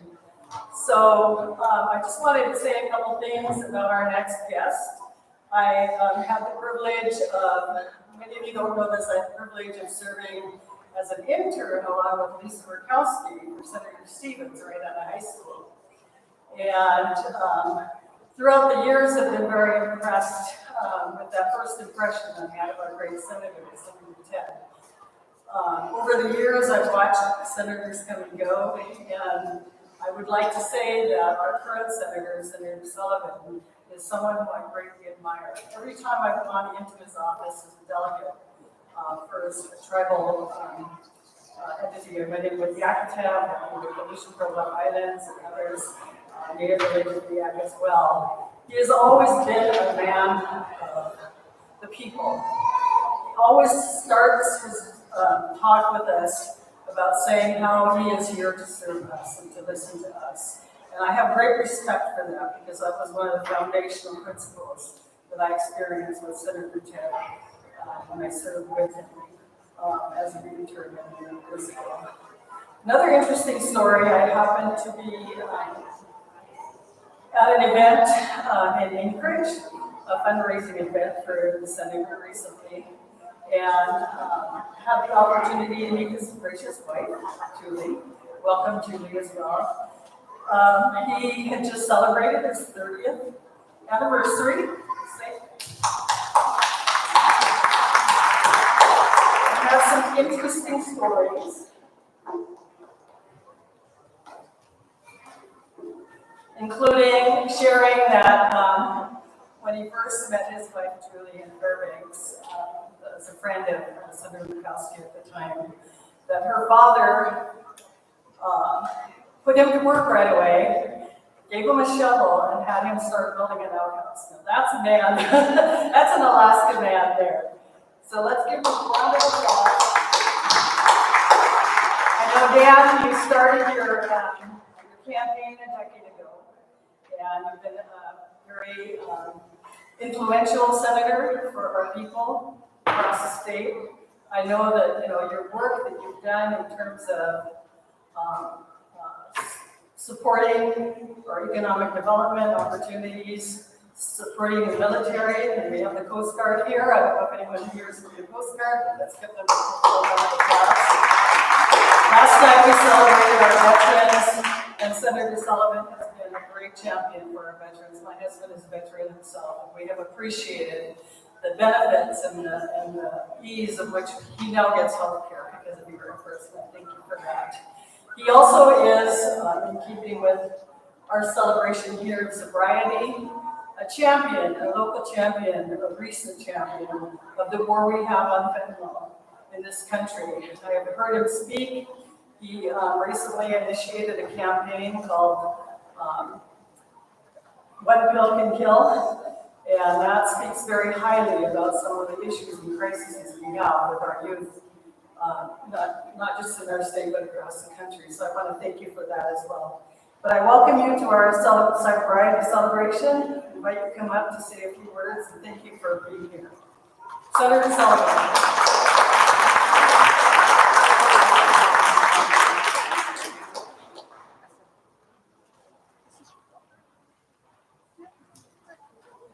So I just wanted to say a couple things about our next guest. I have the privilege of, many of you don't know this, I have the privilege of serving as an intern along with Lisa Murkowski for Senator Stevens right out of high school. And throughout the years, I've been very impressed with that first impression I had of our great senator, Senator Ted. Over the years, I've watched senators come and go, and I would like to say that our current senator, Senator Sullivan, is someone who I greatly admire. Every time I've gone into his office as a delegate for his tribal entity, I've been in with Yakutab, with the Mission Provo Islands, and others, native village of Eyak as well. He has always been a man of the people. He always starts his talk with us about saying how he is here to serve us and to listen to us. And I have great respect for that, because that was one of the foundational principles that I experienced with Senator Ted when I served with him as an intern many years ago. Another interesting story, I happened to be at an event in Anchorage, a fundraising event for the senator recently, and had the opportunity to meet his gracious wife, Julie. Welcome, Julie, as well. He had just celebrated his 30th anniversary. I have some interesting stories, including sharing that when he first met his wife, Julie, in Fairbanks, as a friend of Senator Murkowski at the time, that her father put him to work right away, gave him a shovel, and had him start building an outhouse. Now that's a man, that's an Alaska man there. So let's give him a round of applause. I know, Dan, you started your campaign a decade ago, and you've been a very influential senator for our people across the state. I know that your work that you've done in terms of supporting our economic development opportunities, supporting the military, and we have the Coast Guard here. I don't know if anyone here is from the Coast Guard, but let's give them a round of applause. Last night we celebrated our veterans, and Senator Sullivan has been a great champion for our veterans. My husband is a veteran himself, and we have appreciated the benefits and the ease of which he now gets health care because of your reimbursement. Thank you for that. He also is, in keeping with our celebration here of sobriety, a champion, a local champion, a recent champion of the war we have on fentanyl in this country. I have heard him speak. He recently initiated a campaign called One Pill Can Kill, And that speaks very highly about some of the issues and crises we have with our youth, not just in our state, but across the country. So I want to thank you for that as well. But I welcome you to our sobriety celebration. I invite you to come up to say a few words, and thank you for being here. Senator Sullivan.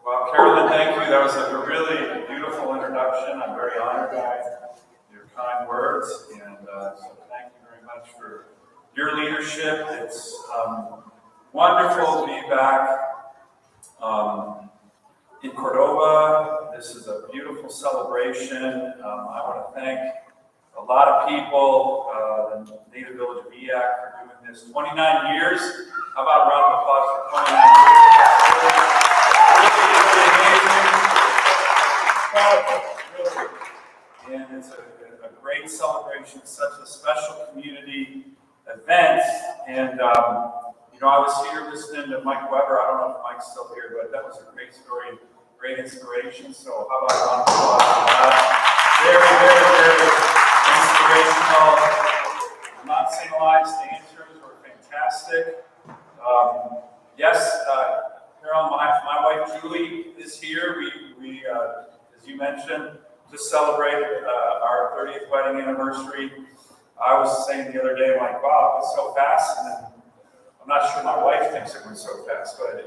Well, Carolyn, thank you. That was a really beautiful introduction. I'm very honored by your kind words, and so thank you very much for your leadership. It's wonderful to be back in Cordova. This is a beautiful celebration. I want to thank a lot of people, the Native Village of Eyak, for doing this 29 years. How about a round of applause for 29 years? Really, and it's a great celebration, such a special community event. And I was here listening to Mike Weber. I don't know if Mike's still here, but that was a great story, great inspiration. So how about a round of applause for that? Very, very, very inspirational. Not-singalized dancers were fantastic. Yes, Carol, my wife Julie is here. We as you mentioned, just celebrated our 30th wedding anniversary. I was saying the other day, like, wow, it was so fast, and then I'm not sure my wife thinks it went so fast, but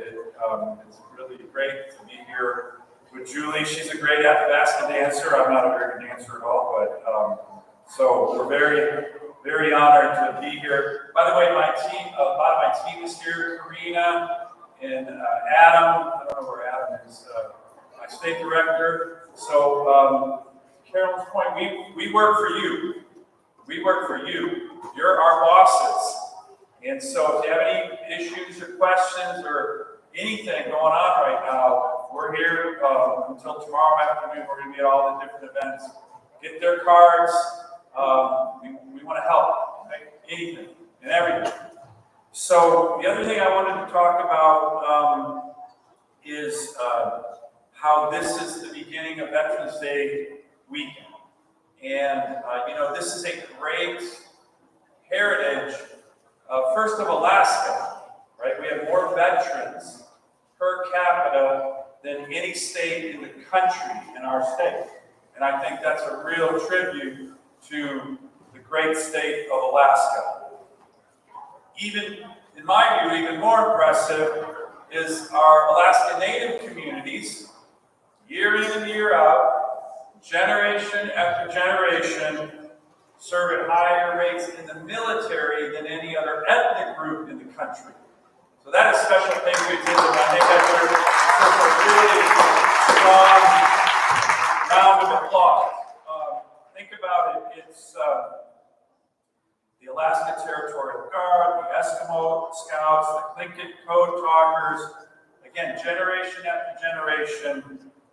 it's really great to be here with Julie. She's a great basket dancer. I'm not a very good dancer at all, but so we're very, very honored to be here. By the way, my team, a lot of my team is here. Karina and Adam. I don't know where Adam is. My state director. So Carolyn's point, we work for you. We work for you. You're our bosses. And so if you have any issues or questions or anything going on right now, we're here until tomorrow afternoon. We're going to be at all the different events. Get their cards. We want to help. Right? Anything and everything. So the other thing I wanted to talk about is how this is the beginning of Veterans Day weekend. And, this is a great heritage, first of Alaska, right? We have more veterans per capita than any state in the country in our state. And I think that's a real tribute to the great state of Alaska. Even, in my view, even more impressive is our Alaska Native communities, year in and year out, generation after generation, serve at higher rates in the military than any other ethnic group in the country. So that is special patriotism. I think that's a really strong round of applause. Think about it. It's the Alaska Territorial Guard, the Eskimo Scouts, the Tlingit Code Talkers. Again, generation after generation,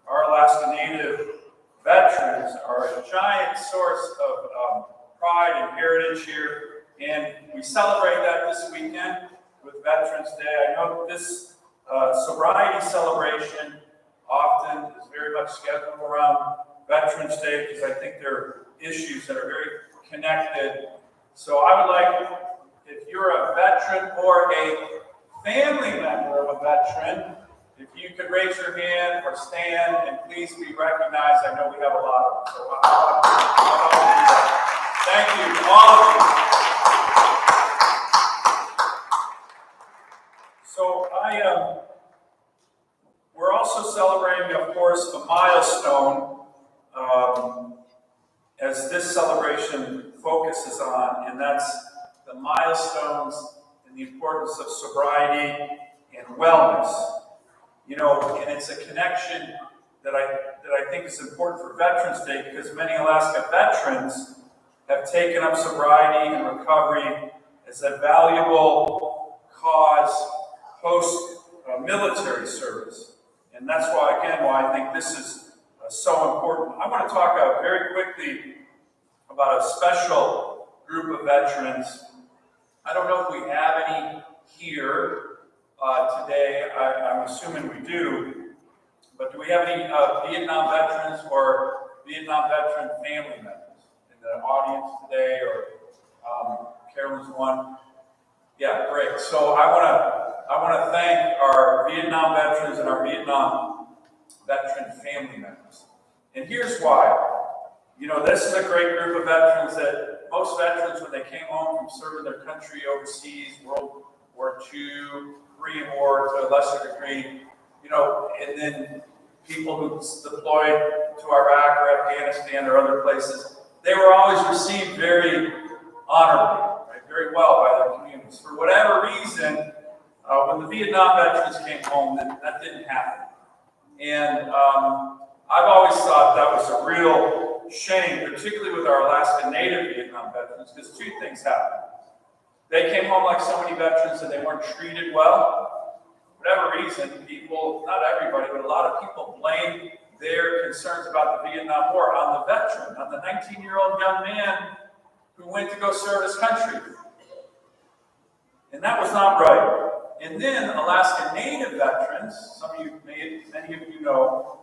our Alaska Native veterans are a giant source of pride and heritage here, and we celebrate that this weekend with Veterans Day. I know this sobriety celebration often is very much scheduled around Veterans Day because I think there are issues that are very connected. So I would like, if you're a veteran or a family member of a veteran, if you could raise your hand or stand and please be recognized. I know we have a lot of them. So thank you, all of you. So we're also celebrating, of course, a milestone as this celebration focuses on, and that's the milestones and the importance of sobriety and wellness. And it's a connection that I think is important for Veterans Day because many Alaska veterans have taken up sobriety and recovery as a valuable cause post-military service. And that's why I think this is so important. I want to talk very quickly about a special group of veterans. I don't know if we have any here today. I'm assuming we do. But do we have any Vietnam veterans or Vietnam veteran family members in the audience today, or Carolyn's one? Yeah, great. So I want to thank our Vietnam veterans and our Vietnam veteran family members. And here's why. You know, this is a great group of veterans that most veterans, when they came home from serving their country overseas, World War II, Korean War to a lesser degree, you know, and then people who deployed to Iraq or Afghanistan or other places, they were always received very honorably, right, very well by their communities. For whatever reason, when the Vietnam veterans came home, that didn't happen. And I've always thought that was a real shame, particularly with our Alaska Native Vietnam veterans, because two things happened. They came home like so many veterans and they weren't treated well. For whatever reason, people, not everybody, but a lot of people blame their concerns about the Vietnam War on the veteran, on the 19-year-old young man who went to go serve his country. And that was not right. And then Alaska Native veterans, many of you know,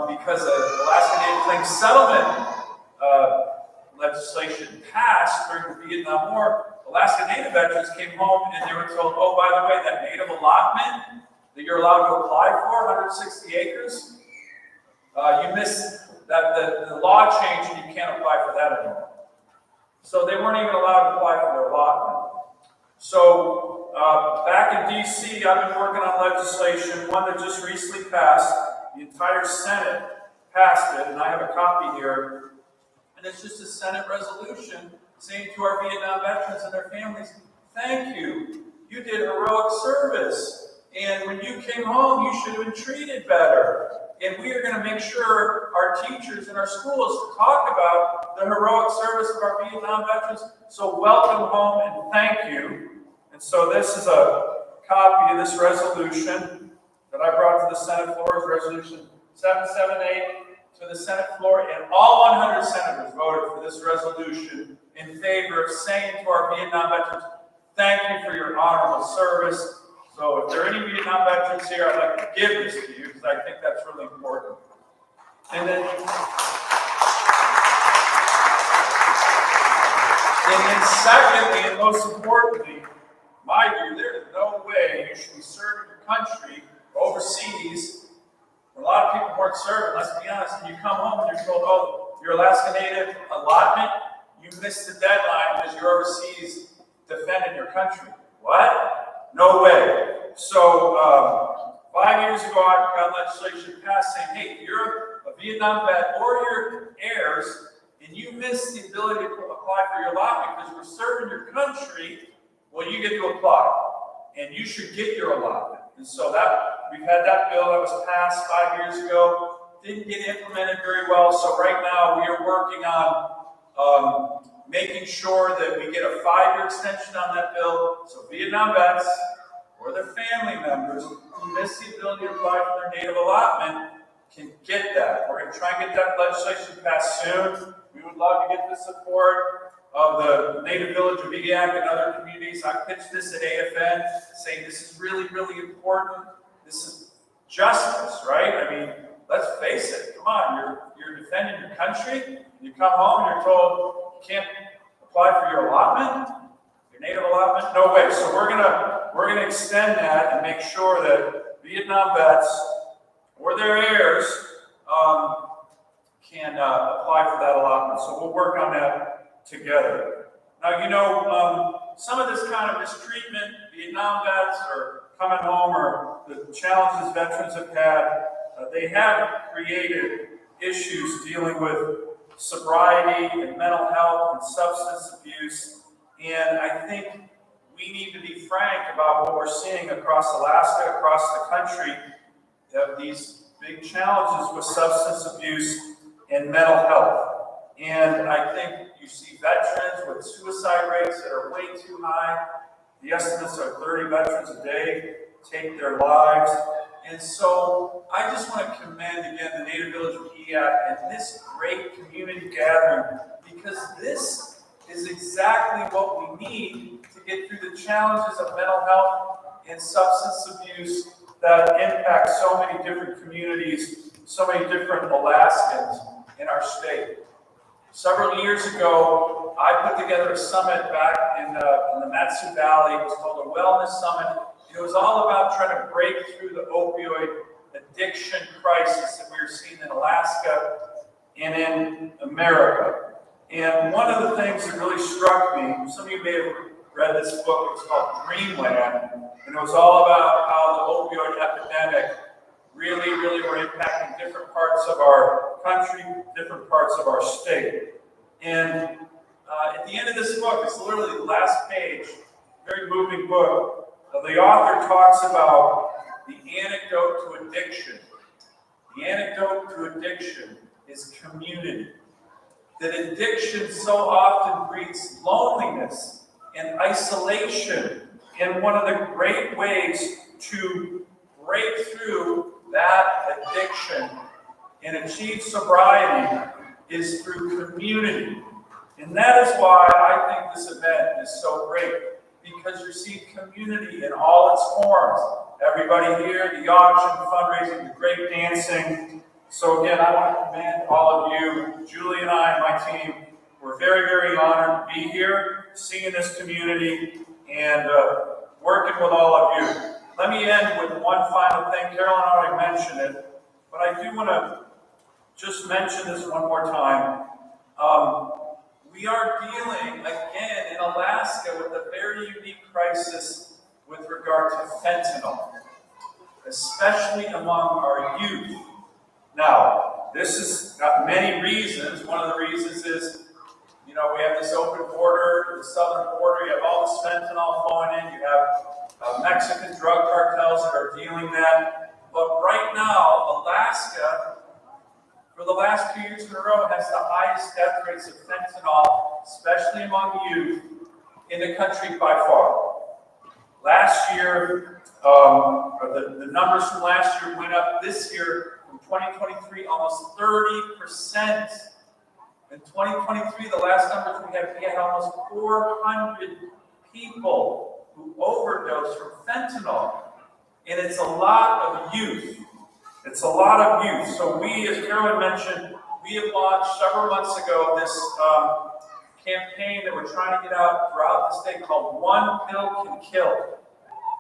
because of Alaska Native Claims Settlement legislation passed during the Vietnam War, Alaska Native veterans came home and they were told, oh, by the way, that Native allotment that you're allowed to apply for, 160 acres, you missed that, the law changed and you can't apply for that anymore. So they weren't even allowed to apply for their allotment. So back in DC, I've been working on legislation, one that just recently passed. The entire Senate passed it, and I have a copy here. And it's just a Senate resolution saying to our Vietnam veterans and their families, thank you. You did heroic service. And when you came home, you should have been treated better. And we are going to make sure our teachers in our schools talk about the heroic service of our Vietnam veterans. So welcome home and thank you. And so this is a copy of this resolution that I brought to the Senate floor, is Resolution 778 to the Senate floor, and all 100 senators voted for this resolution in favor of saying to our Vietnam veterans, thank you for your honorable service. So if there are any Vietnam veterans here, I'd like to give this to you because I think that's really important. And then secondly, and most importantly, my view, there is no way you should be serving your country overseas. A lot of people weren't serving, let's be honest, and you come home and you're told, oh, your Alaska Native allotment, you missed the deadline because you're overseas defending your country. What? No way. So 5 years ago, I got legislation passed saying, hey, if you're a Vietnam vet or your heirs, and you missed the ability to apply for your allotment because you were serving your country, well, you get to apply, and you should get your allotment. And so that we've had that bill that was passed 5 years ago, didn't get implemented very well. So right now we are working on making sure that we get a 5-year extension on that bill, so Vietnam vets or their family members who miss the ability to apply for their native allotment can get that. We're going to try and get that legislation passed soon. We would love to get the support of the Native Village of Eyak and other communities. I pitched this at AFN, saying this is really, really important. This is justice, right? I mean, let's face it. Come on, you're defending your country. You come home and you're told you can't apply for your allotment, your native allotment. No way. So we're gonna extend that and make sure that Vietnam vets or their heirs can apply for that allotment. So we'll work on that together. Now, you know, some of this kind of mistreatment, Vietnam vets are coming home, or the challenges veterans have had, they have created issues dealing with sobriety and mental health and substance abuse. And I think we need to be frank about what we're seeing across Alaska, across the country, of these big challenges with substance abuse and mental health. And I think you see veterans with suicide rates that are way too high. The estimates are 30 veterans a day take their lives. And so I just want to commend again the Native Village of Eyak and this great community gathering, because this is exactly what we need to get through the challenges of mental health and substance abuse that impact so many different communities, so many different Alaskans in our state. Several years ago, I put together a summit back in the Matsu Valley. It was called a Wellness Summit. It was all about trying to break through the opioid addiction crisis that we were seeing in Alaska and in America. And one of the things that really struck me, some of you may have read this book, it's called Dreamland, and it was all about how the opioid epidemic really were impacting different parts of our country, different parts of our state. And at the end of this book, it's literally the last page, very moving book, the author talks about the antidote to addiction. The antidote to addiction is community. That addiction so often breeds loneliness and isolation. And one of the great ways to break through that addiction and achieve sobriety is through community. And that is why I think this event is so great, because you see community in all its forms. Everybody here, the auction, fundraising, the great dancing. So again, I want to commend all of you. Julie and I and my team, we're very honored to be here, seeing this community, and working with all of you. Let me end with one final thing. Carolyn already mentioned it, but I do want to just mention this one more time. We are dealing, again, in Alaska with a very unique crisis with regard to fentanyl, especially among our youth. Now, this has got many reasons. One of the reasons is, we have this open border, the southern border, you have all this fentanyl flowing in, you have Mexican drug cartels that are dealing that. But right now, Alaska, for the last 2 years in a row, has the highest death rates of fentanyl, especially among youth, in the country by far. Last year, the numbers from last year went up this year from 2023, almost 30%. In 2023, the last numbers we had almost 400 people who overdosed from fentanyl. And it's a lot of youth. It's a lot of youth. So we, as Carolyn mentioned, we have launched several months ago this campaign that we're trying to get out throughout the state called One Pill Can Kill.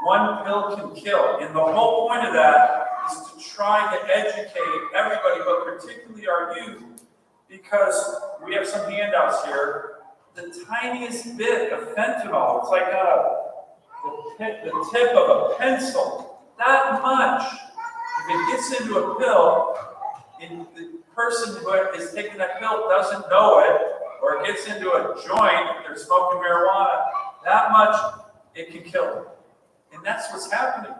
One Pill Can Kill. And the whole point of that is to try to educate everybody, but particularly our youth, because we have some handouts here. The tiniest bit of fentanyl, it's like the tip of a pencil, that much. If it gets into a pill, and the person who is taking that pill doesn't know it, or it gets into a joint, if they're smoking marijuana, that much, it can kill them. And that's what's happening.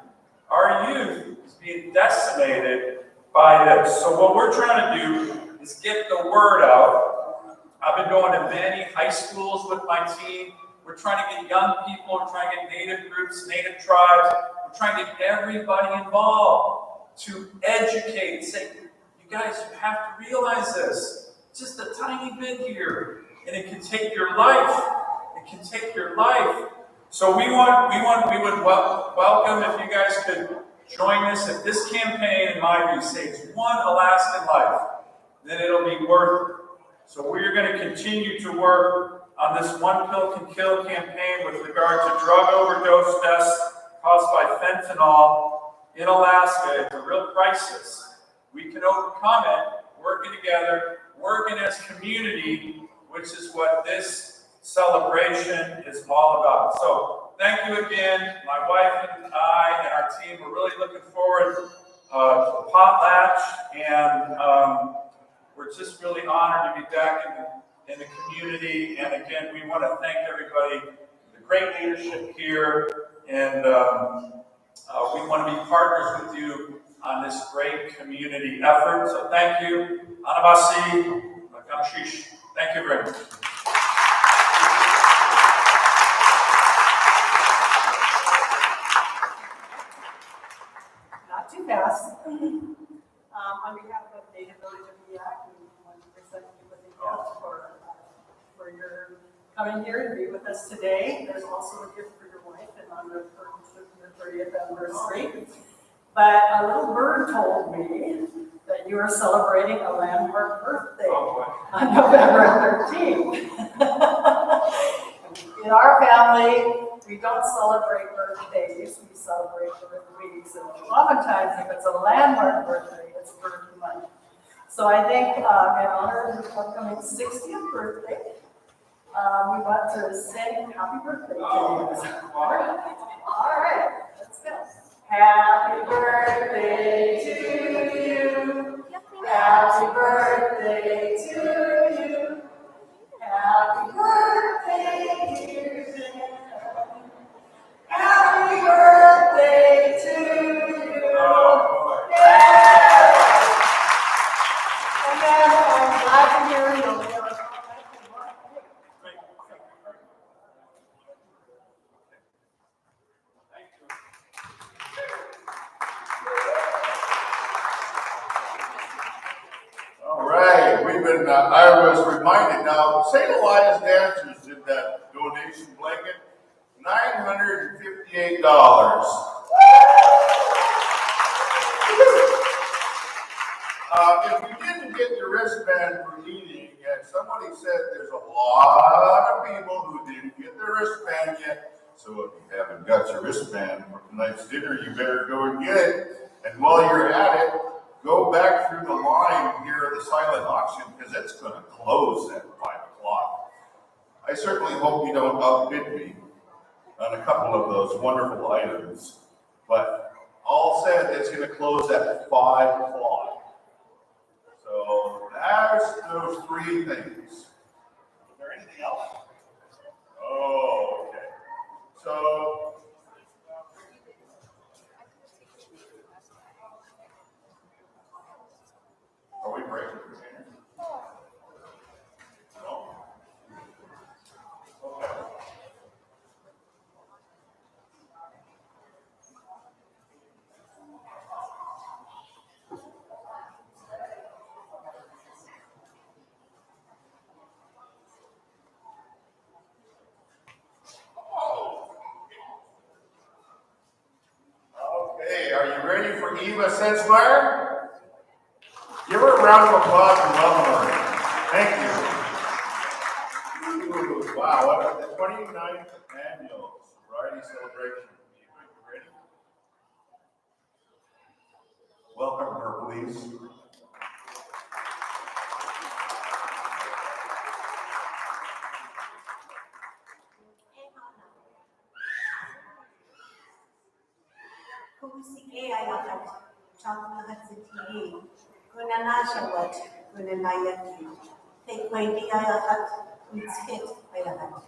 Our youth is being decimated by this. So what we're trying to do is get the word out. I've been going to many high schools with my team. We're trying to get young people, we're trying to get native groups, native tribes. We're trying to get everybody involved to educate, say, you guys, you have to realize this. Just a tiny bit here, and it can take your life. It can take your life. So we would welcome if you guys could join us. If this campaign, in my view, saves one Alaskan life, then it'll be worth it. So we're going to continue to work on this One Pill Can Kill campaign with regard to drug overdose deaths caused by fentanyl in Alaska. It's a real crisis. We can overcome it, working together, working as community, which is what this celebration is all about. So thank you again. My wife and I and our team are really looking forward to the potlatch, and we're just really honored to be back in the community. And again, we want to thank everybody, the great leadership here, and we want to be partners with you on this great community effort. So thank you. Anabasi, Kanashish. Thank you very much. Not too fast. On behalf of Native Village of Eyak, we want to present you with a gift for your coming here to be with us today. There's also a gift for your wife in honor of her 30th anniversary. But a little bird told me that you are celebrating a landmark birthday on November 13th. In our family, we don't celebrate birthdays, we celebrate birth weeks. And oftentimes, if it's a landmark birthday, it's birth month. So I think in honor of your upcoming 60th birthday, we want to sing happy birthday to you. All right, let's go. Happy birthday to you. Happy birthday to you. Happy birthday, dear Dan. Happy birthday to you. Yeah. And then I'm glad to hear you. All right, I was reminded now, St. Elias Dancers did that donation blanket, $958. If you didn't get your wristband for eating, and somebody said there's a lot of people who didn't get their wristband yet, so if you haven't got your wristband for tonight's dinner, you better go and get it. And while you're at it, go back through the line here at the silent auction, because it's going to close at 5 o'clock. I certainly hope you don't outbid me on a couple of those wonderful items, but all said, it's going to close at 5 o'clock. So there's those three things. Is there anything else? Oh, okay. So, are we breaking the container? No? Okay. Okay, are you ready for Eva Sensmeyer? Give her a round of applause and welcome her. Thank you. Ooh, wow, what the 29th annual Sobriety celebration. Eva, you ready? Welcome her, please. Eyak, Gunanashawat, Gunanayaki, take my Eyak, it's hit Eyak.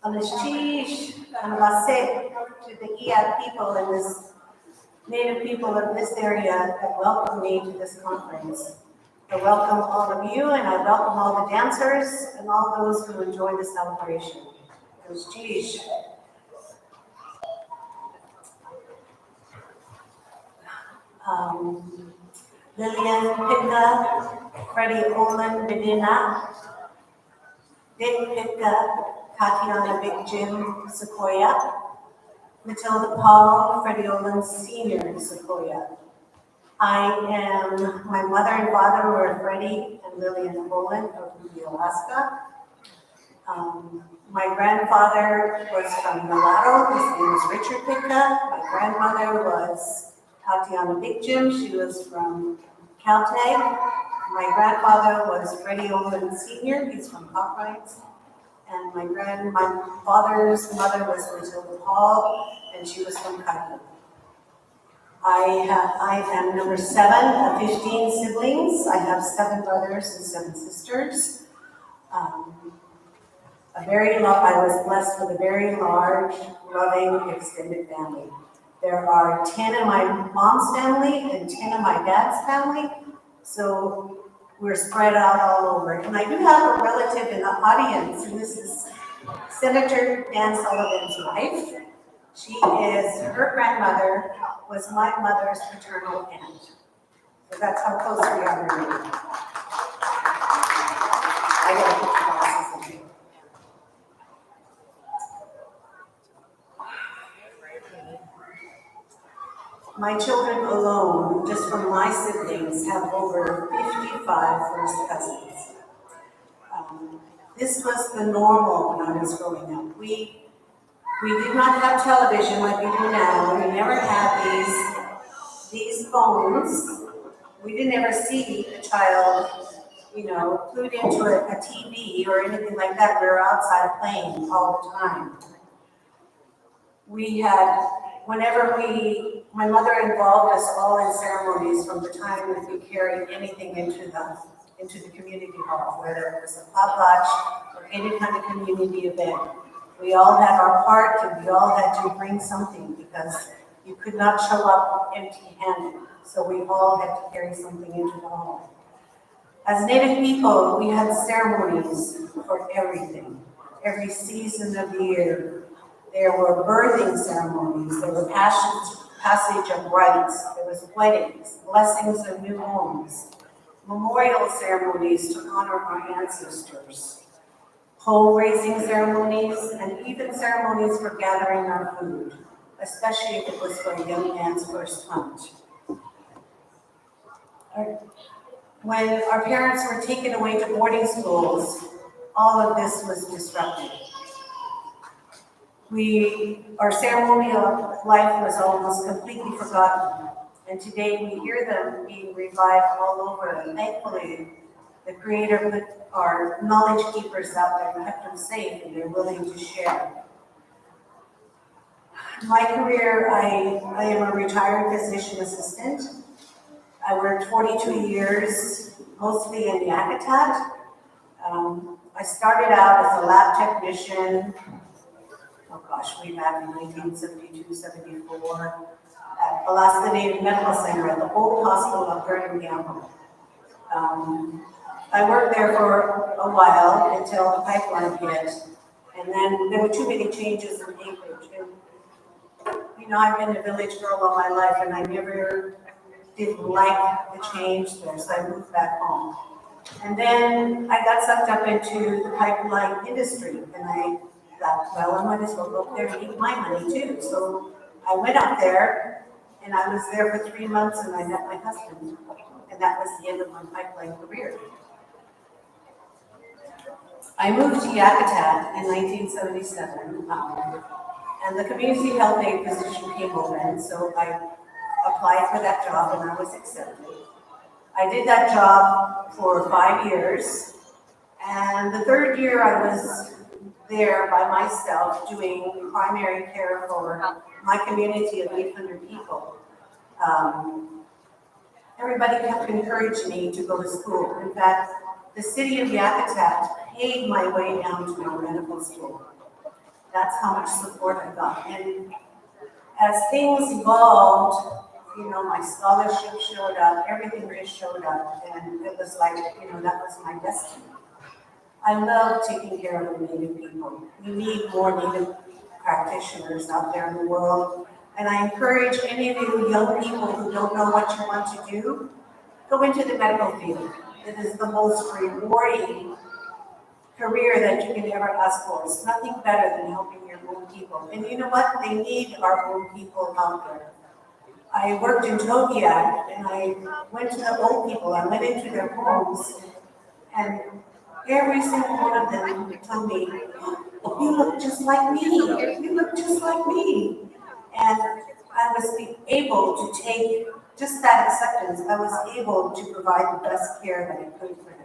On the Shish and Vase to the Eyak people and this native people of this area that welcome me to this conference. I welcome all of you and I welcome all the dancers and all those who enjoy the celebration. Those Shish. Lillian Pitka, Freddie Olin Medina, Dick Pitka, Tatiana Big Jim Sequoia, Matilda Paul, Freddie Olin Senior Sequoia. My mother and father were Freddie and Lillian Olin of Ruby, Alaska. My grandfather was from Mulatto, his name was Richard Pitka. My grandmother was Tatiana Big Jim, she was from Caltech. My grandfather was Freddie Olin Senior, he's from Cockrights. And my father's mother was Matilda Paul, and she was from Cutler. I am number 7 of 15 siblings. I have 7 brothers and 7 sisters. I was blessed with a very large, loving, extended family. There are 10 in my mom's family and 10 in my dad's family, so we're spread out all over. And I do have a relative in the audience, and this is Senator Dan Sullivan's wife. Her grandmother was my mother's paternal aunt. So that's how close we are related. I gotta put the glasses in here. My children alone, just from my siblings, have over 55 first cousins. This was the normal when I was growing up. We did not have television like we do now. We never had these phones. We didn't ever see a child, glued into a TV or anything like that. We were outside playing all the time. My mother involved us all in ceremonies from the time that we carried anything into the community hall, whether it was a potlatch or any kind of community event. We all had our part and we all had to bring something because you could not show up empty-handed. So we all had to carry something into the hall. As Native people, we had ceremonies for everything, every season of the year. There were birthing ceremonies, there were passage of rites, there was weddings, blessings of new homes, memorial ceremonies to honor our ancestors, pole raising ceremonies, and even ceremonies for gathering our food, especially if it was for a young man's first hunt. When our parents were taken away to boarding schools, all of this was disrupted. Our ceremonial life was almost completely forgotten, and today we hear them being revived all over, and thankfully the Creator put our knowledge keepers out there and kept them safe, and they're willing to share. My career, I am a retired physician assistant. I worked 42 years, mostly in Yakutat. I started out as a lab technician, way back in 1972, 74, at Alaska Native Medical Center at the old hospital of Vernon Gamble. I worked there for a while until the pipeline hit, and then there were too many changes in acreage. And, I've been a village girl all my life, and I never did like the change there, so I moved back home. And then I got sucked up into the pipeline industry, and I thought, well, I might as well go up there and eat my money too. So I went up there, and I was there for 3 months, and I met my husband, and that was the end of my pipeline career. I moved to Yakutat in 1977, and the community health aide position came open, so I applied for that job, and I was accepted. I did that job for 5 years, and the third year I was there by myself doing primary care for my community of 800 people. Everybody kept encouraging me to go to school. In fact, the city of Yakutat paid my way down to my medical school. That's how much support I got. And as things evolved, my scholarship showed up, everything just showed up, and it was like, that was my destiny. I love taking care of the Native people. We need more Native practitioners out there in the world, and I encourage any of you young people who don't know what you want to do, go into the medical field. It is the most rewarding career that you can ever ask for. It's nothing better than helping your own people. And you know what? They need our own people out there. I worked in Eyak, and I went to the old people. I went into their homes, and every single one of them told me, "You look just like me. You look just like me." And I was able to take just that acceptance. I was able to provide the best care that I could for them.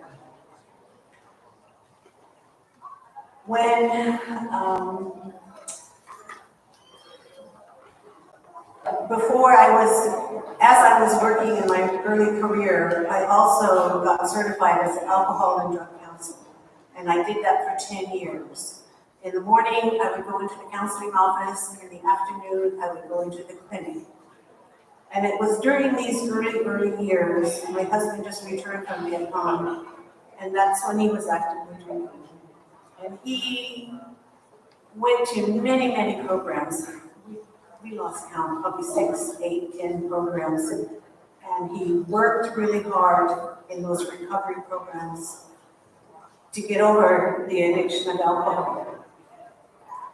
As I was working in my early career, I also got certified as an alcohol and drug counselor. And I did that for 10 years. In the morning, I would go into the counseling office. In the afternoon, I would go into the clinic. And it was during these early years, my husband just returned from Vietnam, and that's when he was actively drinking. And he went to many, many programs. We lost count, probably 6, 8, 10 programs. And he worked really hard in those recovery programs to get over the addiction of alcohol.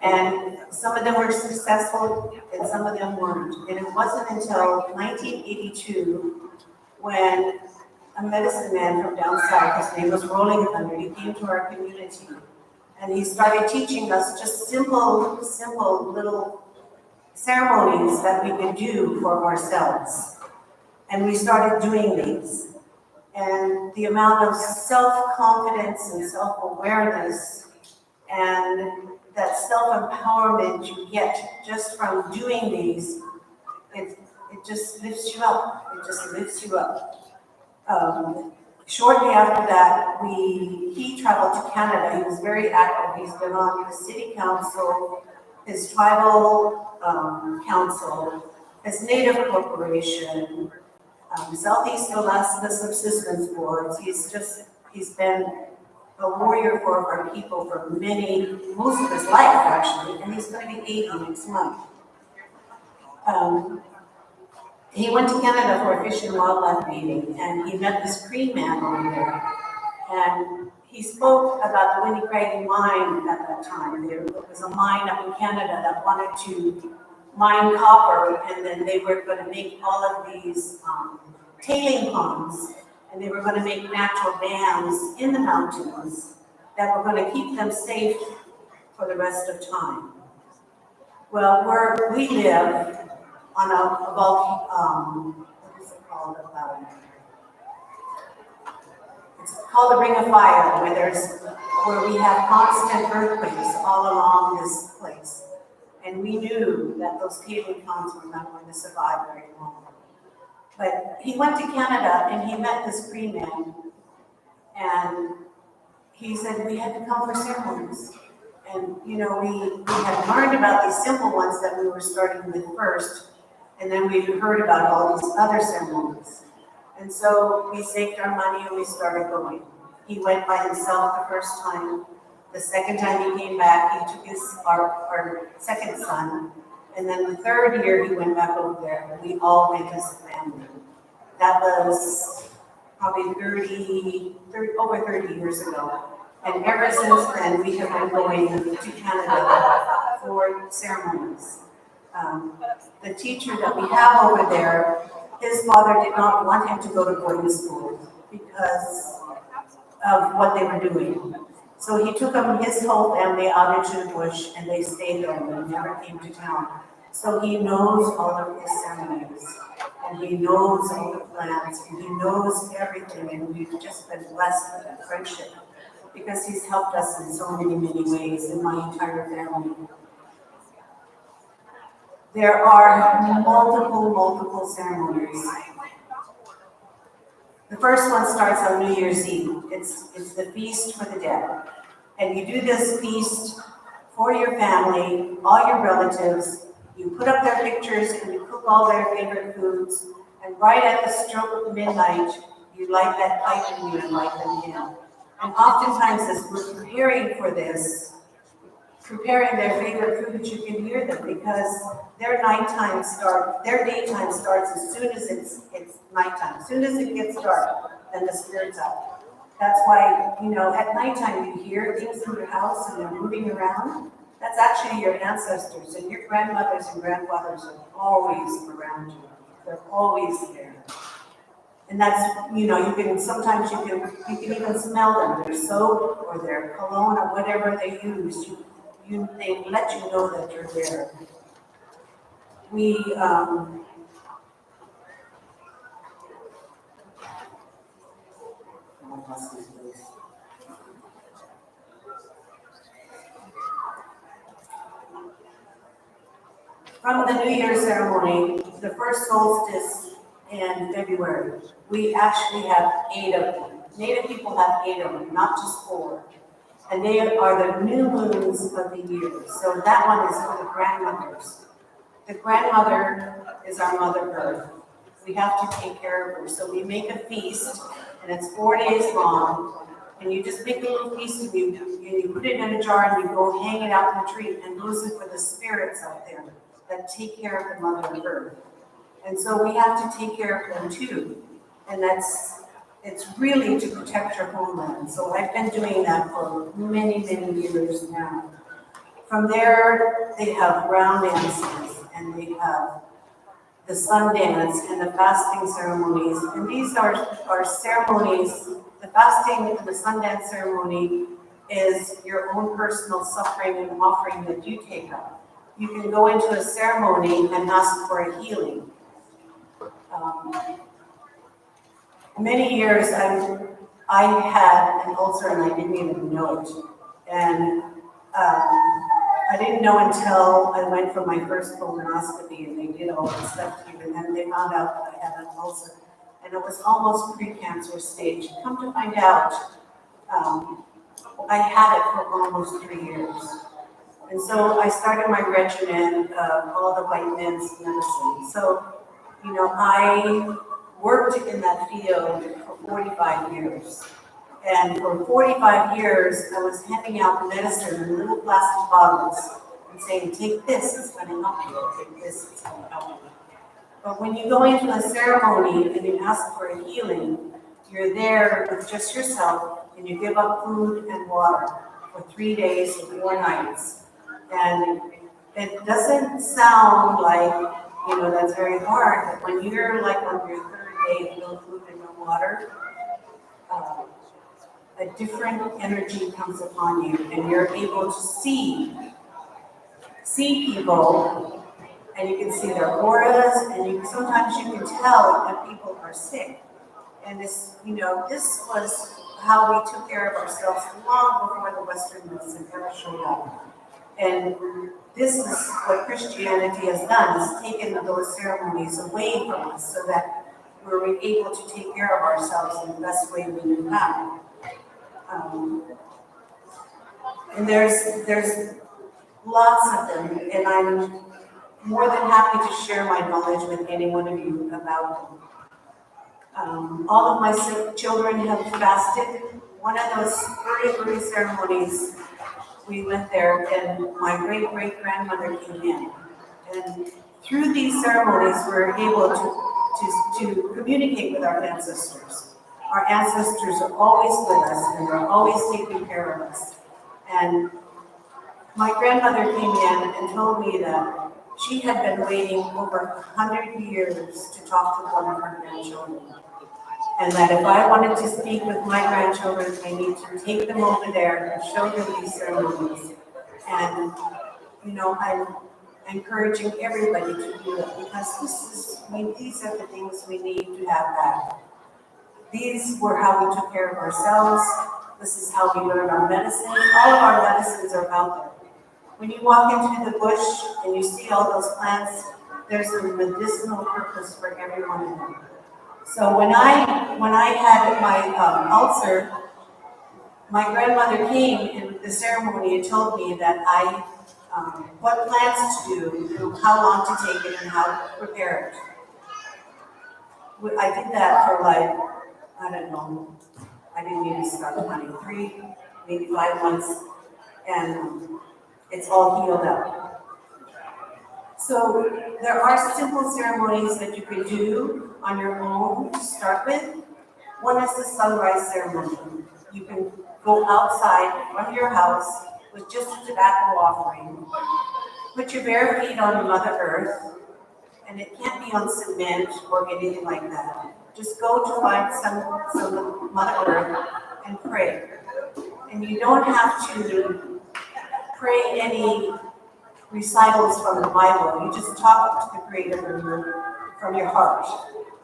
And some of them were successful and some of them weren't. And it wasn't until 1982 when a medicine man from down south, his name was Rolling Thunder, he came to our community. And he started teaching us just simple little ceremonies that we could do for ourselves. And we started doing these. And the amount of self-confidence and self-awareness and that self-empowerment you get just from doing these, it just lifts you up. It just lifts you up. Shortly after that, he traveled to Canada. He was very active. He's been on the city council, his tribal council, his native corporation, Southeast Alaska subsistence boards. He's been a warrior for our people for most of his life actually, and he's going to be 80 next month. He went to Canada for a fish and wildlife meeting, and he met this Cree man over there. And he spoke about the Winnie Craigie mine at that time. There was a mine up in Canada that wanted to mine copper, and then they were going to make all of these tailing ponds, and they were going to make natural dams in the mountains that were going to keep them safe for the rest of time. Well, where we live on what is it called? It's called the Ring of Fire, where we have constant earthquakes all along this place. And we knew that those tailing ponds were not going to survive very long. But he went to Canada and he met this Cree man, and he said we had to come for ceremonies. And we had learned about these simple ones that we were starting with first, and then we heard about all these other ceremonies. And so we saved our money and we started going. He went by himself the first time. The second time he came back, he took our second son. And then the third year he went back over there, and we all went as a family. That was probably over 30 years ago. And ever since then, we have been going to Canada for ceremonies. The teacher that we have over there, his father did not want him to go to boarding school because of what they were doing. So he took his whole family out into the bush, and they stayed there and they never came to town. So he knows all of his ceremonies, and he knows all the plans, and he knows everything, and we've just been blessed with that friendship because he's helped us in so many ways in my entire family. There are multiple ceremonies. The first one starts on New Year's Eve. It's the feast for the dead. And you do this feast for your family, all your relatives. You put up their pictures and you cook all their favorite foods. And right at the stroke of midnight, you light that pipe and you invite them in. And oftentimes as we're preparing for this, preparing their favorite foods, you can hear them because their daytime starts as soon as it's nighttime. As soon as it gets dark, then the spirit's out. That's why, at nighttime you hear things in your house and they're moving around. That's actually your ancestors, and your grandmothers and grandfathers are always around you. They're always there. And that's, sometimes you can even smell them, their soap or their cologne or whatever they use. They let you know that you're there. From the New Year ceremony, the first solstice in February, we actually have 8 of them. Native people have 8 of them, not just 4. And they are the new moons of the year. So that one is for the grandmothers. The grandmother is our Mother Earth. We have to take care of her. So we make a feast, and it's 4 days long. And you just make a little feast, and you put it in a jar, and you go hang it out in the tree. And those are for the spirits out there that take care of the Mother Earth. And so we have to take care of them too. And it's really to protect your homeland. So I've been doing that for many years now. From there, they have round dances, and they have the sun dance and the fasting ceremonies. And these are ceremonies, the fasting and the sun dance ceremony is your own personal suffering and offering that you take up. You can go into a ceremony and ask for a healing. Many years I had an ulcer and I didn't even know it. And I didn't know until I went for my first colonoscopy and they did all that stuff to me, and then they found out that I had an ulcer. And it was almost pre-cancer stage. Come to find out, I had it for almost 3 years. And so I started my regimen of all the vitamins, medicine. So, you know, I worked in that field for 45 years. And for 45 years, I was handing out medicine in little plastic bottles and saying, take this, it's going to help you. Take this, it's going to help you. But when you go into a ceremony and you ask for a healing, you're there with just yourself and you give up food and water for 3 days or 4 nights. And it doesn't sound like, you know, that's very hard, but when you're like on your 3rd day of no food and no water, a different energy comes upon you and you're able to see people, and you can see their auras, and sometimes you can tell that people are sick. And this, you know, this was how we took care of ourselves long before the Western medicine ever showed up. And this is what Christianity has done, is taken those ceremonies away from us so that we're able to take care of ourselves in the best way we knew how. And there's lots of them, and I'm more than happy to share my knowledge with any one of you about them. All of my sick children have fasted. One of those early ceremonies, we went there, and my great-great-grandmother came in. And through these ceremonies, we're able to communicate with our ancestors. Our ancestors are always with us, and they're always taking care of us. And my grandmother came in and told me that she had been waiting over 100 years to talk to one of her grandchildren. And that if I wanted to speak with my grandchildren, I need to take them over there and show them these ceremonies. And, you know, I'm encouraging everybody to do it, because these are the things we need to have back. These were how we took care of ourselves. This is how we learned our medicine. All of our medicines are out there. When you walk into the bush and you see all those plants, there's a medicinal purpose for every one of them. So when I had my ulcer, my grandmother came in the ceremony and told me that what plants to do, and how long to take it, and how to prepare it. I did that for like, I don't know, I didn't even start 23, maybe 5 months, and it's all healed up. So there are simple ceremonies that you can do on your own to start with. One is the sunrise ceremony. You can go outside from your house with just a tobacco offering. Put your bare feet on Mother Earth, and it can't be on cement or anything like that. Just go to find some Mother Earth and pray. And you don't have to pray any recitals from the Bible. You just talk to the Creator from your heart.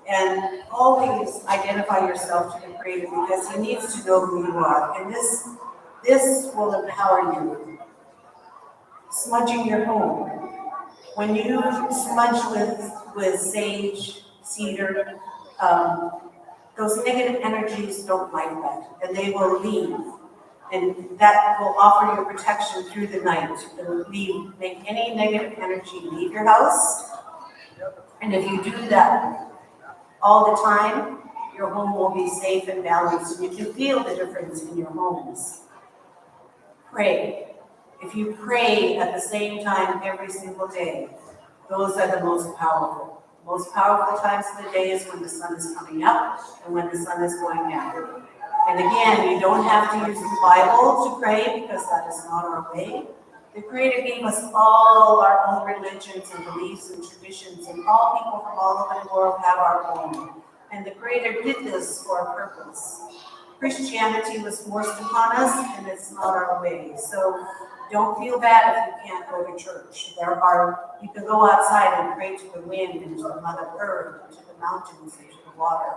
And always identify yourself to the Creator, because He needs to know who you are. And this will empower you. Smudging your home. When you smudge with sage, cedar, those negative energies don't like that, and they will leave. And that will offer you protection through the night. It will make any negative energy leave your house. And if you do that all the time, your home will be safe and balanced. You can feel the difference in your homes. Pray. If you pray at the same time every single day, those are the most powerful. The most powerful times of the day is when the sun is coming up and when the sun is going down. And again, you don't have to use the Bible to pray, because that is not our way. The Creator gave us all our own religions and beliefs and traditions, and all people from all over the world have our own. And the Creator did this for a purpose. Christianity was forced upon us, and it's not our way. So don't feel bad if you can't go to church. You can go outside and pray to the wind, and to the Mother Earth, and to the mountains, and to the water,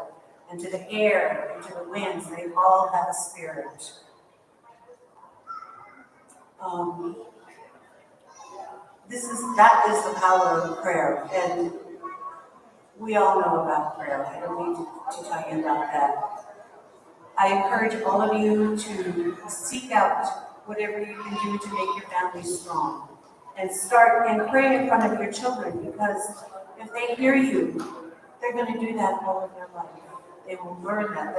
and to the air, and to the winds. They all have a spirit. That is the power of prayer, and we all know about prayer. I don't need to tell you about that. I encourage all of you to seek out whatever you can do to make your family strong, and start and pray in front of your children, because if they hear you, they're going to do that all of their life. They will learn that.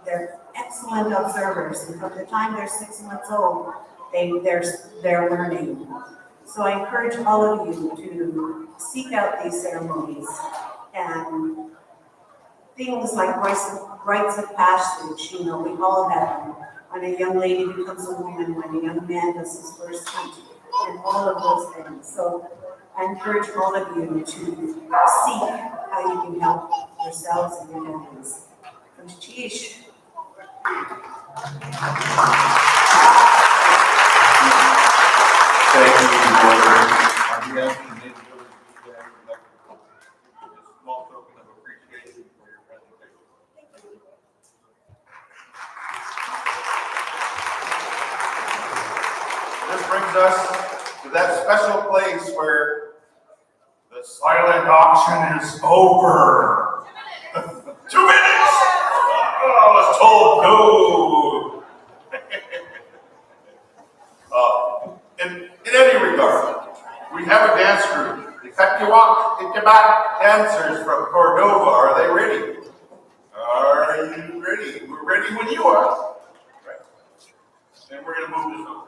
They're excellent observers, and from the time they're 6 months old, they're learning. So I encourage all of you to seek out these ceremonies, and things like rites of passage, we all have them. When a young lady becomes a woman, when a young man does his first hunt, and all of those things. So I encourage all of you to seek how you can help yourselves and your families. Sheesh. Thank you, Lord. On behalf of the Native Village, we'd like to give a small token of appreciation for your presentation. This brings us to that special place where the silent auction is over. 2 minutes! I was told no. In any regard, we have a dance group. The Eyak, Eyak dancers from Cordova. Are they ready? Are you ready? We're ready when you are. Right. Then we're going to move this over.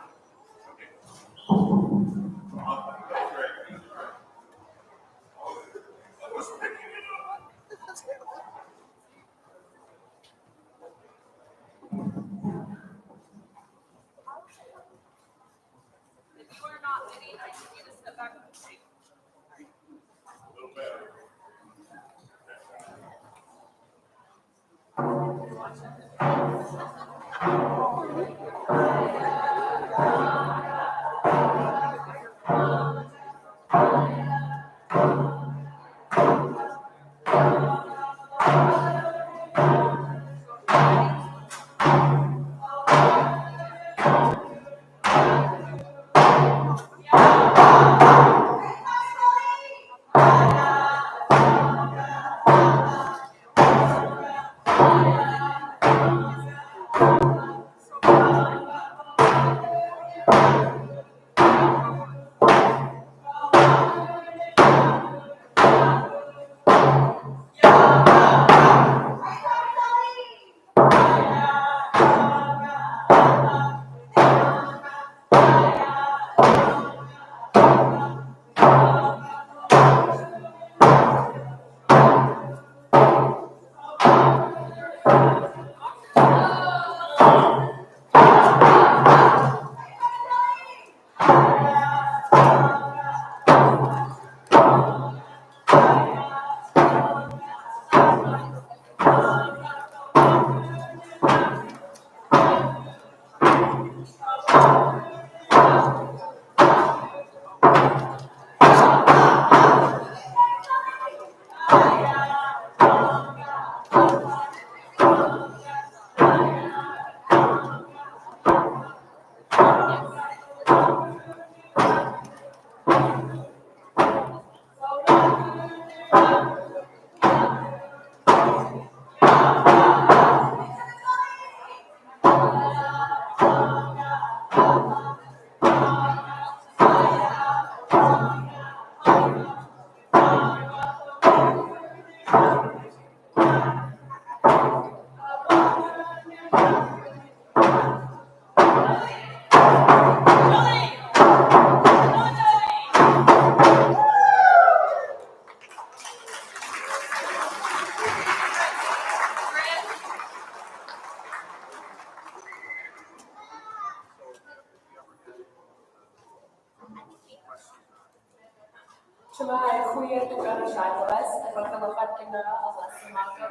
Shema kuya tukana Shilas, and Wakalafatina Alasamaka,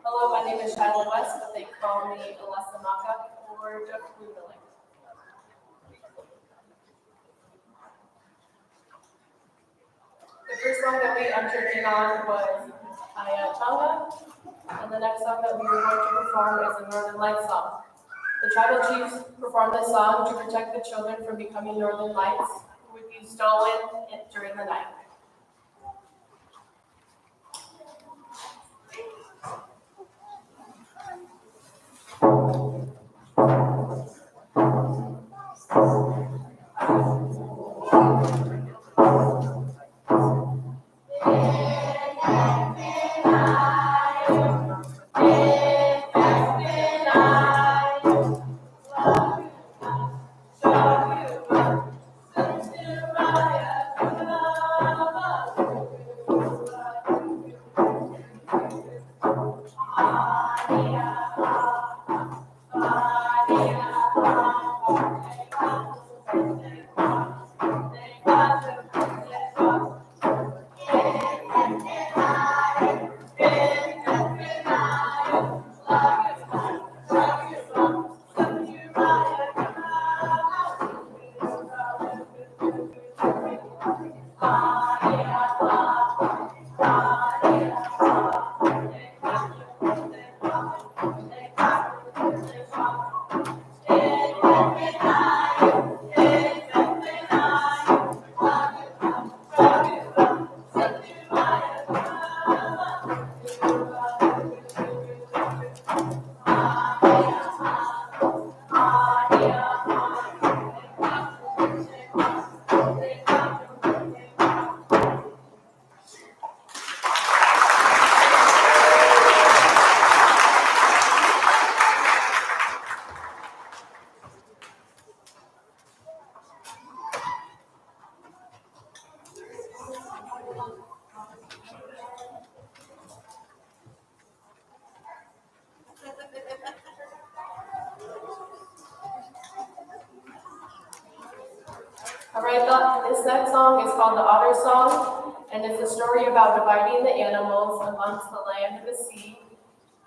Hello, my name is Shilah West, but they call me Alasamaka or Jakulili. The first song that we entered in on was Ayachanga, and the next song that we were going to perform is a Northern Lights song. The tribal chiefs performed this song to protect the children from becoming Northern Lights, who would be stolen during the night. Alright, this next song is called the Otter Song, and it's a story about dividing the animals amongst the land and the sea.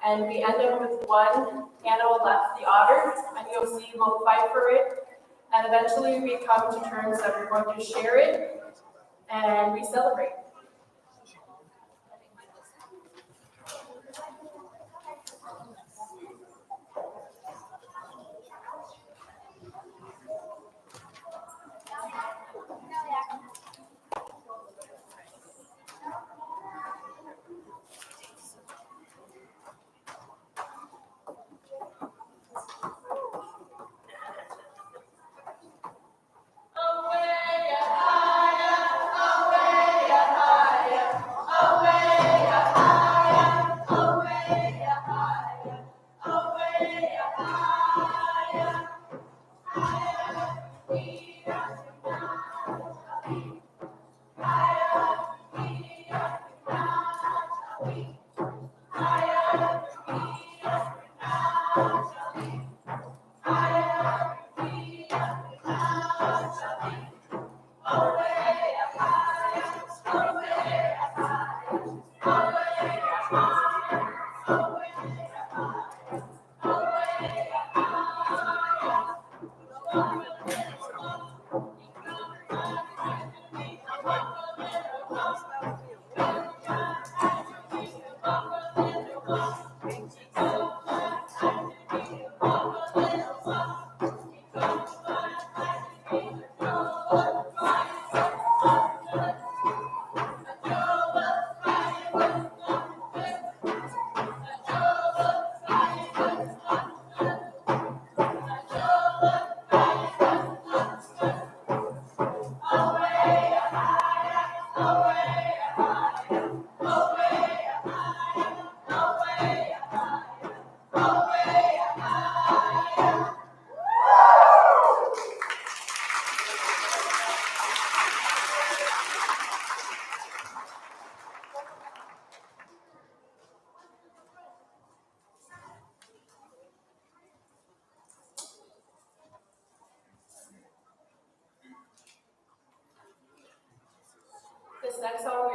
And we end up with one animal left, the otter, and you'll see we'll fight for it. And eventually we come to terms that we're going to share it, and we celebrate.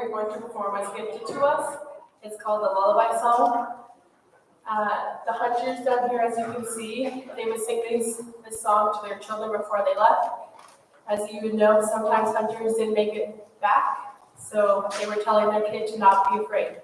we are going to perform is gifted to us. It's called the Lullaby Song. The hunters down here, as you can see, they would sing this song to their children before they left. As you would know, sometimes hunters didn't make it back, so they were telling their kid to not be afraid.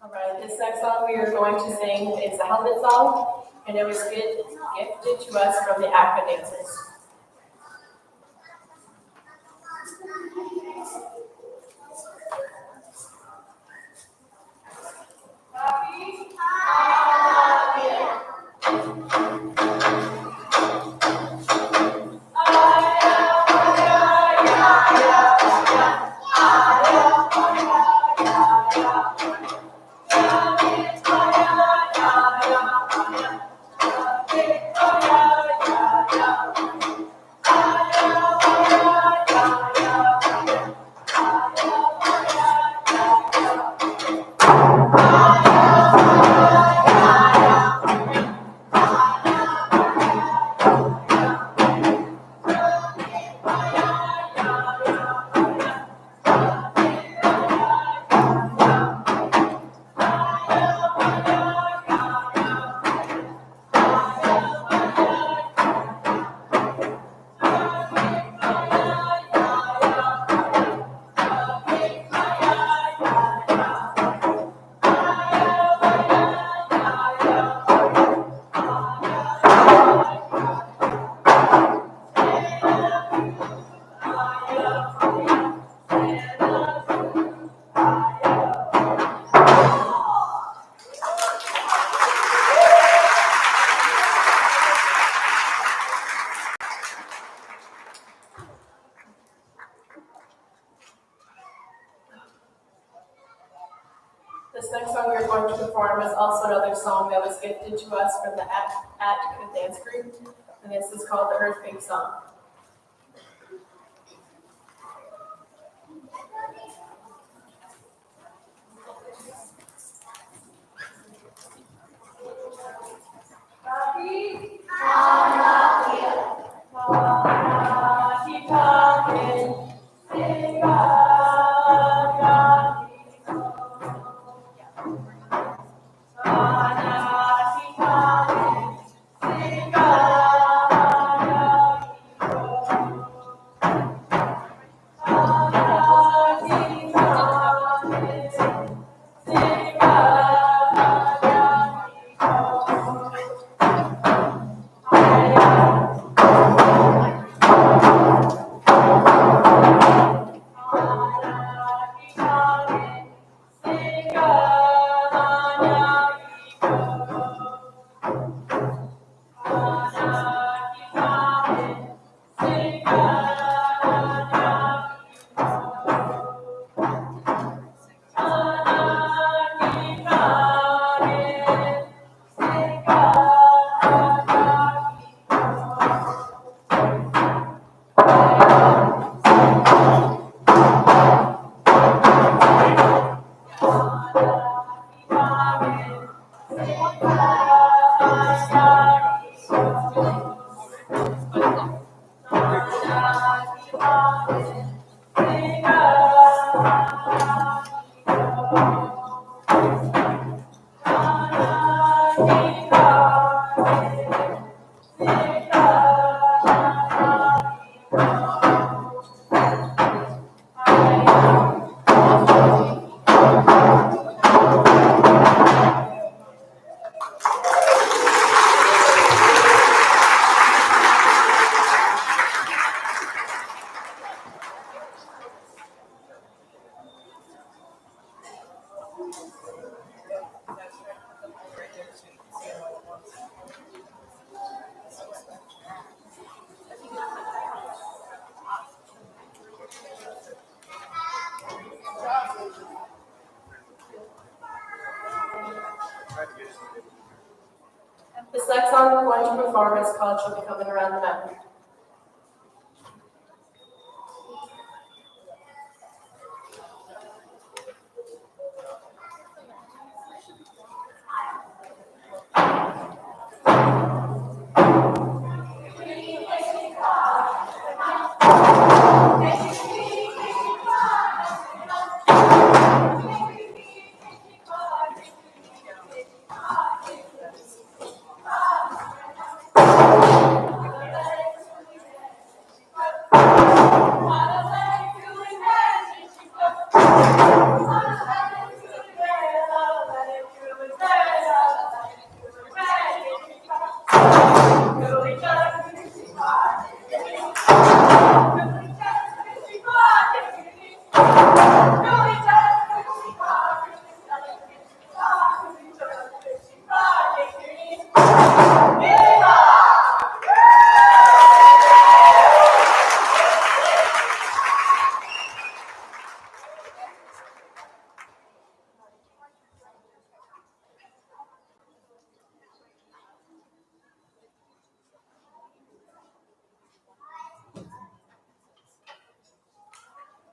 All right, this next song we are going to sing is the Helmet Song, and it was gifted to us from the ACA dancers. This next song we're going to perform is also another song that was gifted to us from the Attica Dance Group, and this is called the Earthquake Song. This next song we're going to perform is called She'll Be Coming Around the Mountain.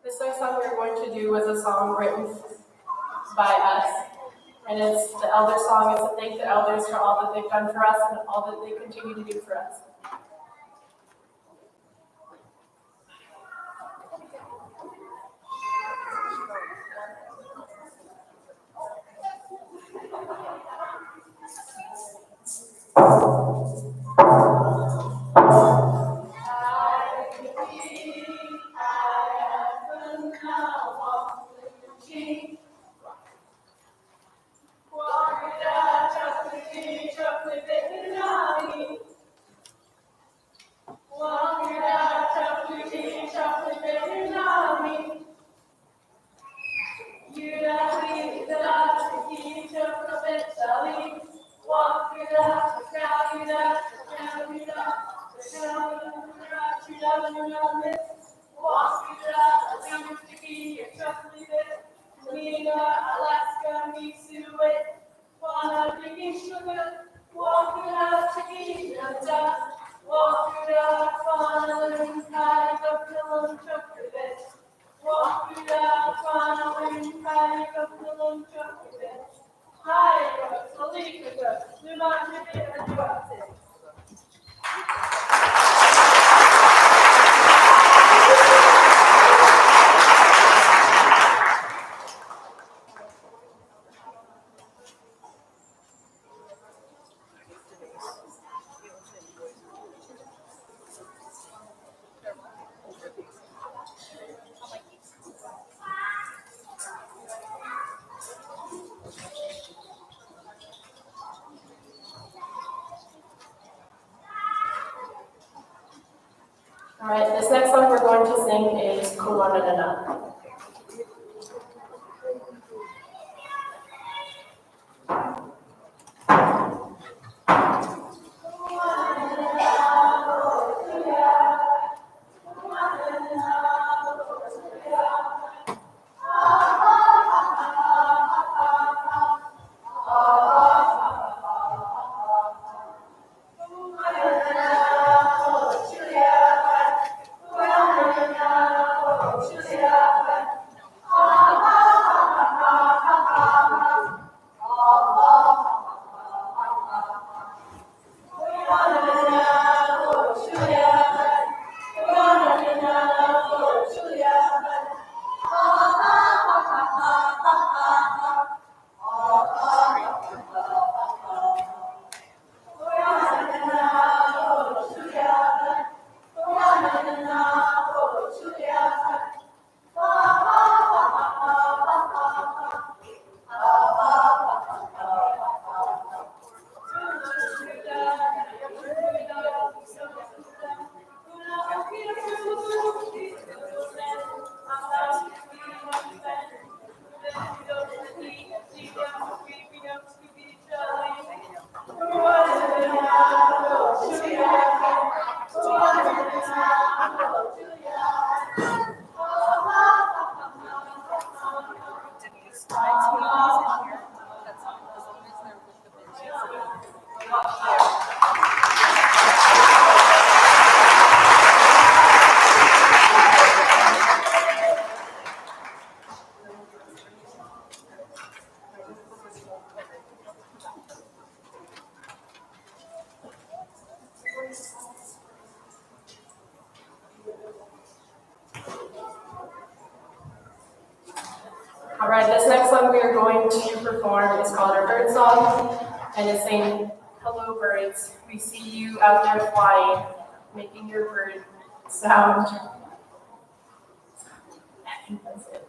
This next song we're going to do was a song written by us. And it's the elder song. It's to thank the elders for all that they've done for us and all that they continue to do for us. All right, this next song we're going to sing is Kulanana. Julia, right, this next song we are going to perform is called our bird song, and it's saying, "Hello birds, we see you out there flying, making your bird sound." I think that's it.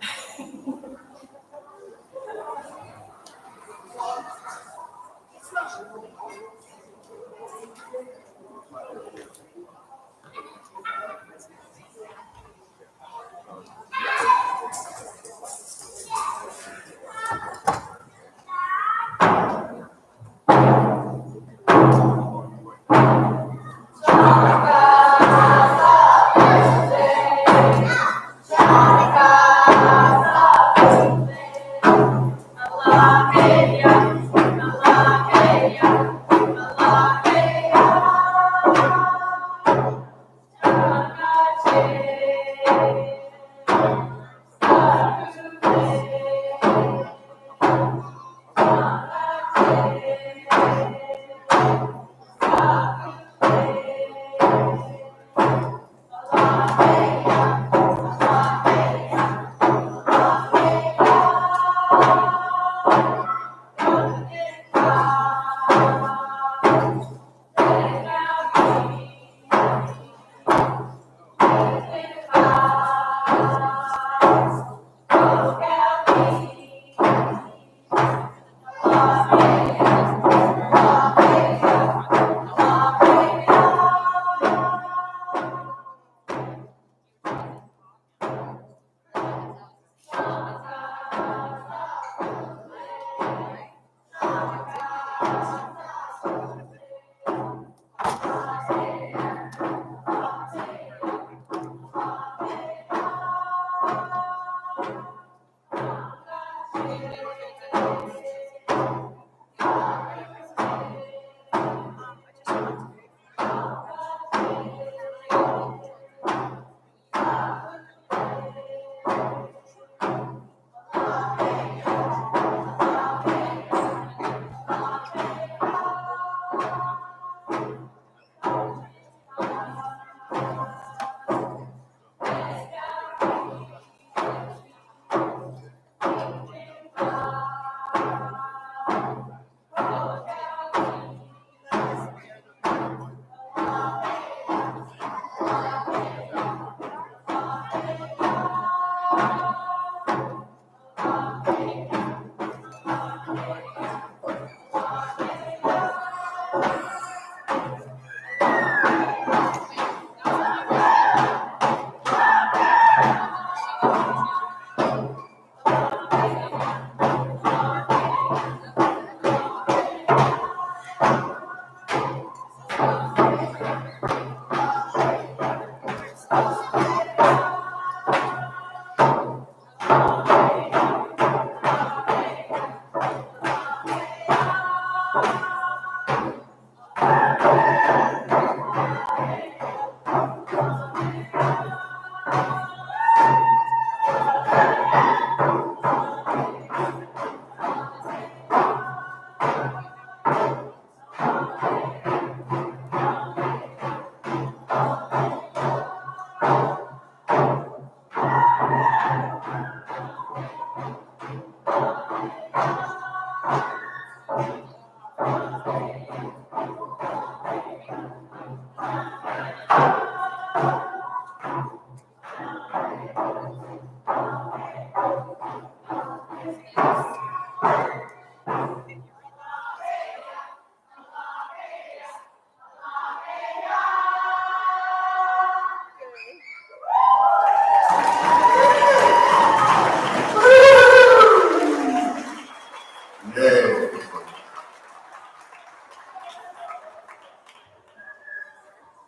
Yay.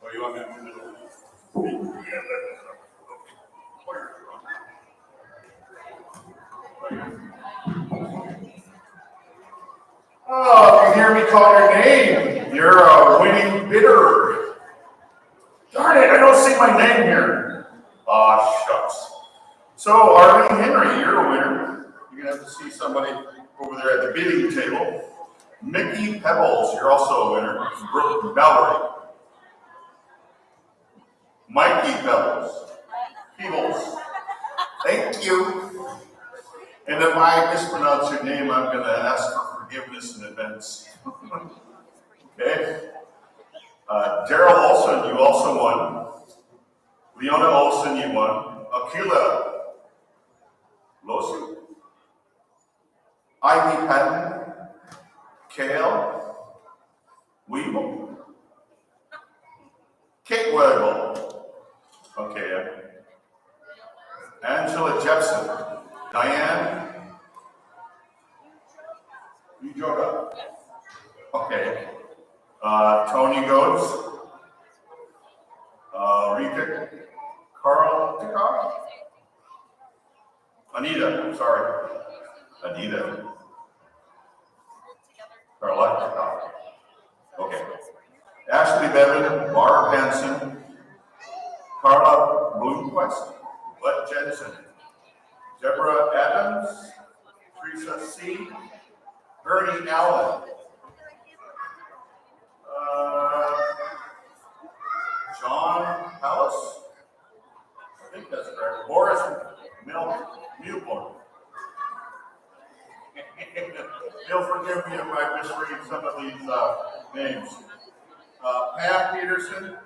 What do you want me to do? Oh, if you hear me call your name, you're a winning bidder. Darn it, I don't see my name here. Aw, shucks. So, Arlene Henry, you're a winner. You're gonna have to see somebody over there at the bidding table. Mickey Pebbles, you're also a winner. Brooke Mallory. Mikey Pebbles. Peebles. Thank you. And if I mispronounce your name, I'm going to ask for forgiveness in advance. Okay? Daryl Olson, you also won. Leona Olson, you won. Akila Losu. Ivy Patton. Kale Weevil. Kate Weigel. Okay. Angela Jepson. Diane. You drove up? Okay. Tony Goes. Rita Carl Tikar. Anita, sorry. Anita. Carla Tikar. Okay. Ashley Bevan, Barb Hansen, Carla Bloomquist, Bud Jensen, Deborah Adams, Teresa C., Bernie Allen, John Hallis, I think that's correct, Boris Newport. You'll forgive me if I misread some of these names. Pam Peterson,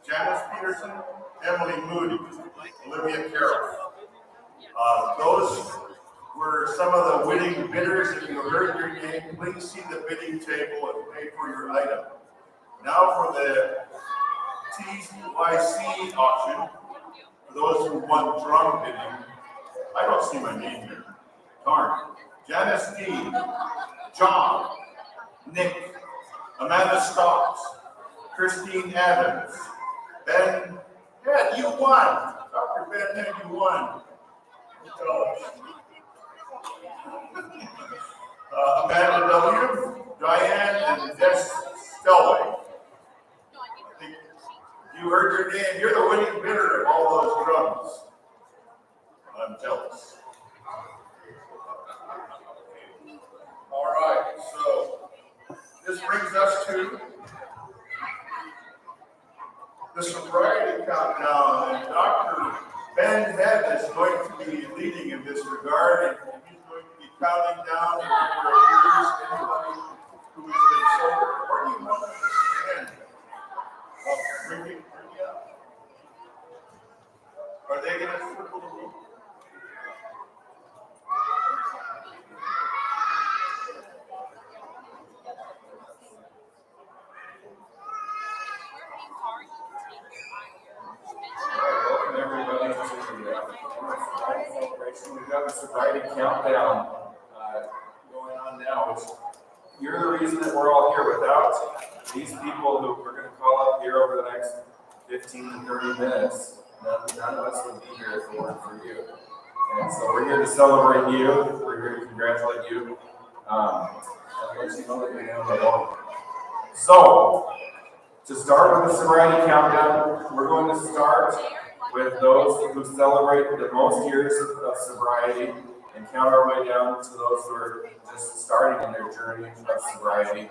Janice Peterson, Emily Moody, Olivia Carroll. Those were some of the winning bidders. If you heard your name, please see the bidding table and pay for your item. Now for the TYC auction, for those who won drum bidding. I don't see my name here. Darn. Janice D, John, Nick, Amanda Stocks, Christine Adams, Ben Head, you won. Dr. Ben Head, you won. Amanda W, Diane, and Des Stelway. You heard your name. You're the winning bidder of all those drums. I'm jealous. All right, so this brings us to the sobriety countdown, and Dr. Ben Head is going to be leading in this regard, and he's going to be counting down the number of years anybody who has been sober. Where do you want to stand? Bring me up. Are they going to circle the room? Welcome everybody to the celebration. We've got the sobriety countdown going on now, which you're the reason that we're all here. Without these people who we're going to call up here over the next 15 to 30 minutes, none of us would be here if it weren't for you. And so we're here to celebrate you. We're here to congratulate you. And let you know that you're doing well. So, to start with the sobriety countdown, we're going to start with those who celebrate the most years of sobriety and count our way down to those who are just starting in their journey of sobriety.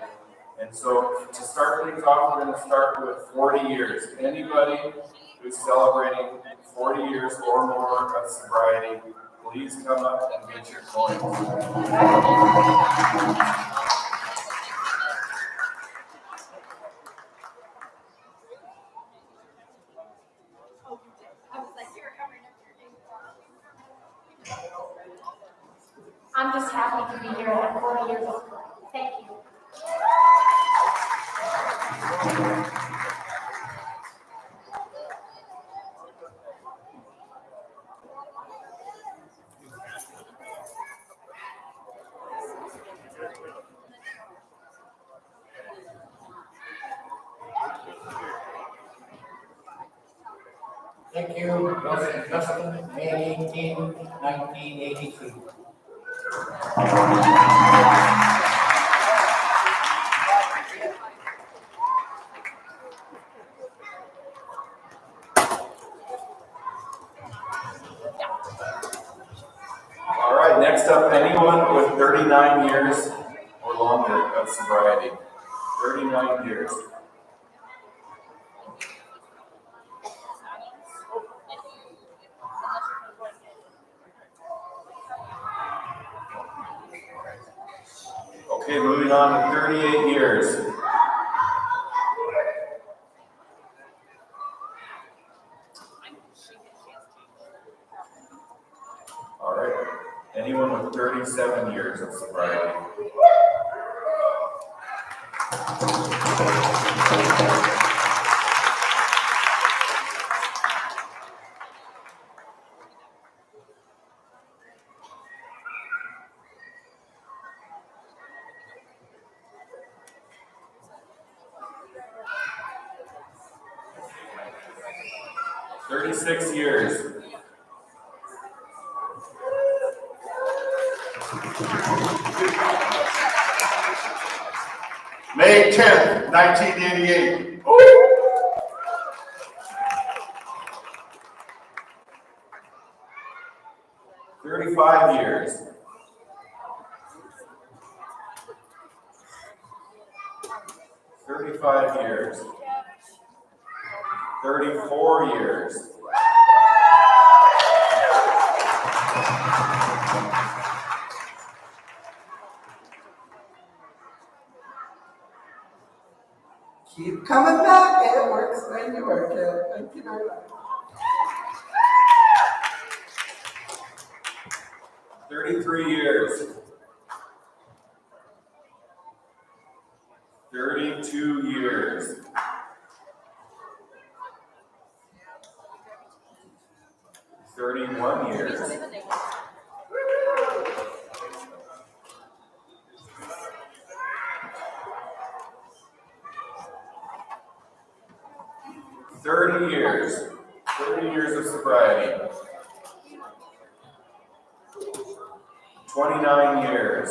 And so to start things off, we're going to start with 40 years. Anybody who's celebrating 40 years or more of sobriety, please come up and get your coins. I'm just happy to be here at 40 years old. Thank you. Thank you, Wilson Justin, May 18, 1982. All right, next up, anyone with 39 years or longer of sobriety. 39 years. with 37 years of sobriety. "36 years. May 10th, 1988. 35 years. 35 years. 34 years. 'Keep coming back, it works when you work it. Thank you very much. 33 years. 32 years. 31 years. 30 years. 30 years of sobriety. 29 years.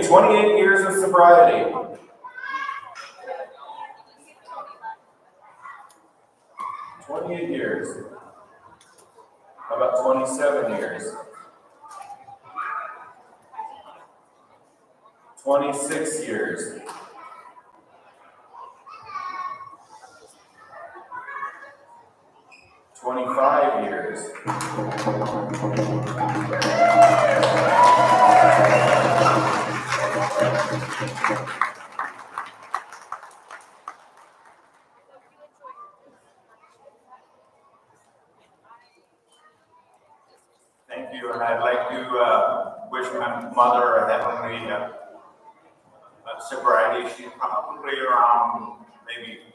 28 years of sobriety. 28 years. How about 27 years? 26 years. 25 years.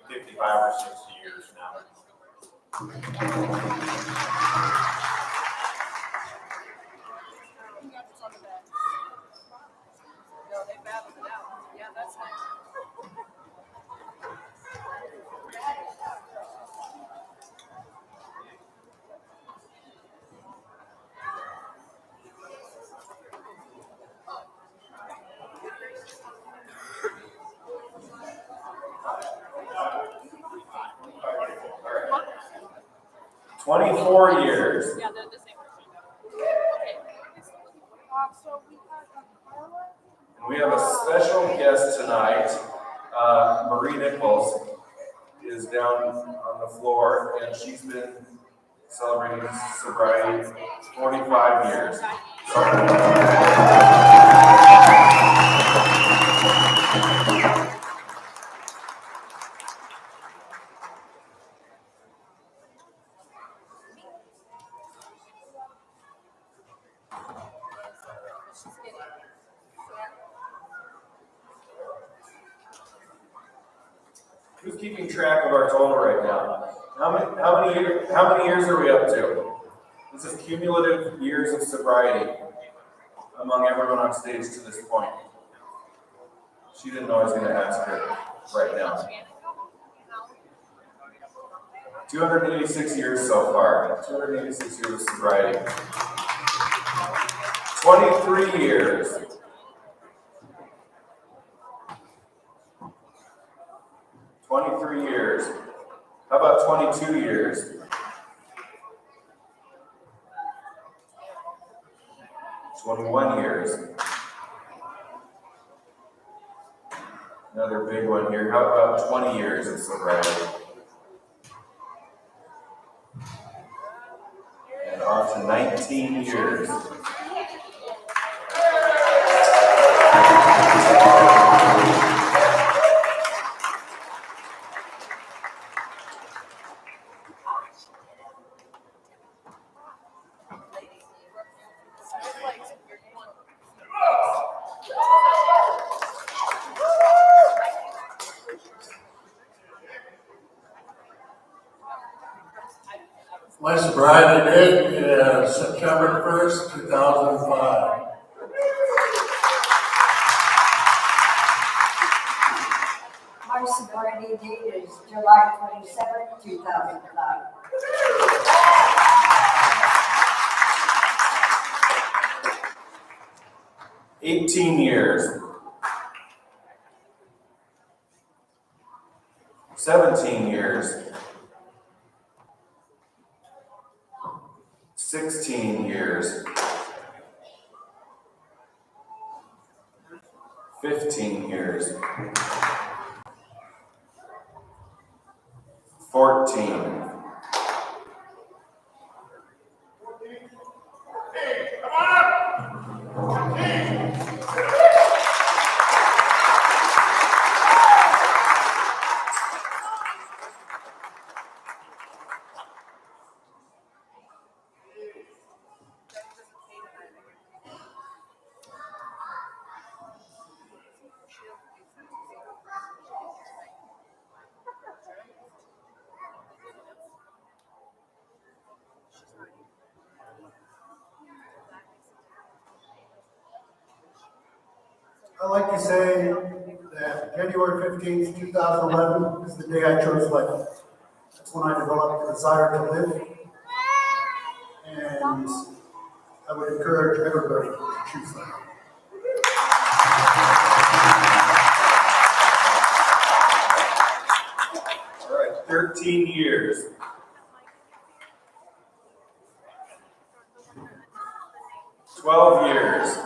55 or 60 years now. No, they battled it out. Yeah, that's nice. All right. 24 years. Yeah, they're the same person. We have a special guest tonight. Marie Nichols is down on the floor, and she's been celebrating sobriety 45 years. Who's keeping track of our total right now? How many years are we up to? This is cumulative years of sobriety among everyone on stage to this point. She didn't know I was going to ask her right now. 286 years so far. 286 years of sobriety. 23 years. 23 years. How about 22 years? 21 years. Another big one here. How about 20 years of sobriety? And off to 19 years. My sobriety date is September 1st, 2005. My sobriety date is July 27th, 2005. $18 years. 17 years. 16 years. 15 years. 14. I like to say that January 15th, 2011 is the day I chose life. That's when I developed the desire to live. And I would encourage everybody to choose life. All right, 13 years. 12 years.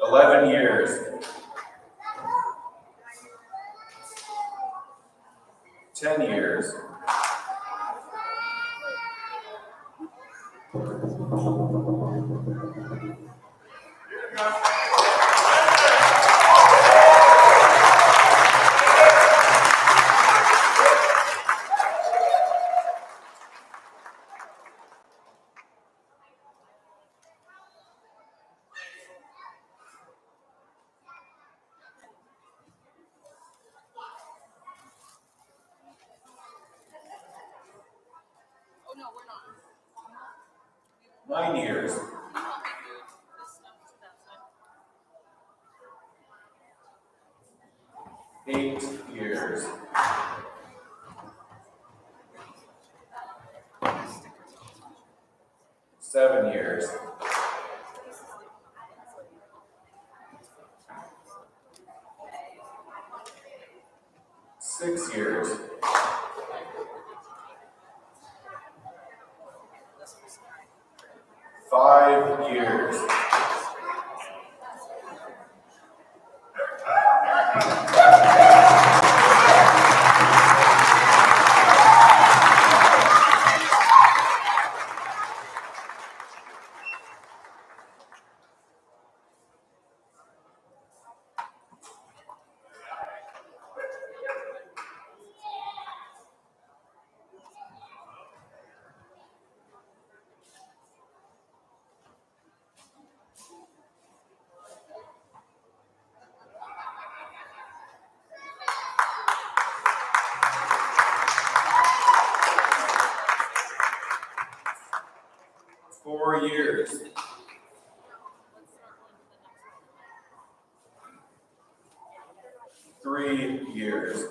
11 years. 10 years. 9 years. 8 years. 7 years. 6 years. 5 years. 9 years. 3 years.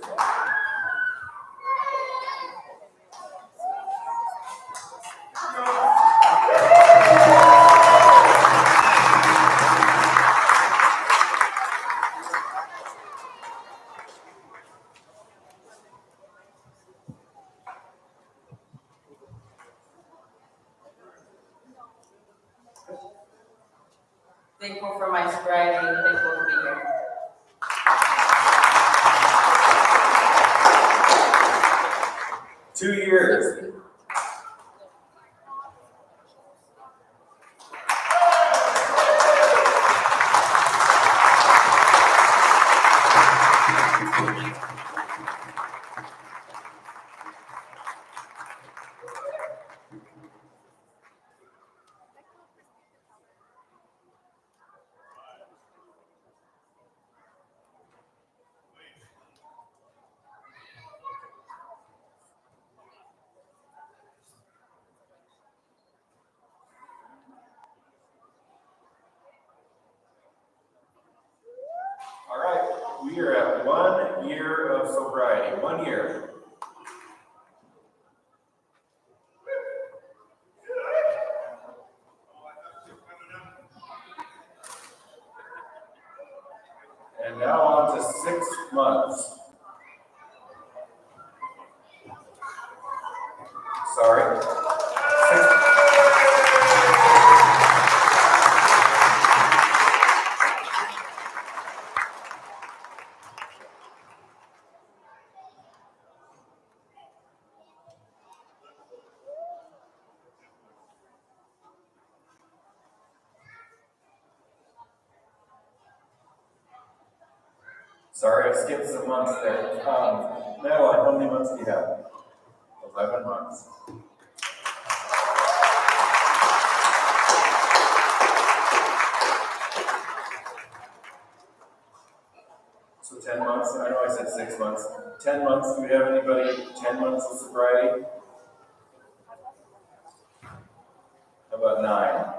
Thankful for my sobriety and thankful to be here. Two years. All right, we are at 1 year of sobriety. 1 year. And now on to 6 months. Sorry. Sorry, I skipped some months there. Madeline, how many months do you have? 11 months. So 10 months, I know I said 6 months. 10 months, do we have anybody 10 months of sobriety? How about 9?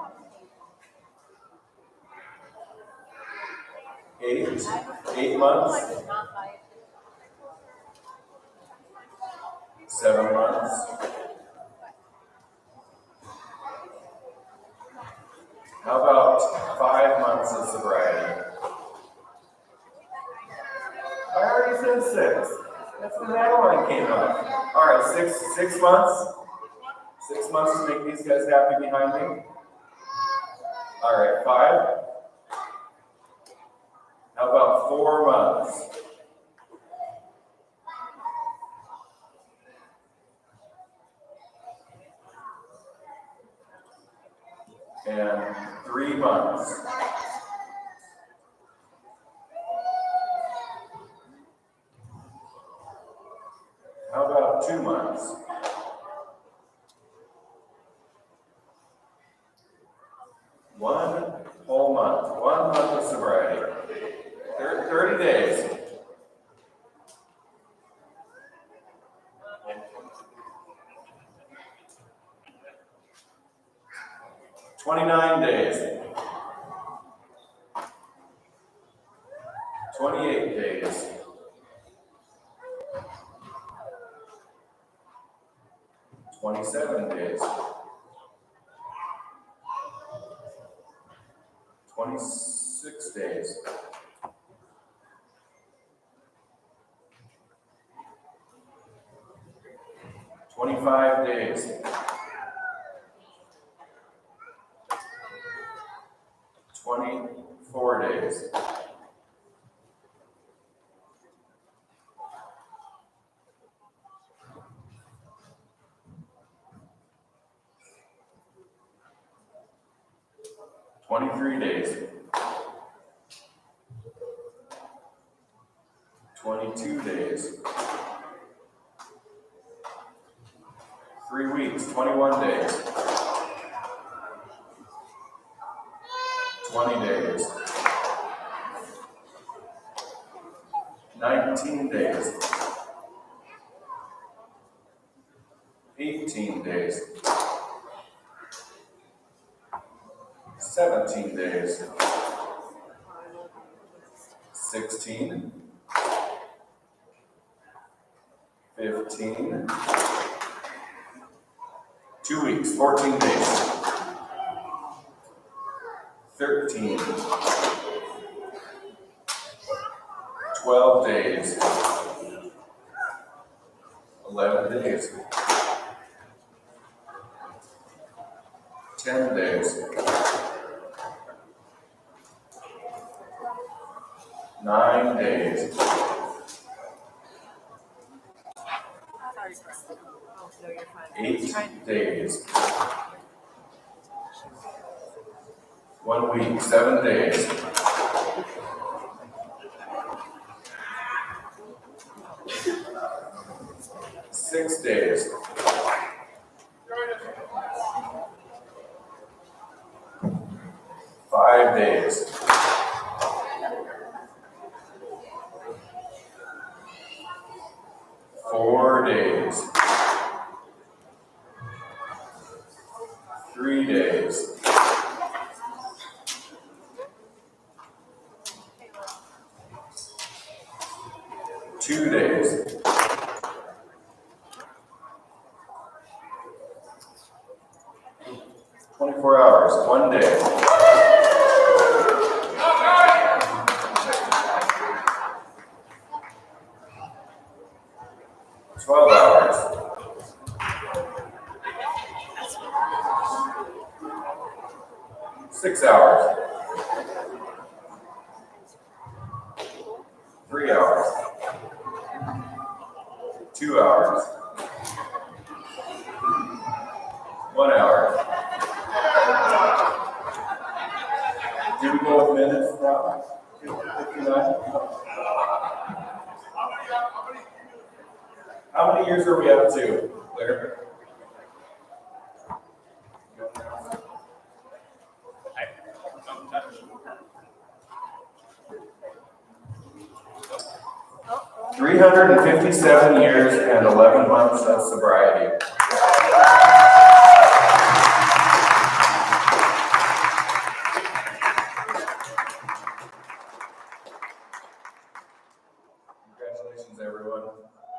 8? 8 months? 7 months? How about 5 months of sobriety? I already said 6. That's when that line came up. All right, 6 months. 6 months to make these guys happy behind me. All right, 5. How about 4 months? And 3 months. How about 2 months? One whole month. 1 month of sobriety. 30 days. $29 days. 28 days. 27 days. 26 days. 25 days. 24 days. 23 days. 22 days. 3 weeks, 21 days. 20 days. 19 days. 18 days. 17 days. 16. 15. 2 weeks, 14 days. 13. 12 days. 11 days. 10 days. 9 days. 8 days. 1 week, 7 days. 6 days. 5 days. 4 days. 3 days. 2 days. 24 hours, 1 day. 12 hours. 6 hours. 3 hours. 2 hours. 1 hour. Do we go with minutes now? 59? How many years are we up to, Claire? Oh. 357 years and 11 months of sobriety. Congratulations, everyone.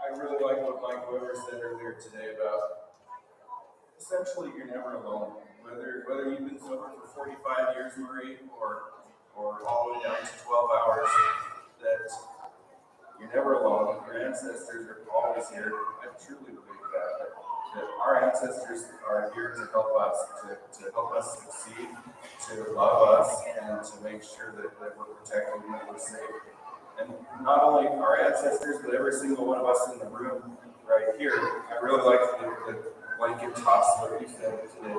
I really like what Mike Weber said earlier today about essentially you're never alone. Whether you've been sober for 45 years, Marie, or all the way down to 12 hours, that you're never alone. Your ancestors are always here. I truly believe that our ancestors are here to help us, to help us succeed, to love us, and to make sure that we're protected and that we're safe. And not only our ancestors, but every single one of us in the room right here. I really like the blanket toss that you said today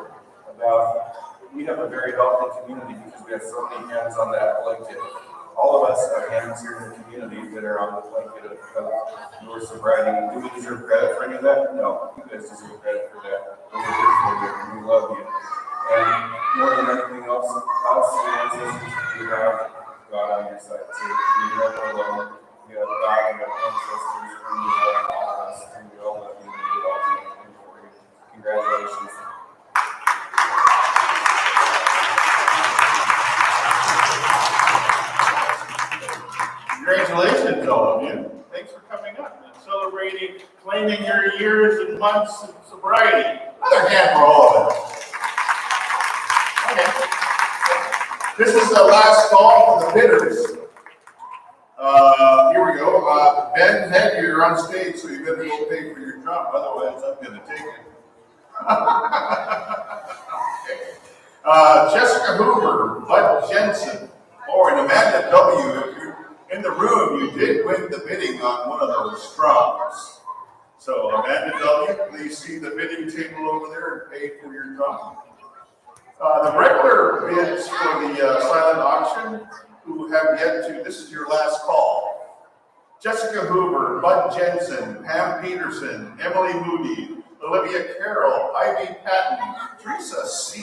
about we have a very healthy community because we have so many hands on that blanket. All of us are hands here in the community that are on the blanket of your sobriety. Do we deserve credit for any of that? No, you guys deserve credit for that. We're here for you and we love you. And more than anything else, us, the ancestors, you have God on your side too. You're never alone. You have God and your ancestors, and you have all of us, and we all love you, and we all do anything for you. Congratulations. Congratulations, all of you. Thanks for coming up and celebrating, claiming your years and months of sobriety. Another hand for all of us. Okay. This is the last call for the bidders. Here we go. Ben, Head, you're on stage, so you better go pay for your drop. Otherwise, I'm going to take it. Jessica Hoover, Bud Jensen, and Amanda W. If you're in the room, you did win the bidding on one of those drums. So Amanda W., please see the bidding table over there and pay for your drum. The regular bids for the silent auction who have yet to, this is your last call. Jessica Hoover, Bud Jensen, Pam Peterson, Emily Moody, Olivia Carroll, Ivy Patton, Teresa C.,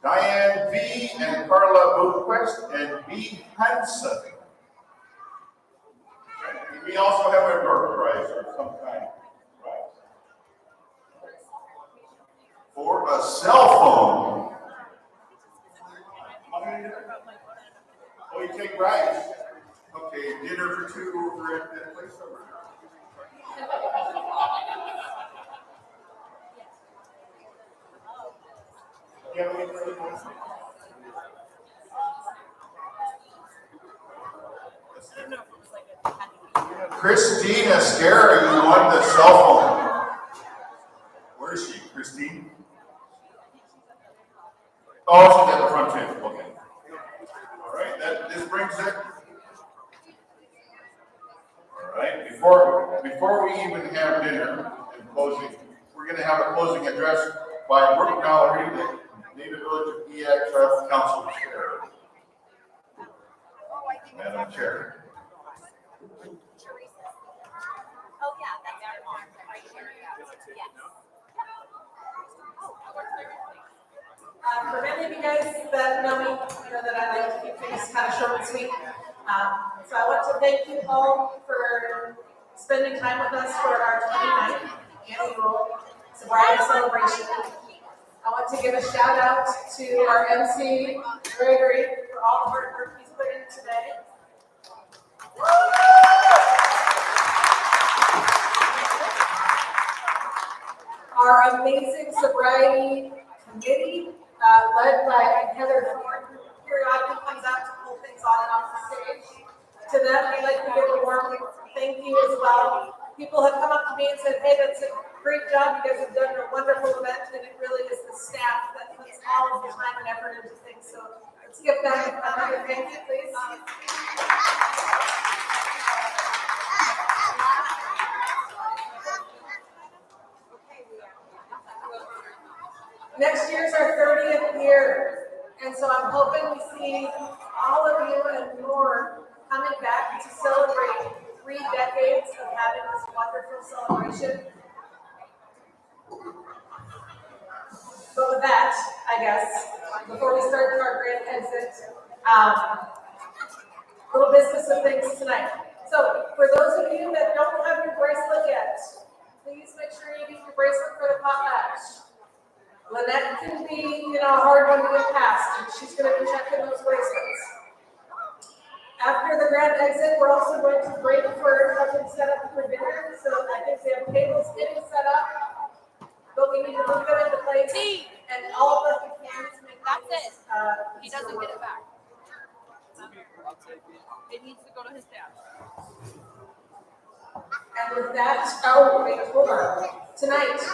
Diane V., and Carla Boquist, and B. Hansen. We also have a door prize of some kind. For a cell phone. doing dinner? Oh, you take bribes? Okay, dinner for two over at that place somewhere. Yeah, we can really go. Christina Scary, you won the cell phone. Where is she, Christine? Oh, she's at the front table, okay. All right, this brings it. All right, before we even have dinner and closing, we're gonna have a closing address by Brooke Mallory, the Native Village of Eyak Tribal Council Chair. Madam Chair. Oh, yeah, that's our mom, right here. Yes. For many of you guys that know me, know that I like to keep things kind of short and sweet. So I want to thank you all for spending time with us for our 29th annual sobriety celebration. I want to give a shout out to our MC, Gregory, for all the hard work he's put in today. Our amazing sobriety committee, led by Heather Ford, who periodically comes out to pull things on and off the stage. To them, we'd like to give a warm thank you as well. People have come up to me and said, hey, that's a great job. You guys have done a wonderful event, and it really is the staff that puts all of the time and effort into things. So let's give them another thank you, please. Next year's our 30th year, and so I'm hoping we see all of you and more coming back to celebrate 3 decades of having this wonderful celebration. But with that, I guess, before we start our grand exit, little business of things tonight. So for those of you that don't have your bracelet yet, please make sure you get your bracelet for the potlatch. Lynette can be, a hard one to get past, and she's going to be checking those bracelets. After the grand exit, we're also going to break for something set up for dinner. So I think we have tables getting set up, but we need to move them into place. And all of us can make That's it. He doesn't get it back. It needs to go to his dad. And with that, hold on. Tonight's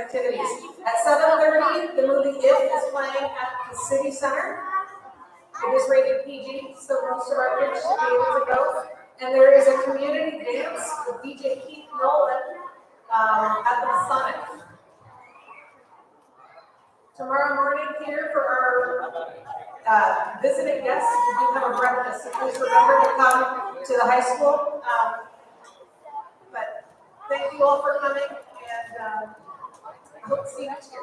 activities. At 7:30, the movie Eyak is playing at the City Center. It is rated PG, so most of our kids should be able to go. And there is a community dance with DJ Keith Nolan at the Sonic. Tomorrow morning here for our visiting guests, we do have a breakfast. So please remember to come to the high school. But thank you all for coming, and I hope to see you next year.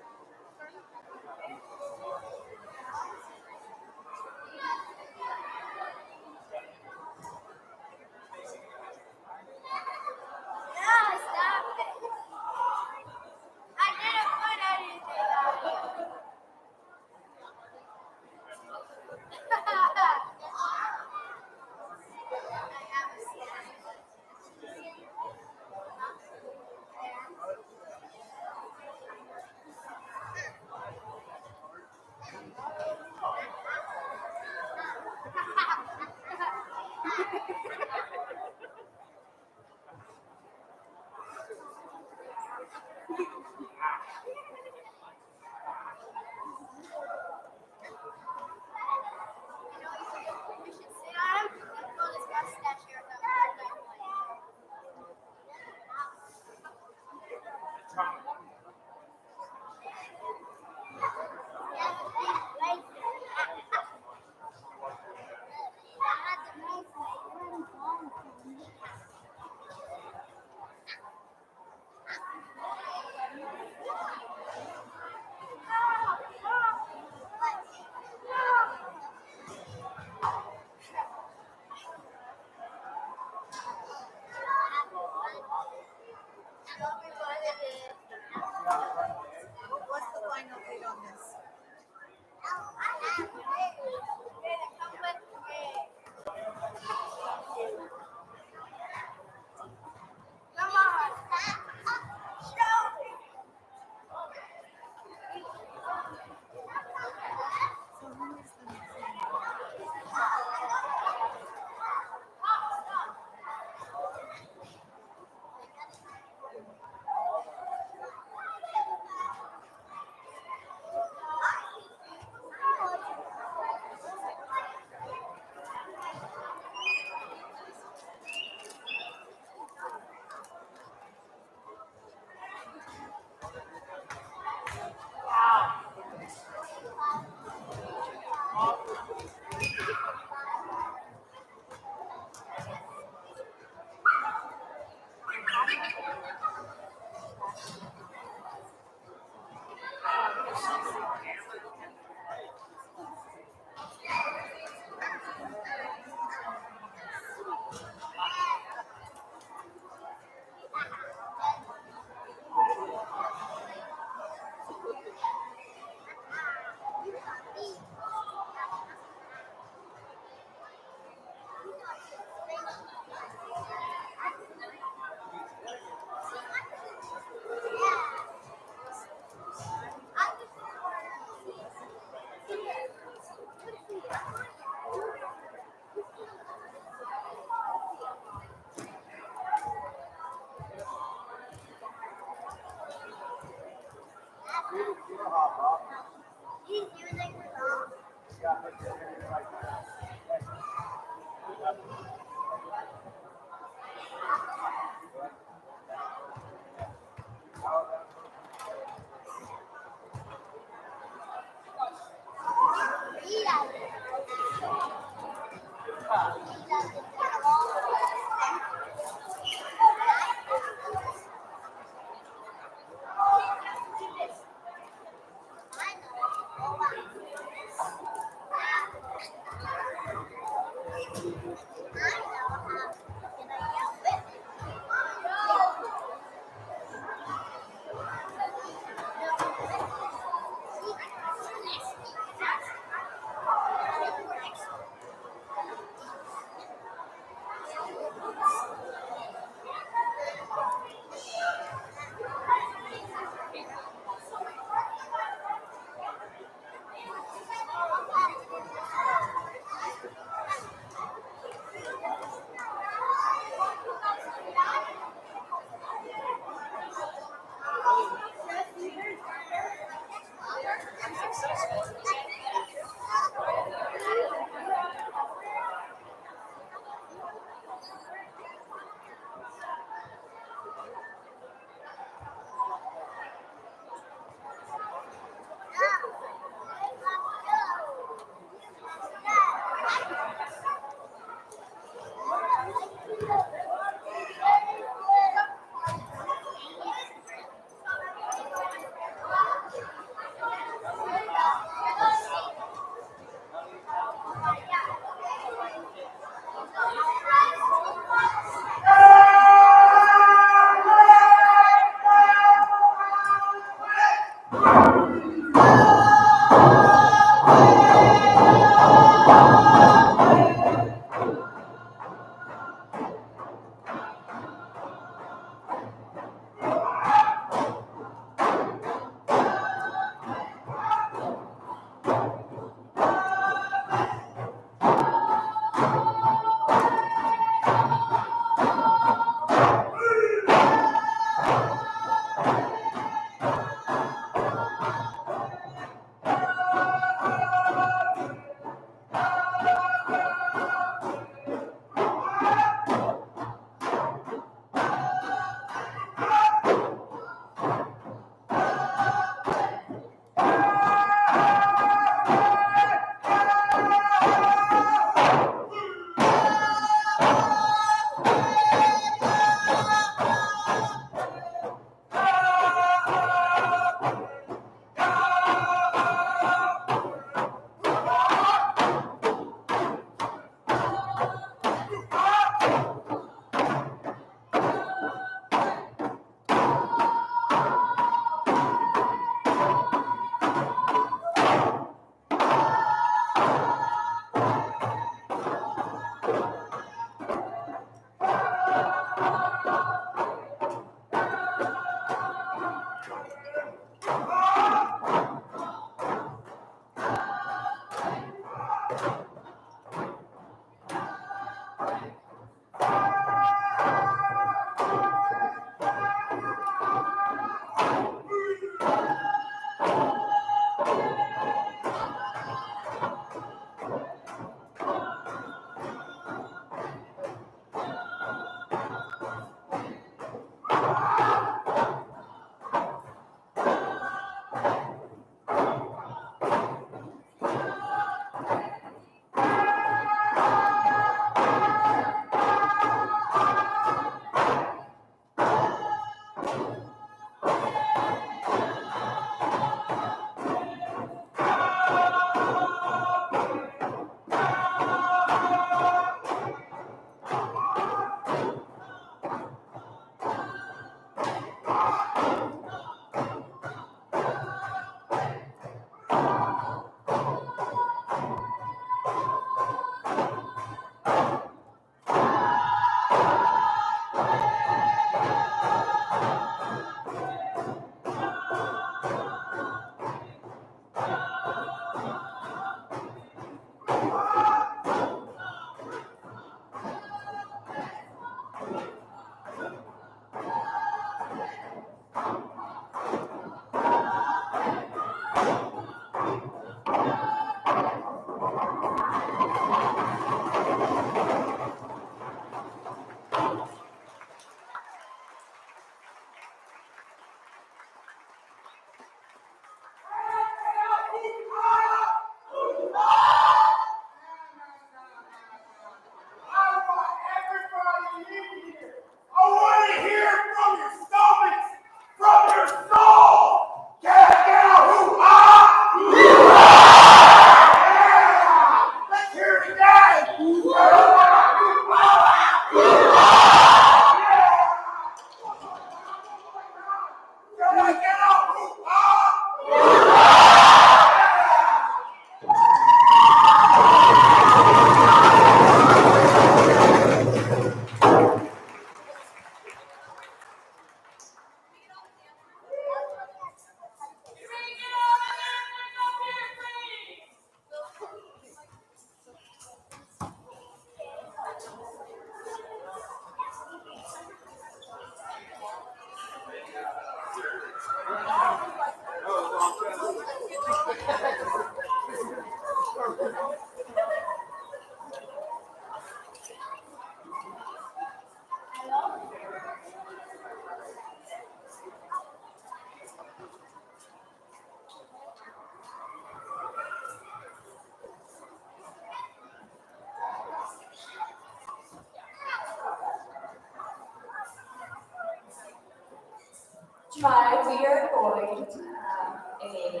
Tonight we are going to have a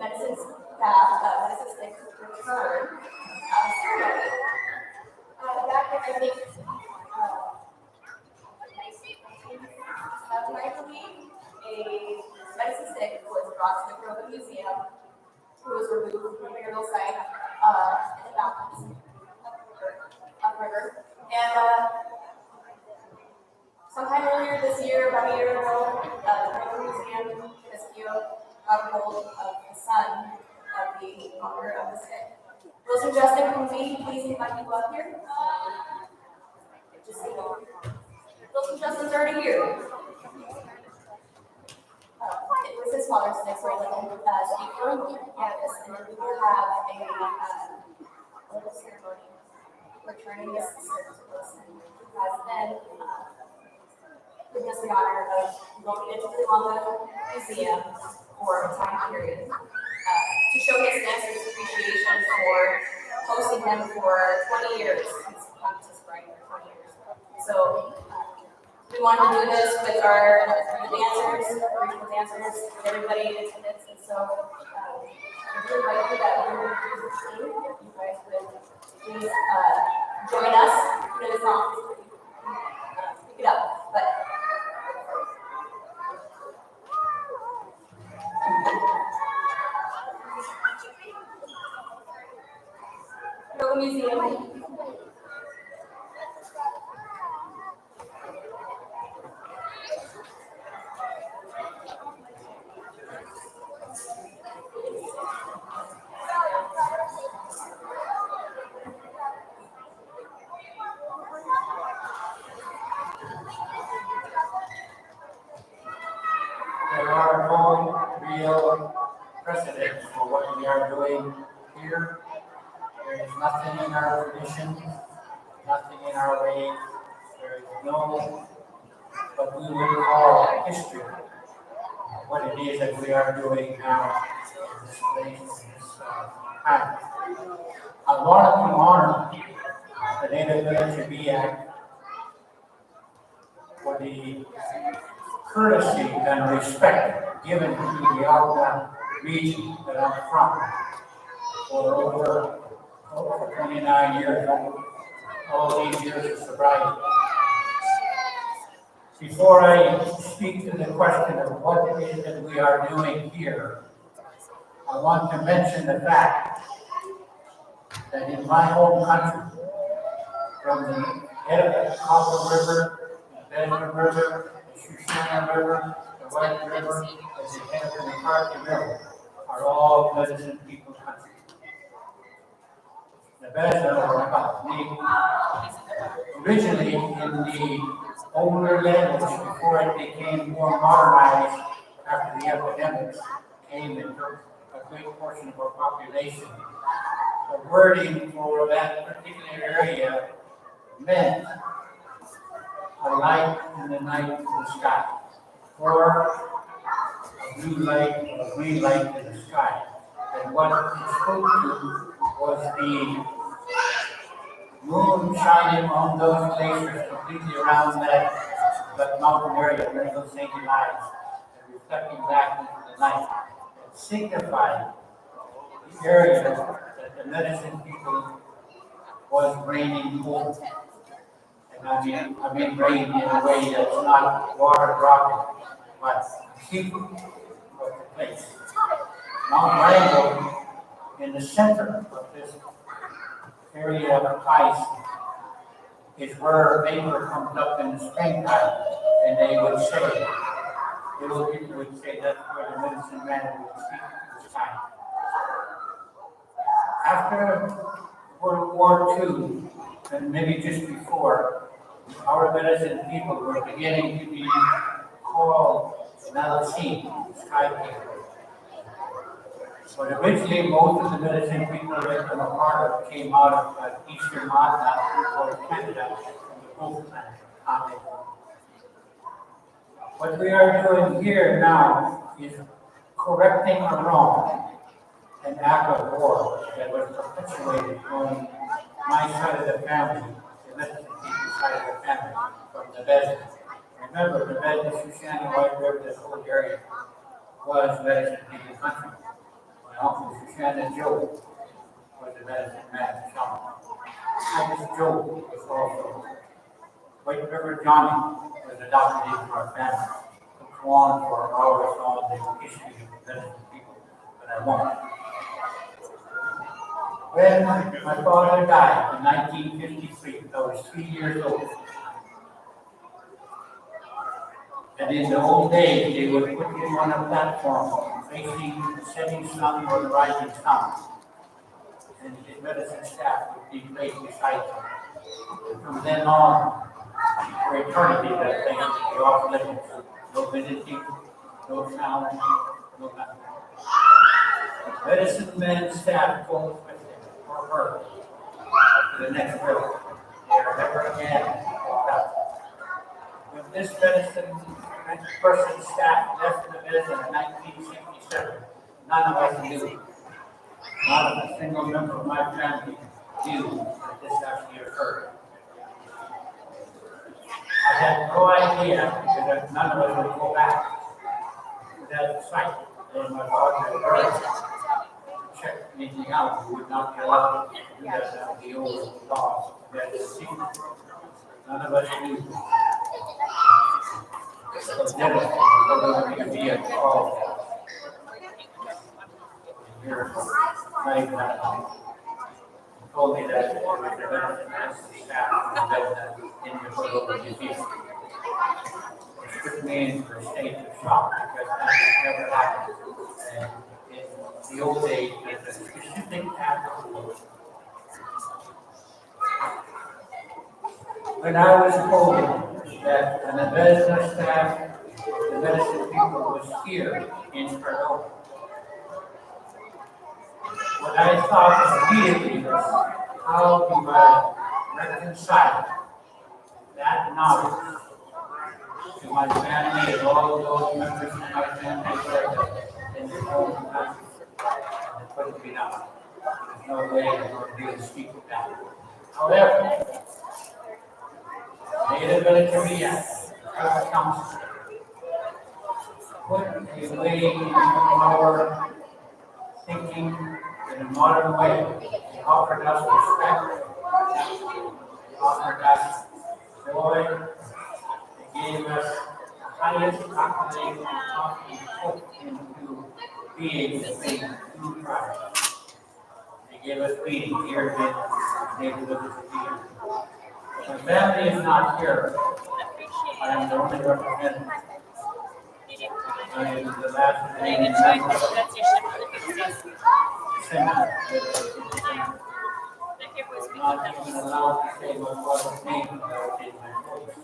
medicine stick return ceremony. Back in, I think, 1990, a medicine stick was brought to the Grove Museum. It was removed from the burial site in the mountains upriver. And sometime earlier this year, about a year ago, the Grove Museum Castillo got a hold of the son of the owner of the stick. Rose and Justin, can we please invite you up here? Just so Rose and Justin's already here. It was his father's stick, so we'll let him speak for a moment on this, and then we will have a little ceremony returning this stick to us, and as then giving us the honor of going into the Manga Museum for a time period to show his master's appreciation for hosting him for 20 years. He's come to Sobriety for 20 years. So we wanted to do this with our dancers, original dancers, everybody in attendance, and so I do invite you that we will do this team. If you guys would please join us. You know, it's not pick it up, but Grove Museum. There are no real precedents for what we are doing here. There is nothing in our tradition, nothing in our ways. There is no what we would call history of what it is that we are doing now in this place, in this time. I wanted to honor the native village of Eyak for the courtesy and respect given to the Alta region that I'm from for over 29 years, all these years of sobriety. Before I speak to the question of what it is that we are doing here, I want to mention the fact that in my home country, from the head of the Copper River, the Bedford River, the Shoshana River, the White River, and the head of the McCarthy River, are all medicine people country. The Bedford originally in the older language, before it became more modernized after the epidemics came and took a great portion of our population, the wording for that particular area meant a light in the night in the sky, or a blue light or a green light in the sky. And what it spoke to was the moon shining on those glaciers completely around that mountain area where those sinking lights and reflecting back into the night. It signified the area that the medicine people was raining over. And I mean rain in a way that's not water dropping, but keep of the place. Mount Rango, in the center of this area of ice, is where vapor comes up in the springtime, and they would say, little people would say that's where the medicine man would speak at this time. After World War II, and maybe just before, our medicine people were beginning to be called Malachine, sky people. But originally, most of the medicine people that I'm a part of came out of eastern Montana or Canada from the Coast Continent. What we are doing here now is correcting a wrong, an act of war that was perpetuated on my side of the family, the medicine people side of the family, from the desert. Remember, the Medicine Shannon White River, this whole area was medicine people country. My uncle Shannon Joe was a medicine man, shaman. Uncle Joe was also. White River Johnny was adopted into our family. Took on for hours on the history of medicine people, but I won't. When my father died in 1953, I was 3 years old. And in the old days, they would put him on a platform facing the setting sun or the rising sun. And his medicine staff would be placed beside him. And from then on, for eternity, that thing, the off limits. No visiting, no sound, no nothing. Medicine man staff goes with him or her to the next river. They are never again walked out. When this medicine person staff left the medicine in 1967, none of us knew. Not a single member of my family knew that this actually occurred. I had no idea because none of us would go back to that site. And my father had heard to check anything out. We would not be allowed to do that under the old laws. That is secret. None of us knew. So Dennis, we're going to be a call. Here, right now, told me that it was the medicine staff in the photo museum. It took me into a state of shock because that had never happened. And in the old days, it's a specific application. When I was told that the medicine staff, the medicine people was here in Cordova, what I thought immediately was, how do I reconcile that knowledge to my family and all of those members of my family in their own country? It couldn't be done. There's no way I'm going to be able to speak of that. However, Native Military Act, Council, put a way in our thinking in a modern way. They offered us respect, they offered us joy, they gave us the highest accolade we possibly put into being a true tribe. They gave us meaning here in neighborhood of my family is not here. I am the only representative. I am the last remaining member. Not even allowed to say my father's name without taking my voice.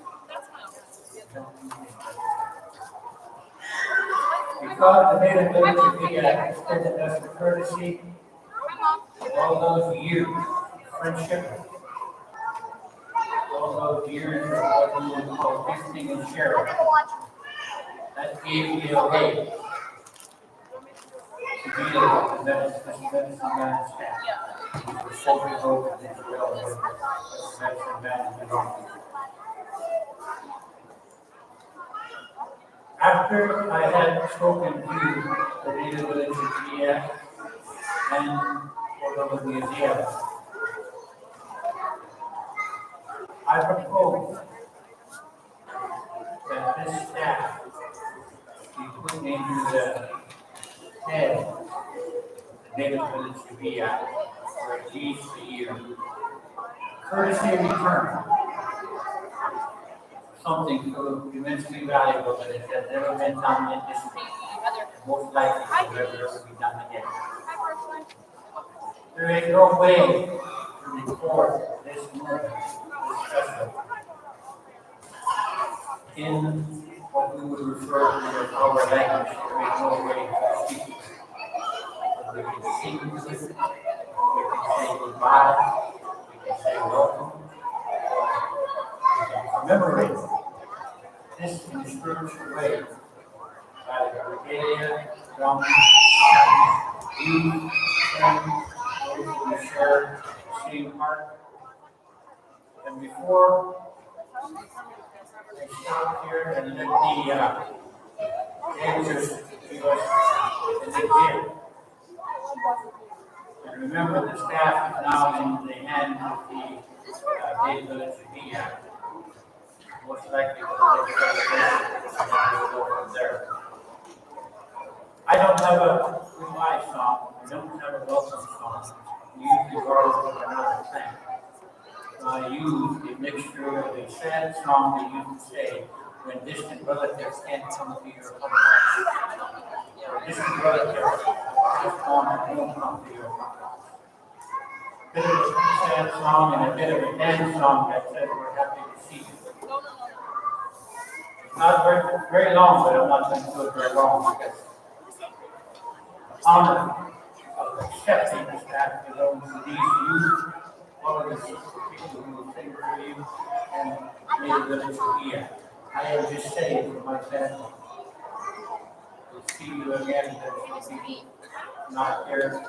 Because the Native Military Act extended us the courtesy of all those years of friendship, all those years of what we would call visiting and sharing. That gave me a way to be the medicine man staff. We were so devoted to Israel as medicine man belonged. After I had spoken to the Native Village of Eyak and for the museum, I proposed that this staff be put into the head of the Native Village of Eyak for at least a year. Courtesy in return, something so immensely valuable that it has never been done in history, and most likely will never be done again. There is no way to record this moment, this festival, in what we would refer to as our language. There is no way to speak it. We can sing to it, we can say goodbye, we can say welcome, we can commemorate this in a spiritual way by the regalia, drums, youth, friends, those who share the same heart. And before I stop here and let the dancers give us the next. And remember, the staff is now in the hands of the Dave Village of Eyak. Most likely, we'll go from there. I don't have a goodbye song. I don't have a welcome song. We usually borrow from another thing. I use a mixture of a sad song they used to say when distant relatives can't come to your home. Or distant relatives just won't come to your home. A bit of a sad song and a bit of a dance song that says we're happy to see you. It's not very long, but I'm not going to do it very long because honor of accepting that belongs to these youth, all of these people who will sing for you and may live for here. I am just saying for my family. We'll see you again, there's people not here.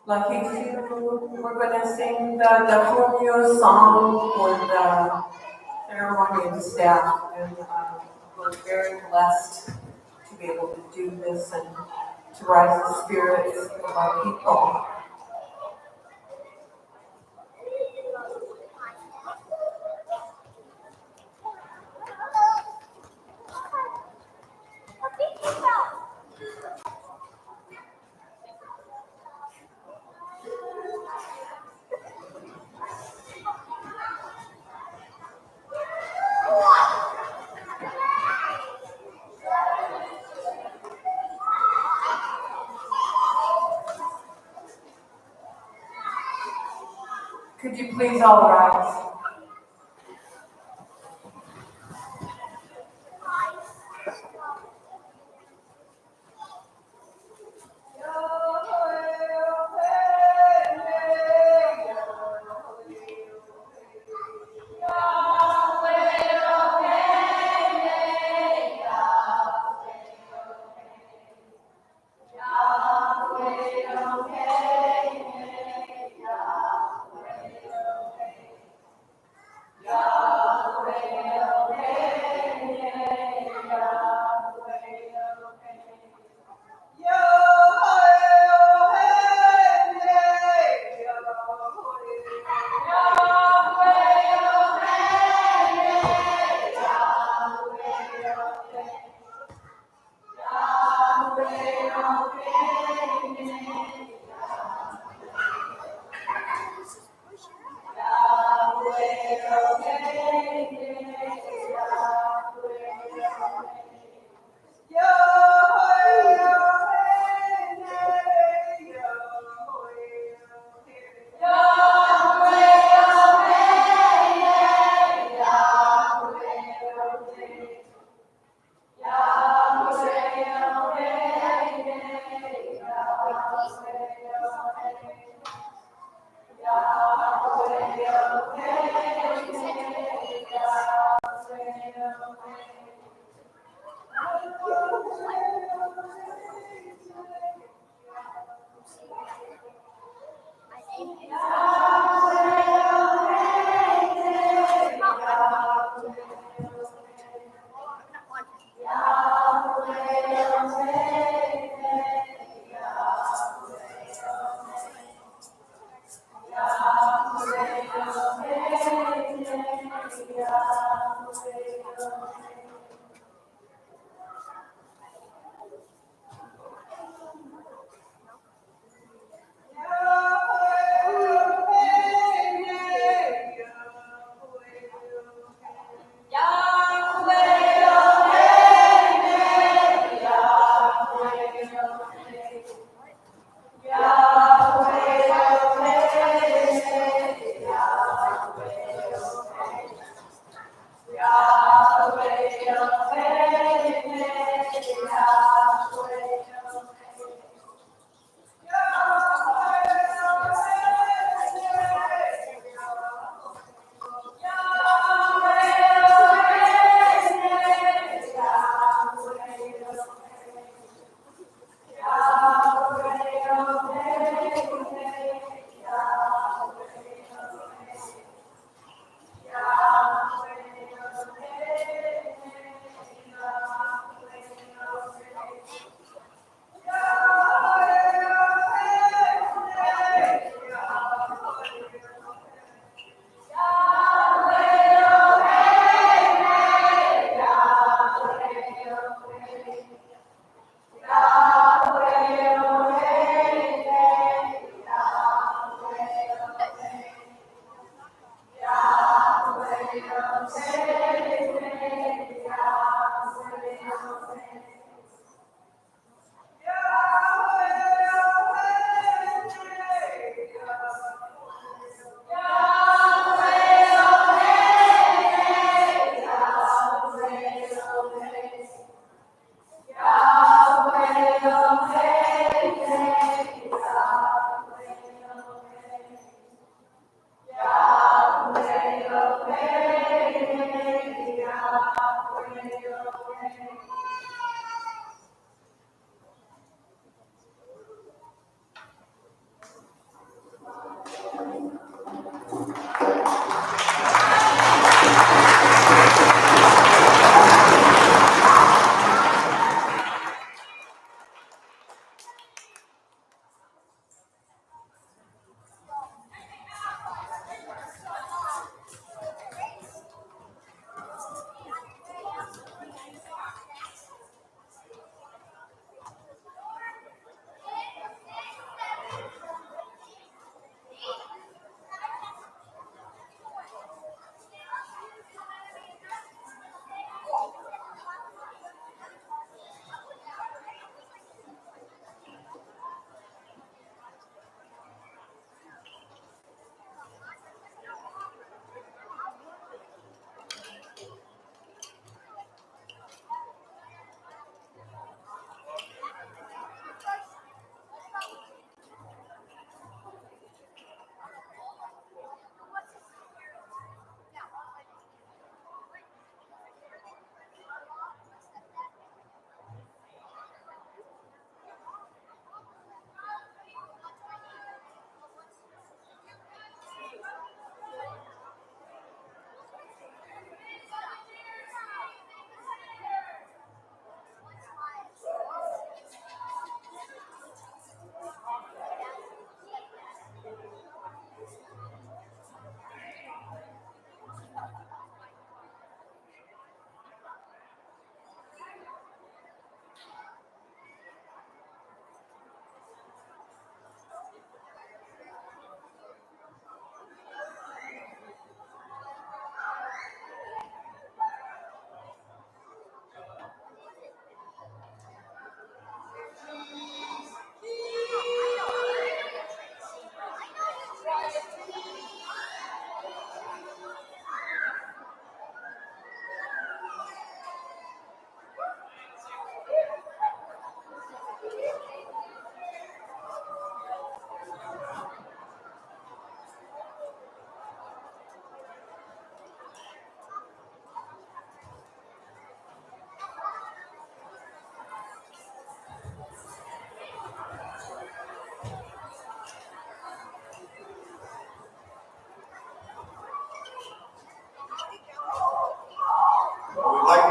Lucky few, we're going to sing the Homeo song for the ceremony and staff. And we're very blessed to be able to do this and to rise the spirits of our people. Could you please all rise?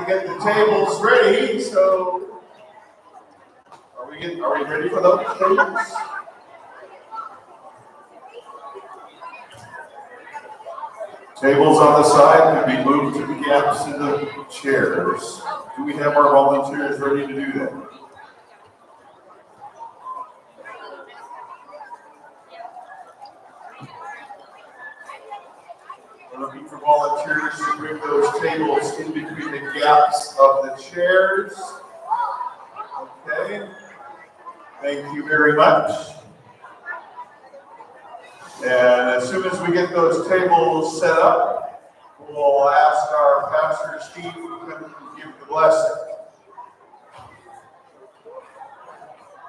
get the tables ready, so are we ready for those tables? Tables on the side can be moved to the gaps in the chairs. Do we have our volunteers ready to do that? We're looking for volunteers to bring those tables in between the gaps of the chairs. Okay. Thank you very much. And as soon as we get those tables set up, we'll ask our pastor Steve to come and give the blessing.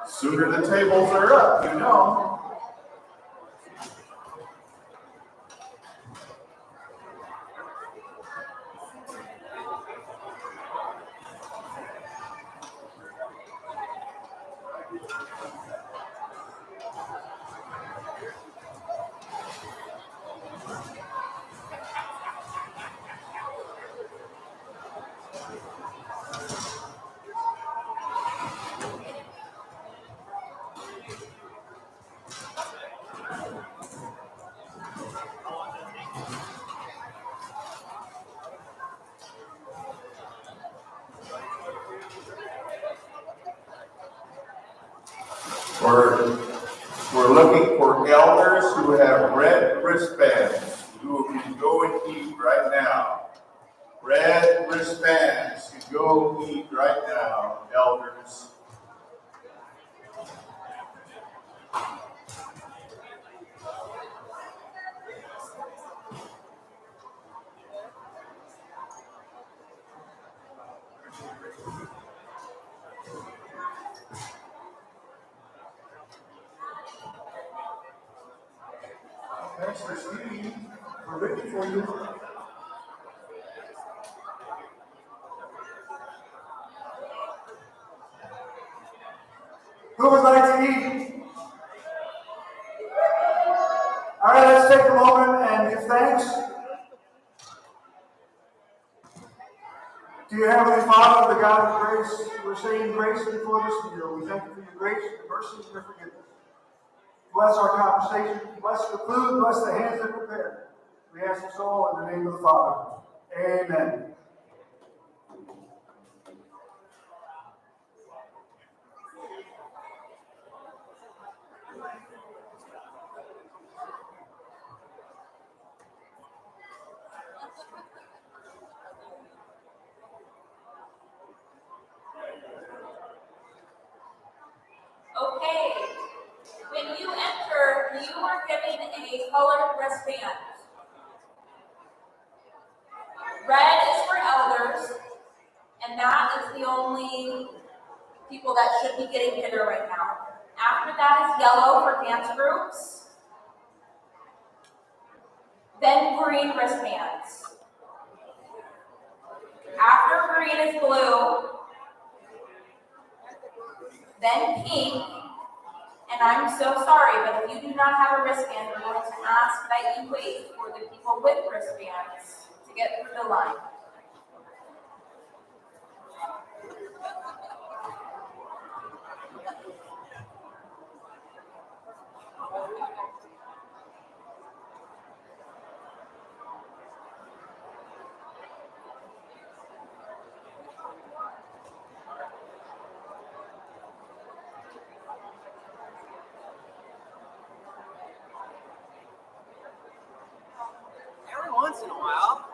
Sooner the tables are up, you know. We're looking for elders who have red wristbands who can go and eat right now. Red wristbands to go eat right now, elders. Pastor Steve, we're ready for you. Who would like to eat? All right, let's take a moment and give thanks. Dear Heavenly Father, the God of grace, we're saying grace before this meal. We thank you for your grace, your mercy, and your forgiveness. Bless our conversation, bless the food, bless the hands that prepare. We ask this all in the name of the Father. Amen. Okay, when you enter, you are given a colored wristband. Red is for elders, and that is the only people that should be getting dinner right now. After that is yellow for dance groups, then green wristbands. After green is blue, then pink, and I'm so sorry, but if you do not have a wristband, we're going to ask that you wait for the people with wristbands to get through the line. Every once in a while.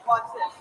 Watch this.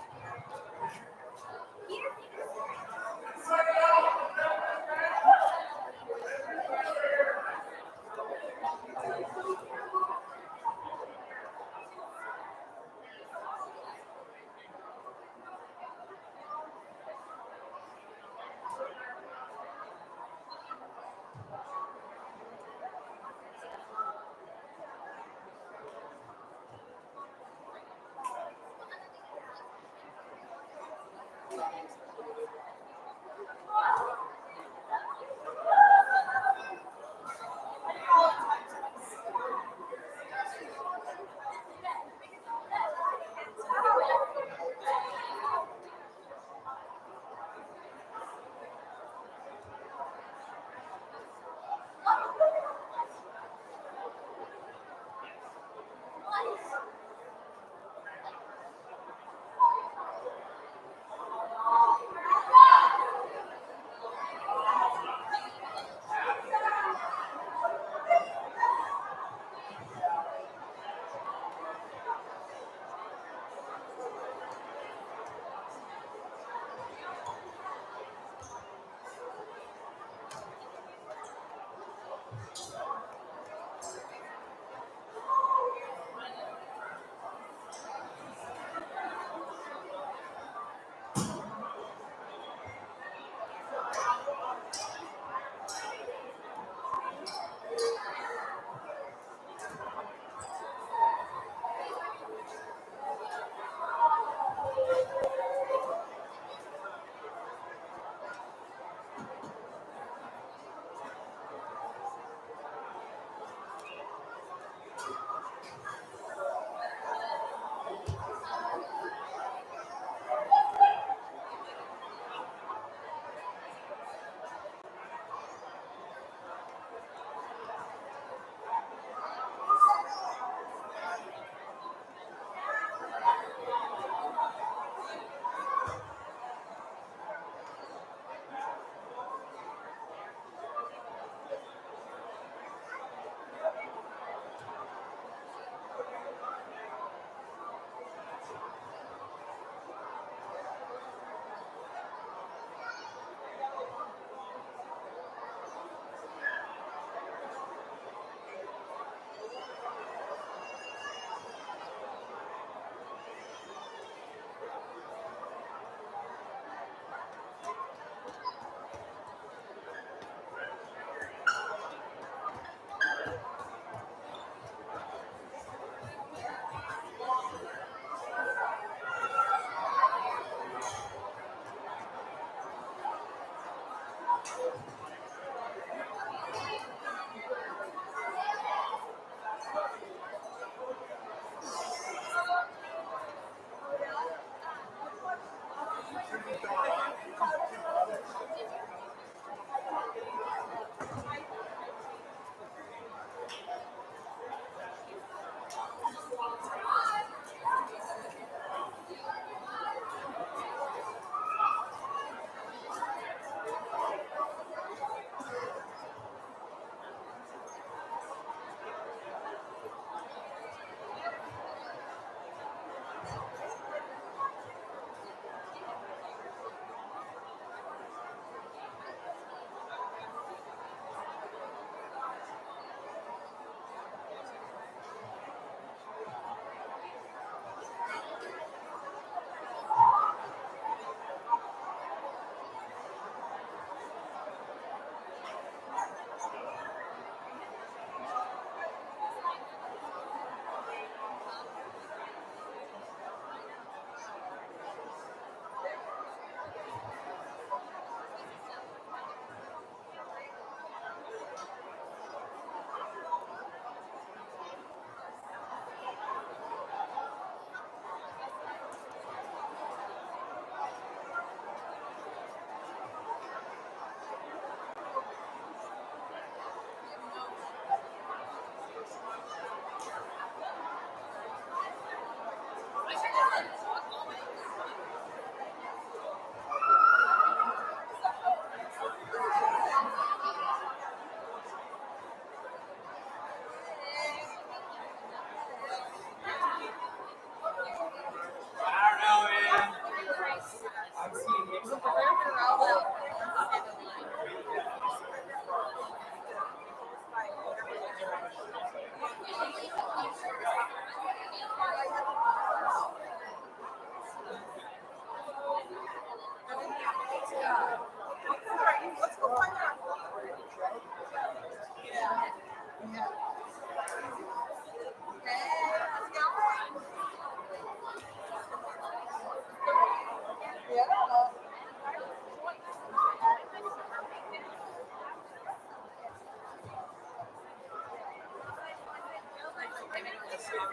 Can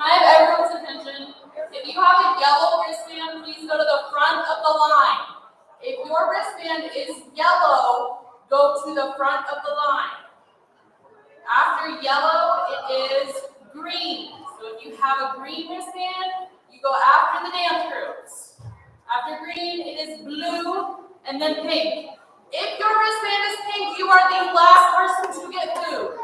I have everyone's attention? If you have a yellow wristband, please go to the front of the line. If your wristband is yellow, go to the front of the line. After yellow, it is green. So if you have a green wristband, you go after the dance groups. After green, it is blue and then pink. If your wristband is pink, you are the last person to get food.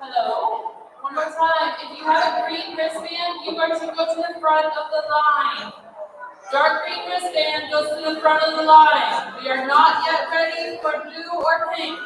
Hello? One more time. If you have a green wristband, you are to go to the front of the line. Dark green wristband goes to the front of the line. We are not yet ready for blue or pink.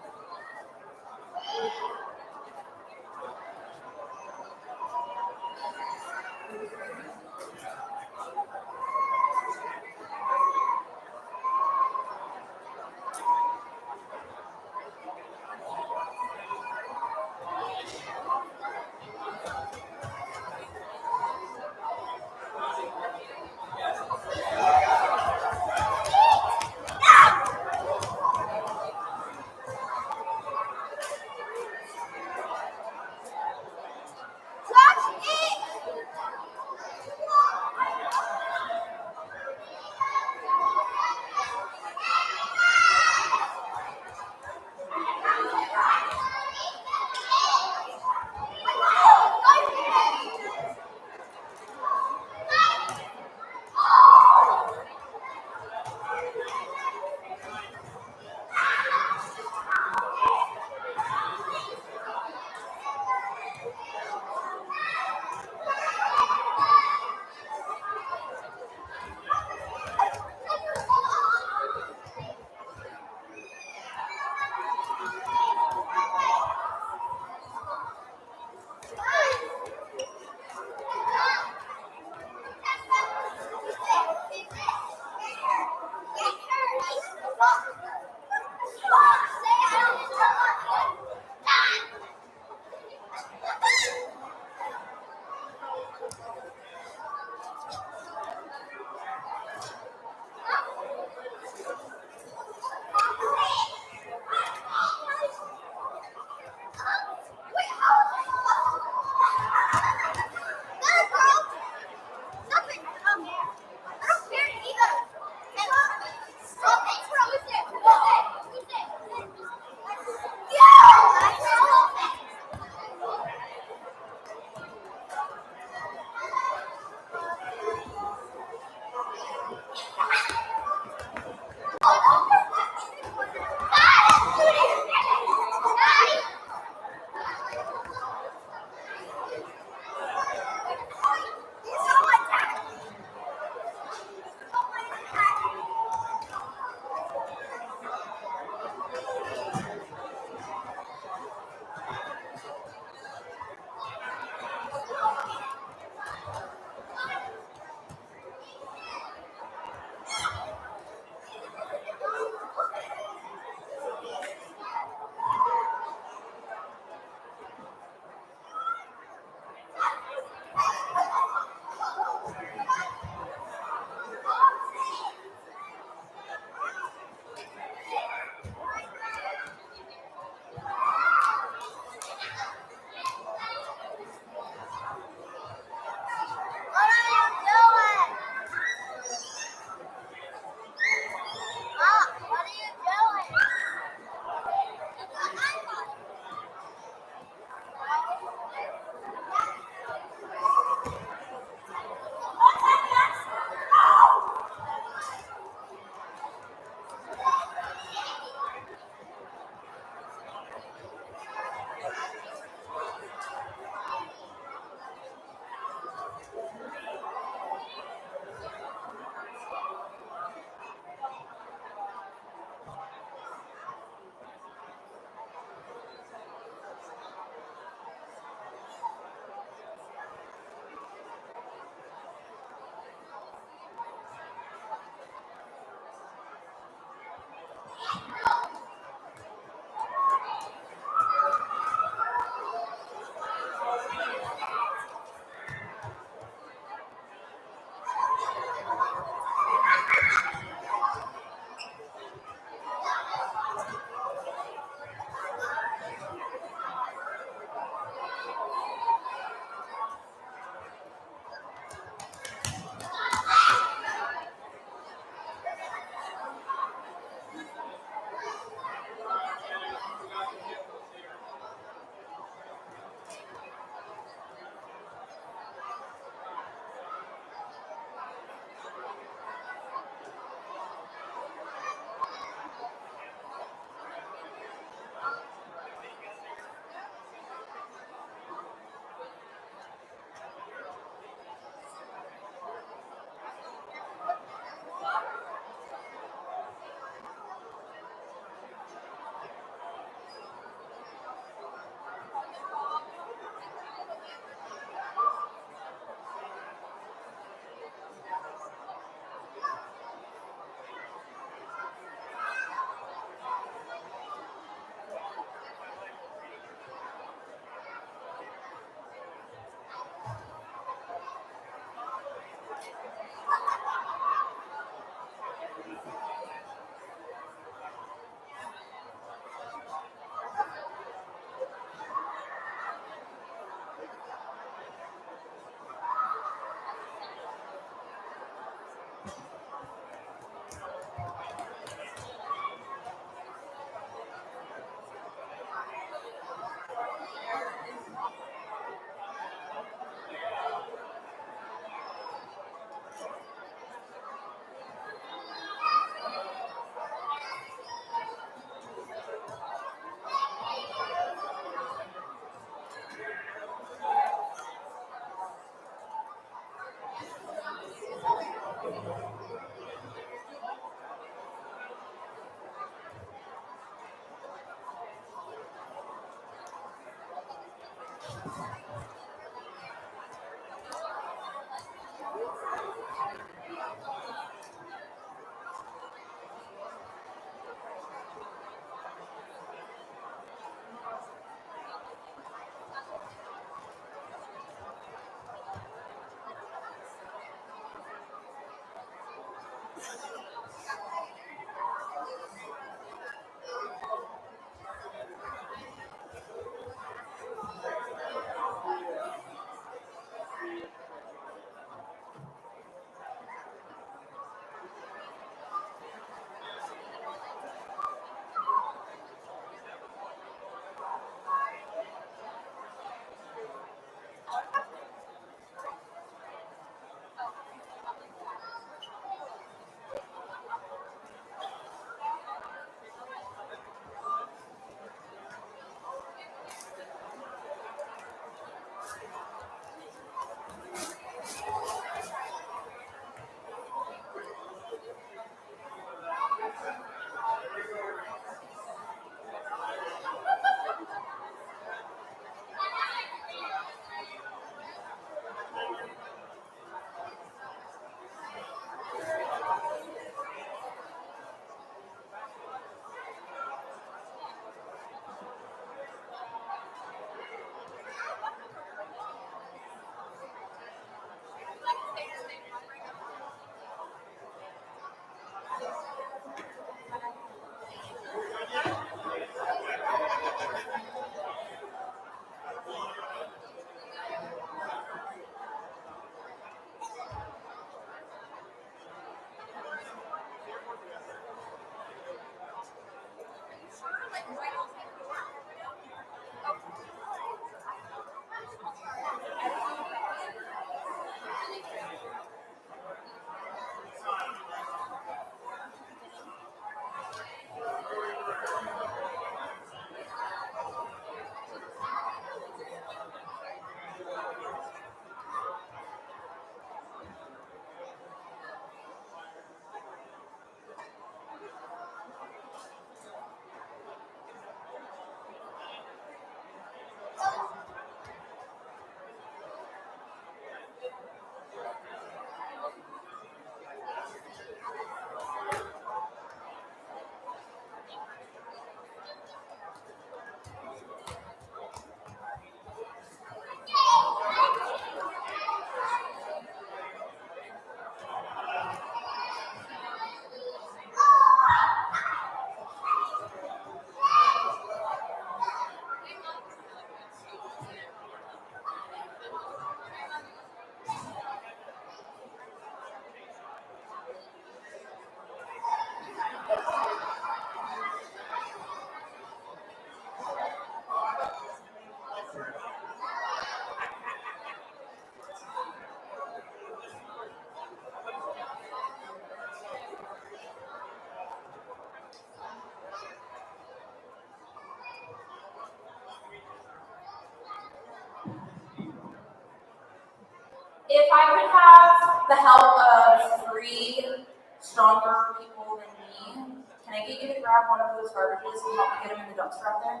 If I could have the help of 3 stronger people than me, can I get you to grab one of those garbages and help me get them in the dumpster out there?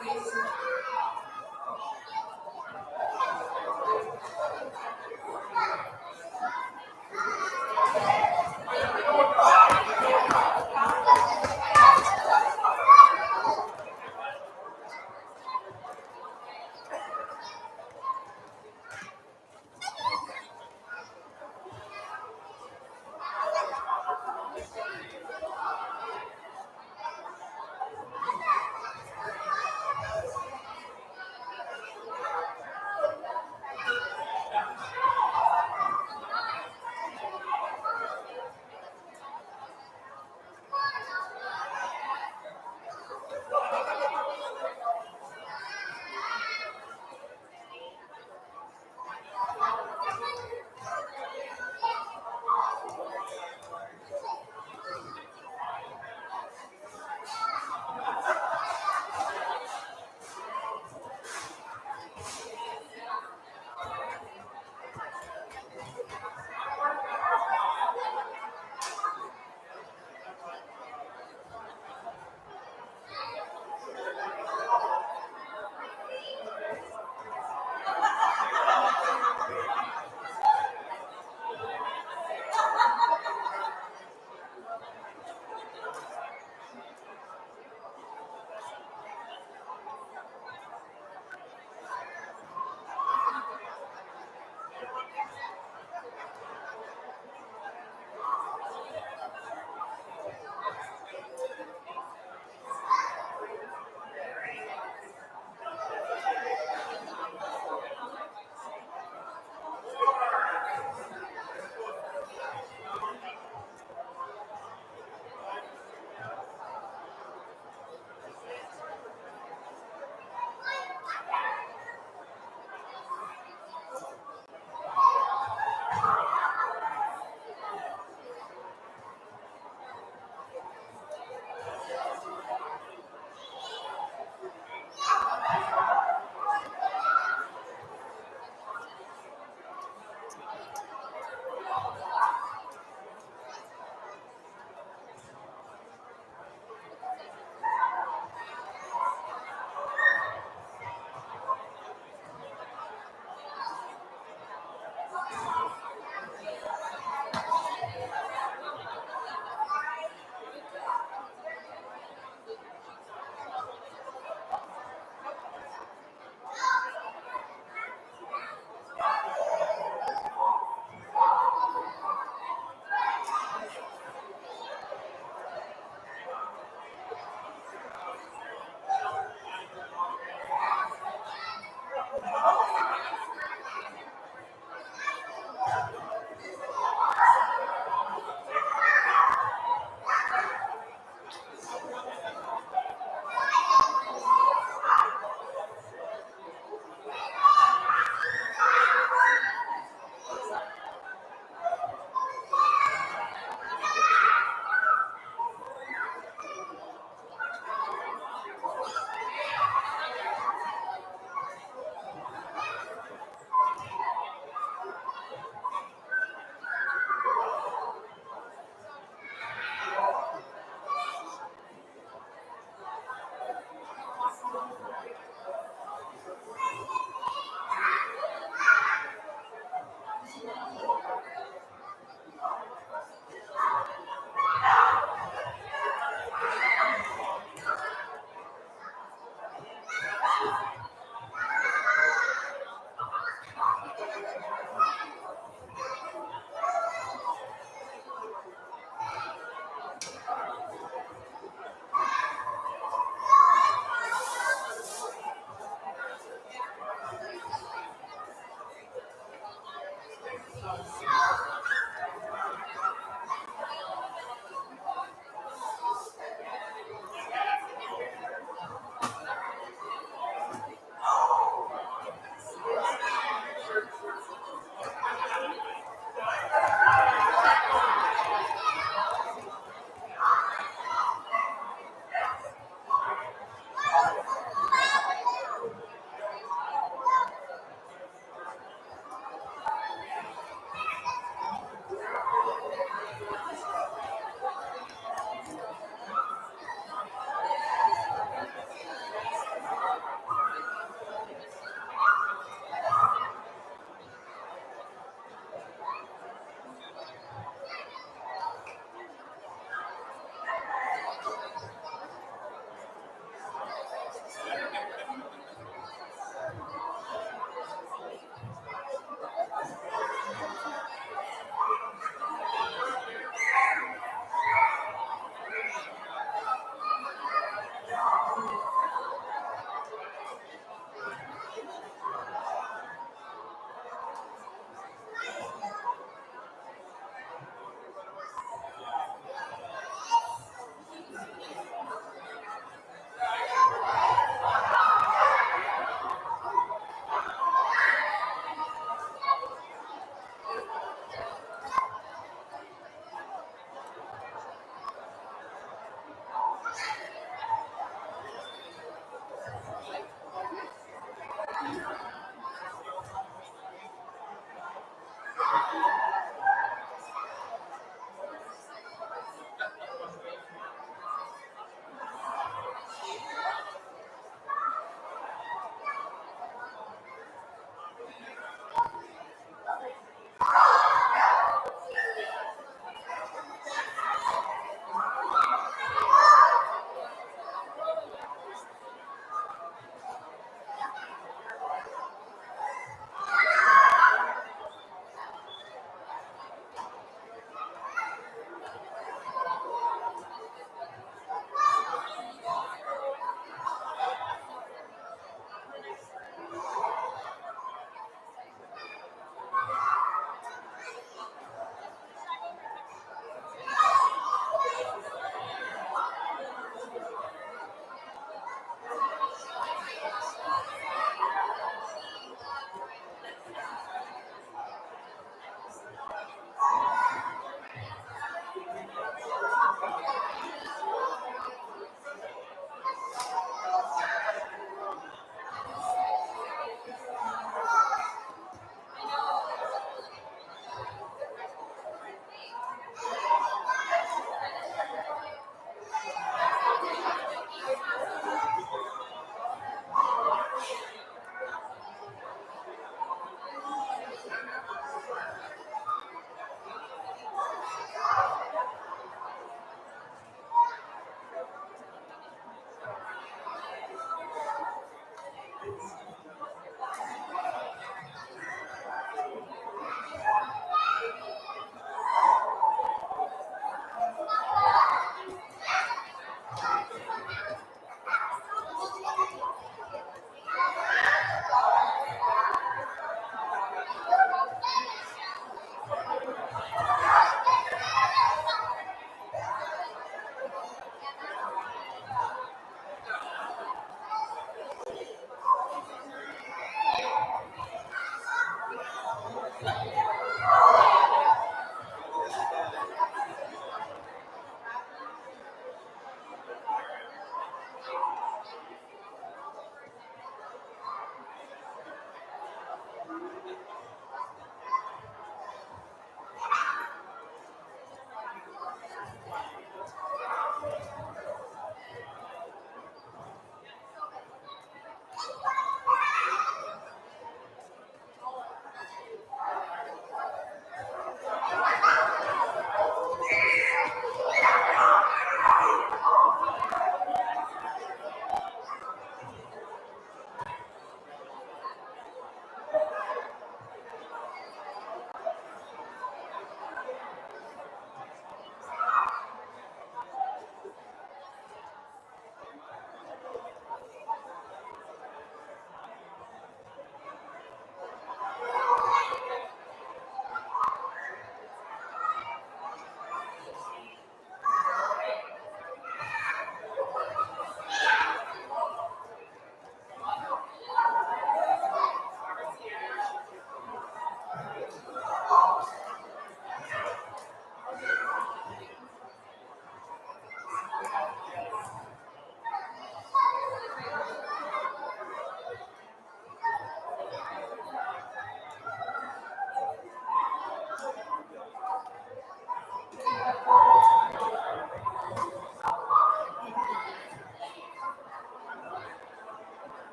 Please.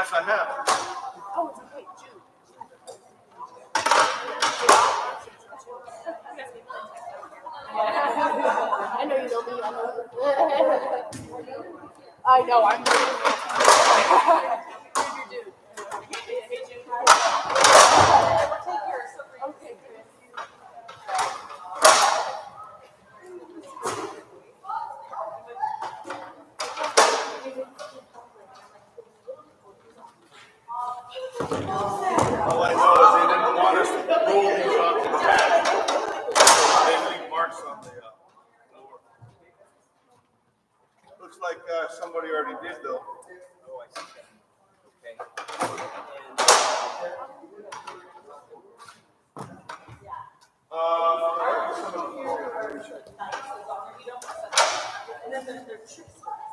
Yes, I have. Oh, it's okay, June. I know you know me. I know, I'm Here's your dude. Hey, June. Take yours. Okay, good. All I know is they didn't want us to roll these off the pad. They leave marks on the floor. Looks like somebody already did though. Oh, I see that.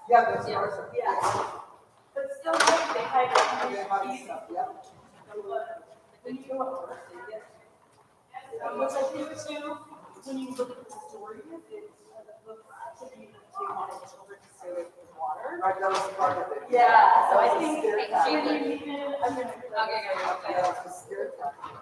Yeah, there's yours. But still, they hide it. They have stuff, yeah. When you go up, which I think too, when you look at the story, it looks to be that they wanted children to stay away from water. Right, that was part of it. Yeah, so I That was think a scare tactic. I'm gonna. Okay. That was a scare tactic.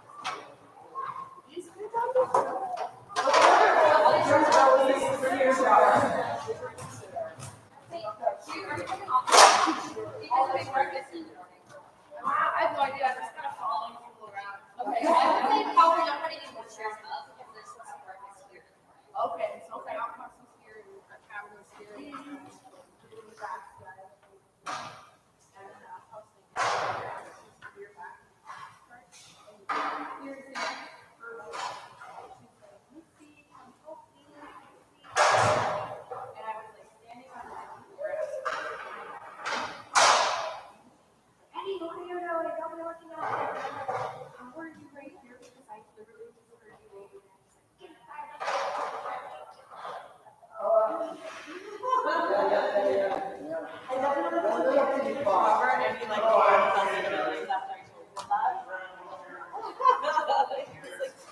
I have no idea, I'm just kind of following people around. Okay. I think probably not putting in the chairs up because there's some breakfast here. Okay, so okay, I'll have some here and a cabinet here.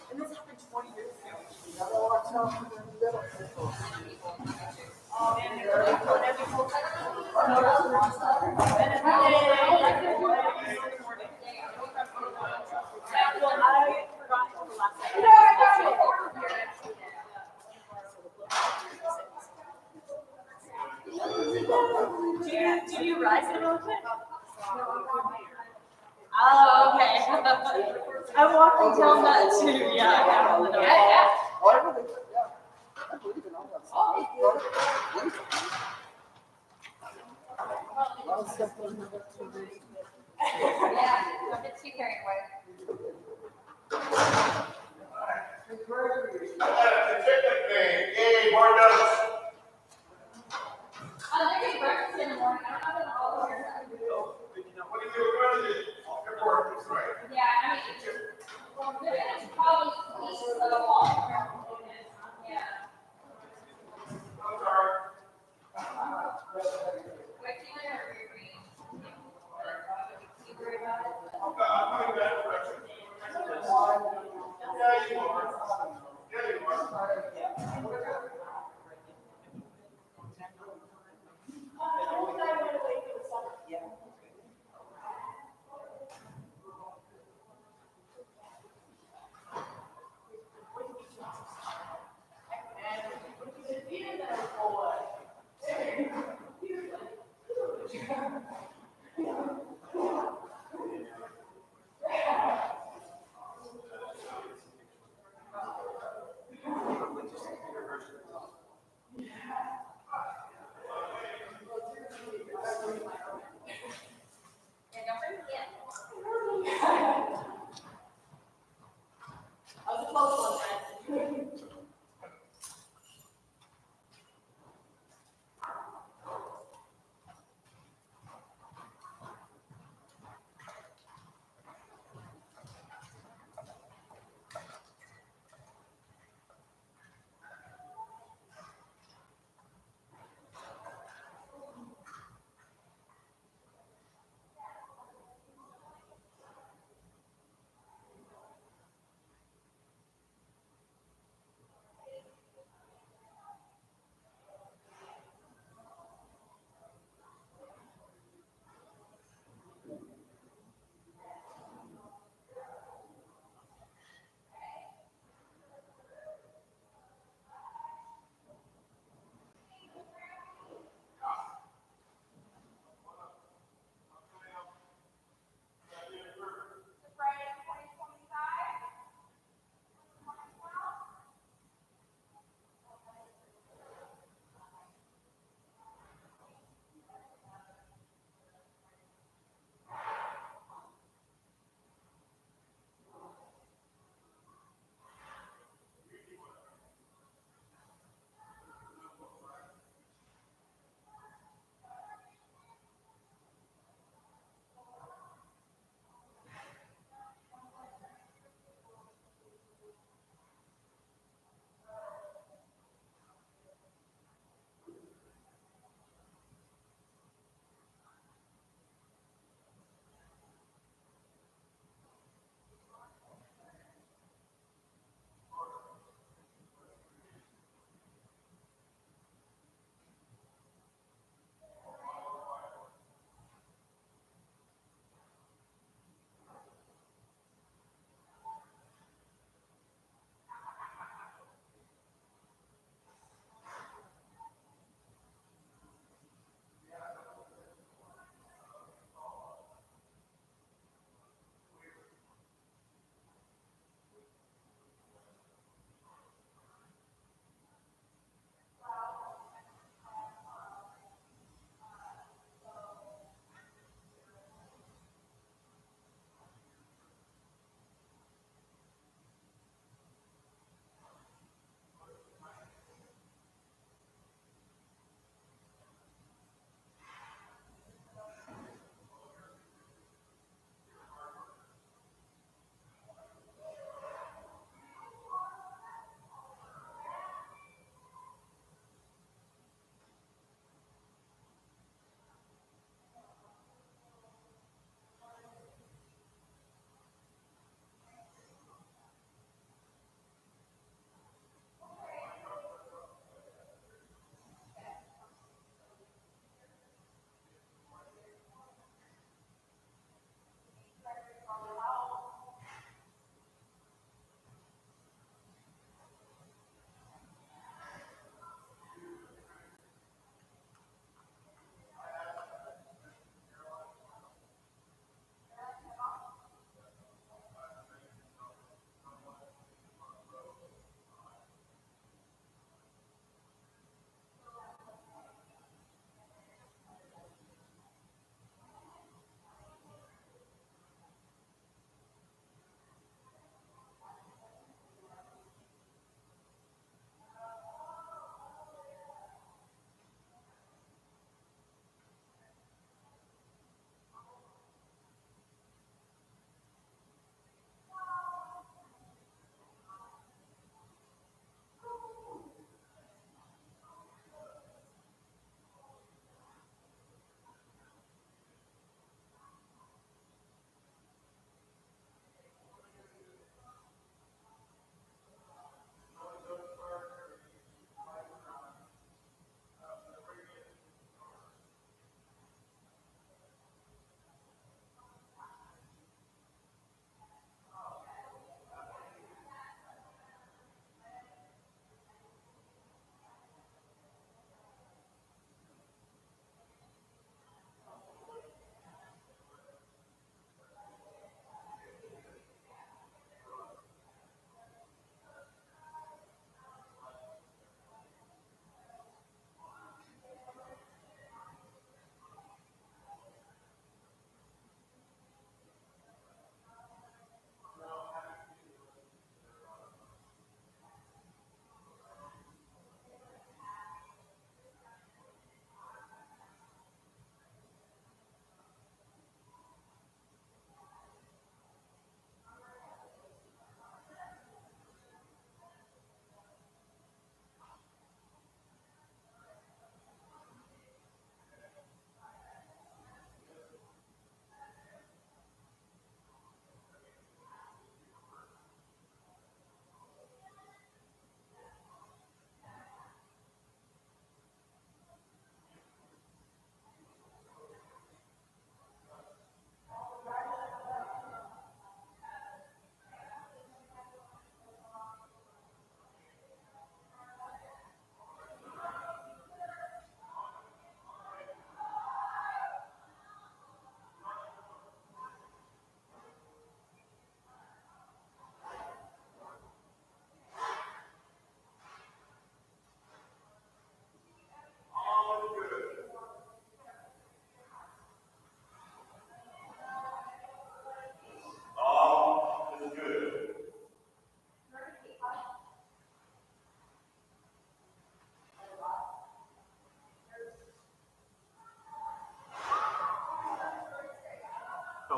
And this happened 20 years ago. Oh man, they're really fun. Every whole well, I forgot the last time. No, I got it. Do you rise in a little bit? Oh, okay. I walked and tell that too. Yeah. Yeah. Oh, I believe it, yeah. I believe in all that stuff. Yeah, don't get too carried away. The chicken thing, yay, more donuts. They're getting breakfast in the morning. I don't know if they're all here. What do you do? What is it? Good work, that's right. Yeah, I mean, they're gonna probably eat for the fall. Yeah. I'm sorry. Wait, do you know your green? You worry about it? I'm coming back.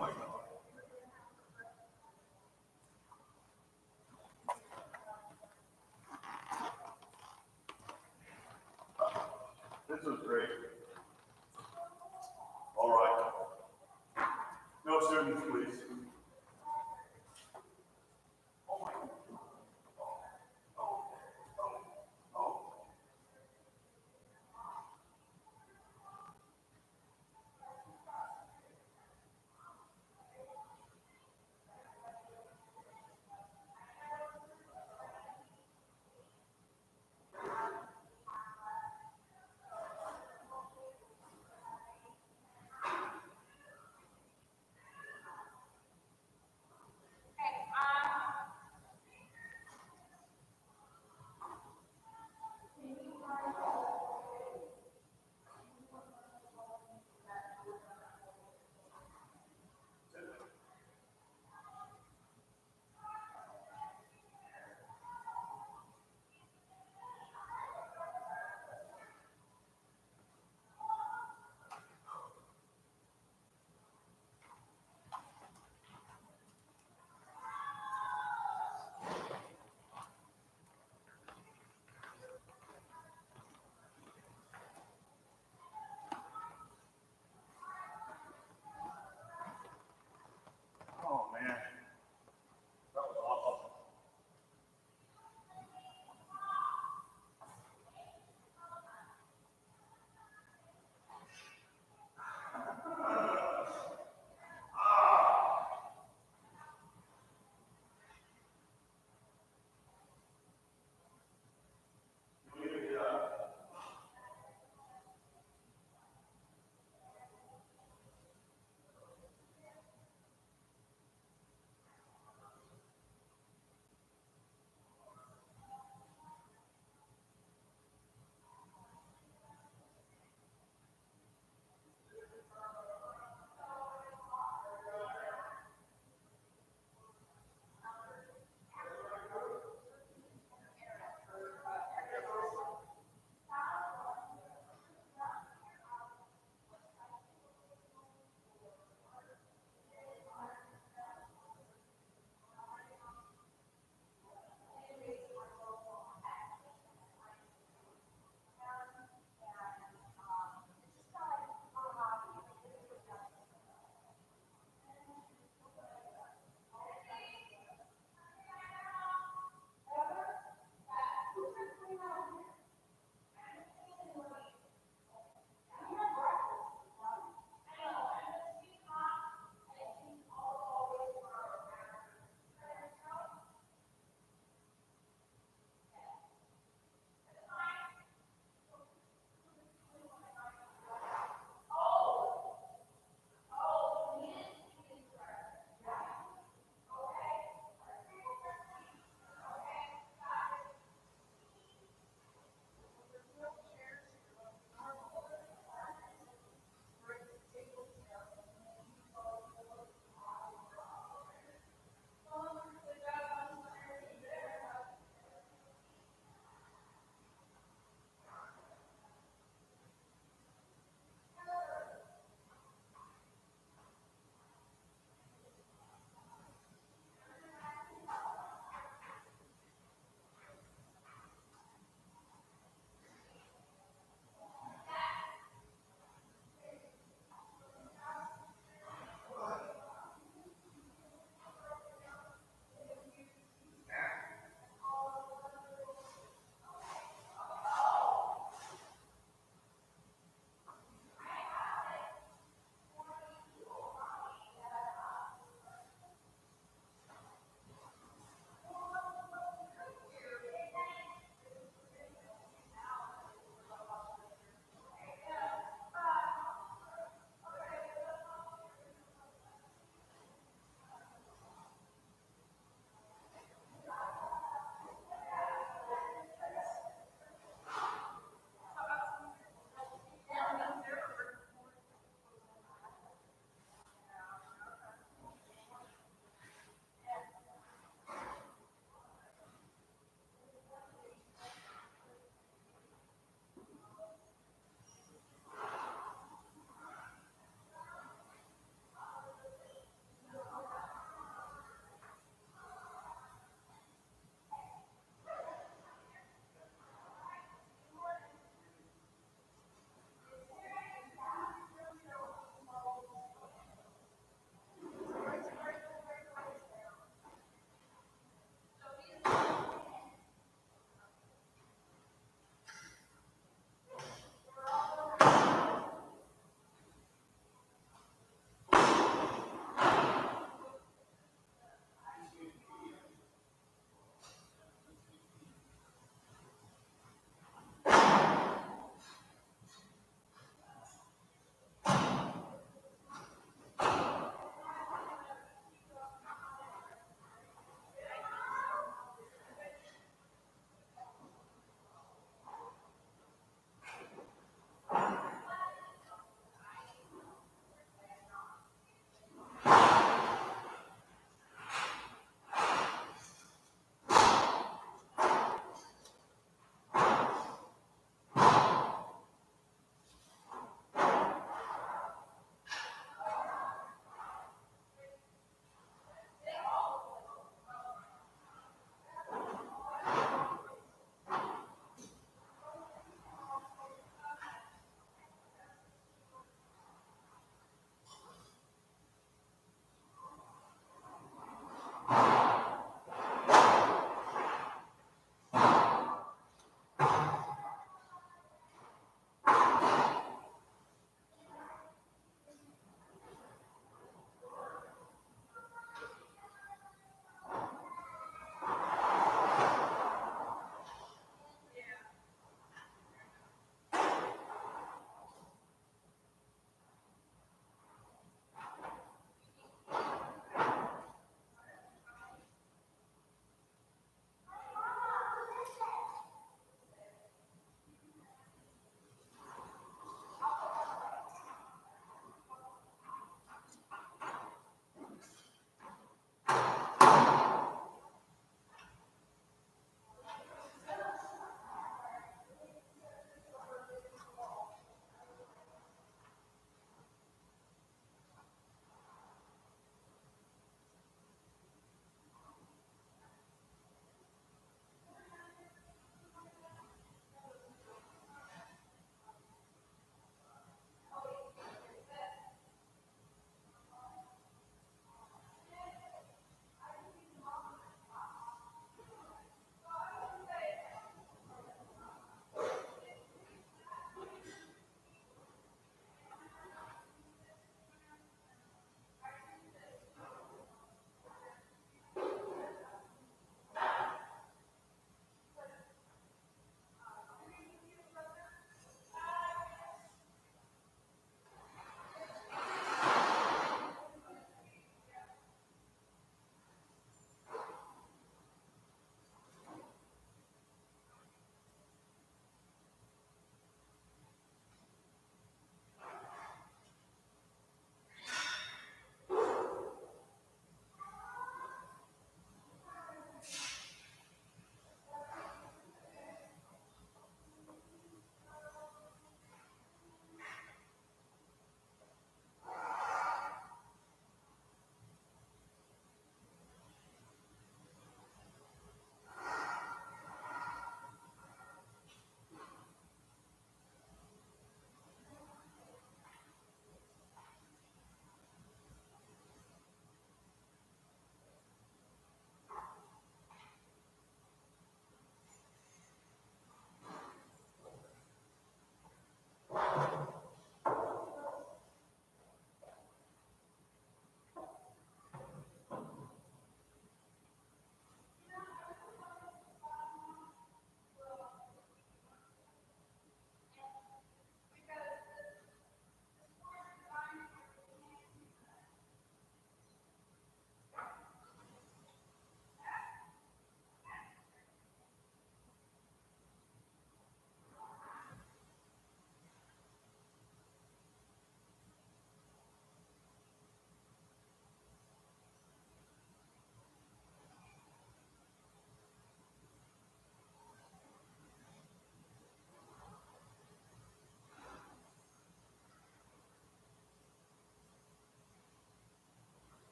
my God. This was great. All right. No students, please.